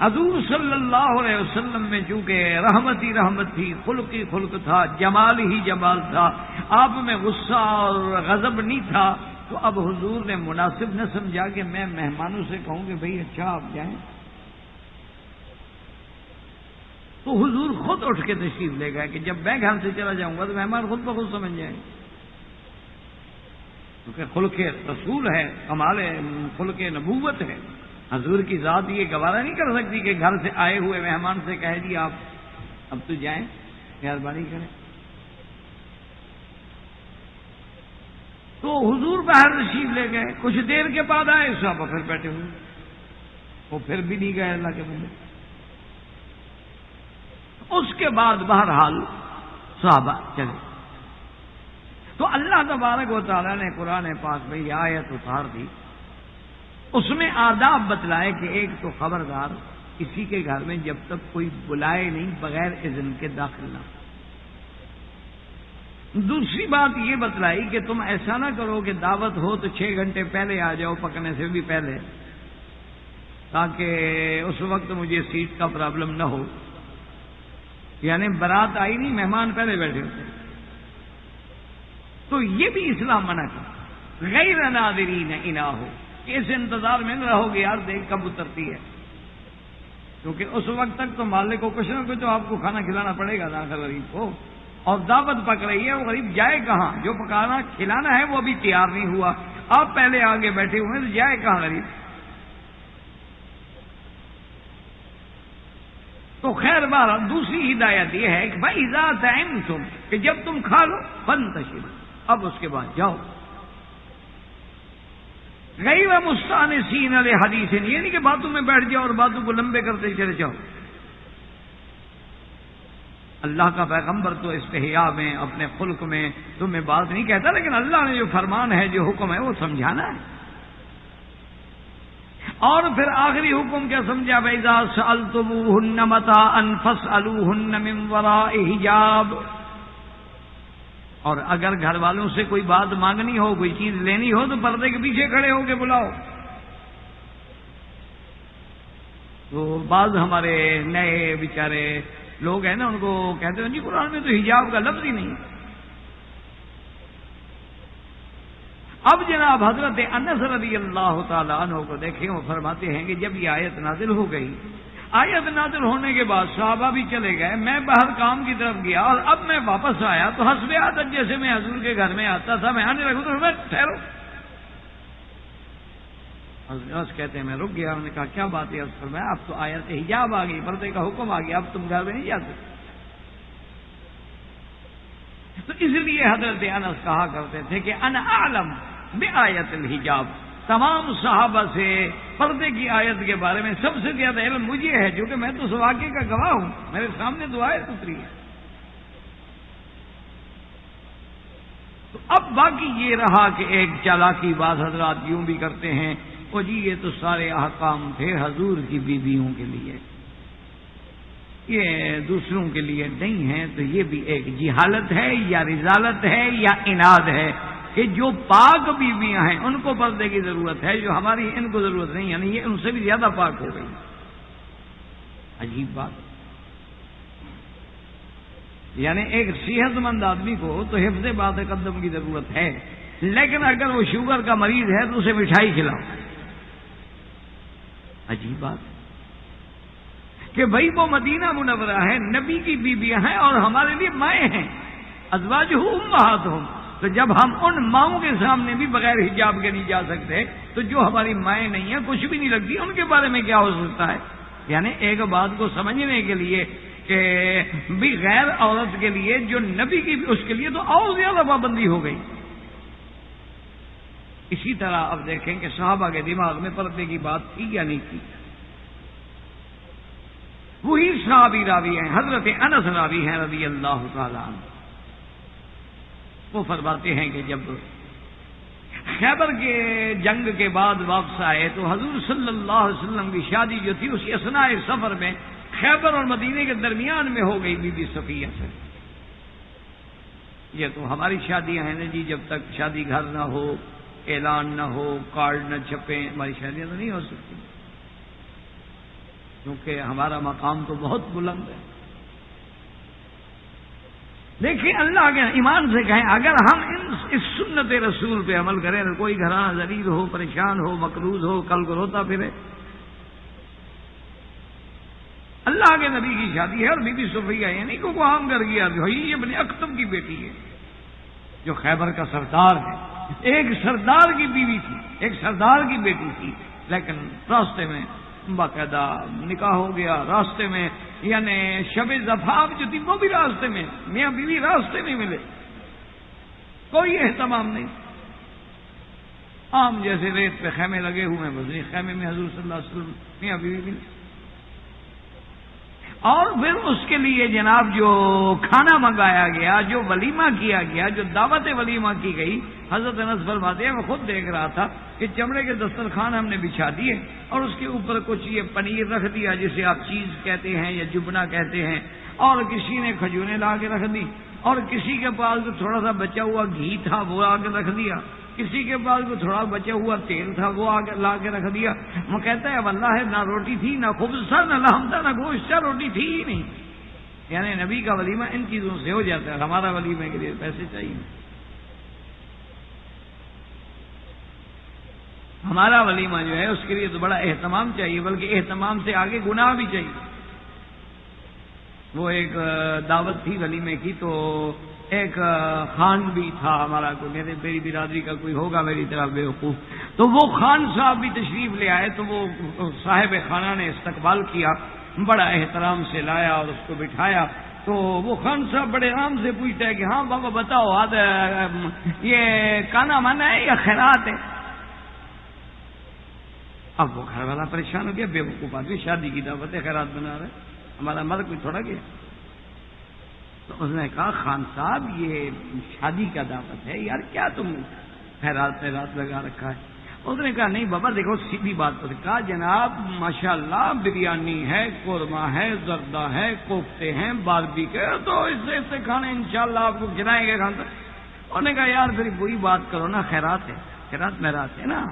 حضور صلی اللہ علیہ وسلم میں چونکہ رحمت ہی رحمت تھی خلق ہی خلق تھا جمال ہی جمال تھا آپ میں غصہ اور غضب نہیں تھا تو اب حضور نے مناسب نہ سمجھا کہ میں مہمانوں سے کہوں کہ بھئی اچھا آپ جائیں. تو حضور خود اٹھ کے تشریف لے گئے کہ جب میں گھر سے چلا جاؤں گا تو مہمان خود بخود سمجھ جائیں گے کیونکہ خلق رسول ہے کمال خلق نبوت ہے. حضور کی ذات یہ گوارا نہیں کر سکتی کہ گھر سے آئے ہوئے مہمان سے کہہ دی آپ اب تو جائیں مہربانی کریں. تو حضور باہر تشریف لے گئے کچھ دیر کے بعد آئے صحابہ پھر بیٹھے ہوئے وہ پھر بھی نہیں گئے اللہ کے بندے. اس کے بعد بہرحال صحابہ چلے. تو اللہ تبارک و تعالیٰ نے قرآن پاک میں یہ آیت اتار دی. اس میں آداب بتلائے کہ ایک تو خبردار کسی کے گھر میں جب تک کوئی بلائے نہیں بغیر اذن کے داخل نہ. دوسری بات یہ بتلائی کہ تم ایسا نہ کرو کہ دعوت ہو تو 6 گھنٹے پہلے آ جاؤ، پکنے سے بھی پہلے، تاکہ اس وقت مجھے سیٹ کا پرابلم نہ ہو. یعنی بارات آئی نہیں، مہمان پہلے بیٹھے ہوتے. تو یہ بھی اسلام منع کر غیر ناظرین انا ہو کہ اس انتظار میں نہ رہو گے یار دیکھ کب اترتی ہے، کیونکہ اس وقت تک تو مالک کو کچھ نہ کچھ تو آپ کو کھانا کھلانا پڑے گا نا غریب کو. اور دعوت پک رہی ہے، وہ غریب جائے کہاں؟ جو پکانا کھلانا ہے وہ بھی تیار نہیں ہوا، آپ پہلے آگے بیٹھے ہوئے تو جائے کہاں غریب؟ تو خیر بار دوسری ہدایت یہ ہے کہ بھائی اذا طعمتم کہ جب تم کھا لو فانتشروا، اب اس کے بعد جاؤ. غیر مستانسین لحدیث، یہ نہیں کہ باتوں میں بیٹھ جاؤ اور باتوں کو لمبے کرتے چلے جاؤ. اللہ کا پیغمبر تو استحیاء میں اپنے خلق میں تمہیں بات نہیں کہتا، لیکن اللہ نے جو فرمان ہے جو حکم ہے وہ سمجھانا ہے. اور پھر آخری حکم کیا سمجھا؟ وَإِذَا سَأَلْتُمُوهُنَّ مَتَاعًا فَاسْأَلُوهُنَّ مِنْ وَرَاءِ حِجَابٍ. اور اگر گھر والوں سے کوئی بات مانگنی ہو، کوئی چیز لینی ہو تو پردے کے پیچھے کھڑے ہو کے بلاؤ. تو بعض ہمارے نئے بیچارے لوگ ہیں نا، ان کو کہتے ہیں جی قرآن میں تو حجاب کا لفظ ہی نہیں. اب جناب حضرت انس رضی اللہ تعالیٰ عنہ کو دیکھیں، وہ فرماتے ہیں کہ جب یہ آیت نازل ہو گئی، آیت نازل ہونے کے بعد صحابہ بھی چلے گئے، میں باہر کام کی طرف گیا اور اب میں واپس آیا تو حسب عادت جیسے میں حضور کے گھر میں آتا تھا میں آنے لگا تو میں ٹھہرو. حضرت کہتے ہیں میں رک گیا. انہوں نے کہا کیا بات ہے؟ فرمایا اب تو آیت حجاب آ گئی، پردے کا حکم آ گیا، اب تم گھر میں نہیں جا سکتے. تو اس لیے حضرت انس کہا کرتے تھے کہ انا اعلم بآیت الحجاب، تمام صحابہ سے پردے کی آیت کے بارے میں سب سے زیادہ علم مجھے ہے، جو کہ میں تو اس واقعے کا گواہ ہوں، میرے سامنے تو آیت اتری ہے. تو اب باقی یہ رہا کہ ایک چالاکی بعض حضرات یوں بھی کرتے ہیں، وہ جی یہ تو سارے احکام تھے حضور کی بیویوں کے لیے، یہ دوسروں کے لیے نہیں ہے. تو یہ بھی ایک جہالت ہے یا رذالت ہے یا عناد ہے کہ جو پاک بیویاں ہیں ان کو پردے کی ضرورت ہے، جو ہماری ان کو ضرورت نہیں، یعنی یہ ان سے بھی زیادہ پاک ہو گئی. عجیب بات. یعنی ایک صحت مند آدمی کو تو حفظ بات قدم کی ضرورت ہے، لیکن اگر وہ شوگر کا مریض ہے تو اسے مٹھائی کھلاؤ. عجیب بات کہ بھائی وہ مدینہ منورہ ہے، نبی کی بیویاں ہیں اور ہمارے لیے مائیں ہیں، ازواجہ امہاتہم. تو جب ہم ان ماؤں کے سامنے بھی بغیر حجاب کے نہیں جا سکتے تو جو ہماری مائیں نہیں ہیں، کچھ بھی نہیں لگتی، ان کے بارے میں کیا ہو سکتا ہے؟ یعنی ایک بات کو سمجھنے کے لیے کہ بھی غیر عورت کے لیے جو نبی کی اس کے لیے تو اور زیادہ پابندی ہو گئی. اسی طرح اب دیکھیں کہ صحابہ کے دماغ میں پردے کی بات تھی یا نہیں تھی. وہی صحابی راوی ہیں، حضرت انس راوی ہیں رضی اللہ تعالیٰ عنہ. وہ فرماتے ہیں کہ جب خیبر کے جنگ کے بعد واپس آئے تو حضور صلی اللہ علیہ وسلم کی شادی جو تھی اس اثناء سفر میں خیبر اور مدینے کے درمیان میں ہو گئی بی بی صفیہ سے. یہ تو ہماری شادیاں ہیں نا جی، جب تک شادی گھر نہ ہو، اعلان نہ ہو، کارڈ نہ چھپیں، ہماری شادیاں تو نہیں ہو سکتی، کیونکہ ہمارا مقام تو بہت بلند ہے. دیکھیں اللہ کے ایمان سے کہیں اگر ہم اس سنت رسول پہ عمل کریں تو کوئی گھرانہ ذلیل ہو، پریشان ہو، مقروض ہو، کل کو روتا پھرے. اللہ کے نبی کی شادی ہے اور بی بی صفیہ یعنی کو عام کر گیا یہ ابن اختب کی بیٹی ہے جو خیبر کا سردار ہے. ایک سردار کی بیوی تھی، ایک سردار کی بیٹی تھی، لیکن راستے میں باقاعدہ نکاح ہو گیا، راستے میں یعنی شب زفاف جو تھی وہ بھی راستے میں، میاں بیوی راستے میں ملے، کوئی اہتمام نہیں. عام جیسے ریت پہ خیمے لگے ہوئے ہیں، بس خیمے میں حضور صلی اللہ علیہ وسلم میاں بیوی ملے. اور پھر اس کے لیے جناب جو کھانا منگایا گیا، جو ولیمہ کیا گیا، جو دعوت ولیمہ کی گئی، حضرت انس فرماتے ہیں میں خود دیکھ رہا تھا کہ چمڑے کے دسترخوان ہم نے بچھا دیے اور اس کے اوپر کچھ یہ پنیر رکھ دیا جسے آپ چیز کہتے ہیں یا جبنا کہتے ہیں، اور کسی نے کھجوریں لا کے رکھ دی، اور کسی کے پاس تھوڑا سا بچا ہوا گھی تھا وہ آ کے رکھ دیا، کسی کے پاس تھوڑا بچا ہوا تیل تھا وہ لا کے رکھ دیا۔ وہ کہتا ہے اب اللہ ہے، نہ روٹی تھی، نہ خبز تھا، نہ لحم تھا، نہ گوشت تھا، روٹی تھی ہی نہیں۔ یعنی نبی کا ولیمہ ان چیزوں سے ہو جاتا ہے، ہمارا ولیمے کے لیے پیسے چاہیے، ہمارا ولیمہ جو ہے اس کے لیے تو بڑا اہتمام چاہیے، بلکہ اہتمام سے آگے گناہ بھی چاہیے۔ وہ ایک دعوت تھی ولیمے کی، تو ایک خان بھی تھا ہمارا، کوئی میری برادری کا کوئی ہوگا میری طرح بیوقوف، تو وہ خان صاحب بھی تشریف لے آئے، تو وہ صاحب خانہ نے استقبال کیا، بڑا احترام سے لایا اور اس کو بٹھایا۔ تو وہ خان صاحب بڑے آرام سے پوچھتا ہے کہ ہاں بابا بتاؤ یہ کانا مانا ہے یا خیرات ہے؟ اب وہ گھر والا پریشان ہو گیا، بے وقوف آدمی، شادی کی دعوت ہے، خیرات بنا رہا ہے، ہمارا مرد کوئی تھوڑا گیا۔ تو اس نے کہا خان صاحب یہ شادی کا دعوت ہے یار، کیا تم خیرات لگا رکھا ہے؟ اس نے کہا نہیں بابا دیکھو سیدھی بات پر، کہا جناب ماشاءاللہ بریانی ہے، قورمہ ہے، زردہ ہے، کوفتے ہیں، باربی کے، تو اس سے کھانے انشاءاللہ آپ کو کھلائیں گے کھانا۔ انہوں نے کہا یار پھر وہی بات کرو نا، خیرات ہے، خیرات میرات ہے نا۔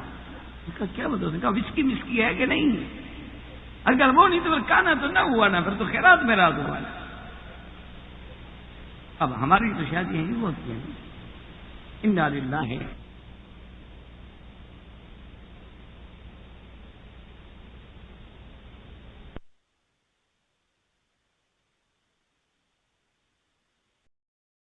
اس کا کیا مطلب؟ اس نے کہا وسکی مسکی ہے کہ نہیں؟ اگر وہ نہیں تو پھر کھانا تو نہ ہوا نا، پھر تو خیرات میرات ہوا نا۔ اب ہماری تو شادی ہے وہ ہوتی ہے، انا للہ ہے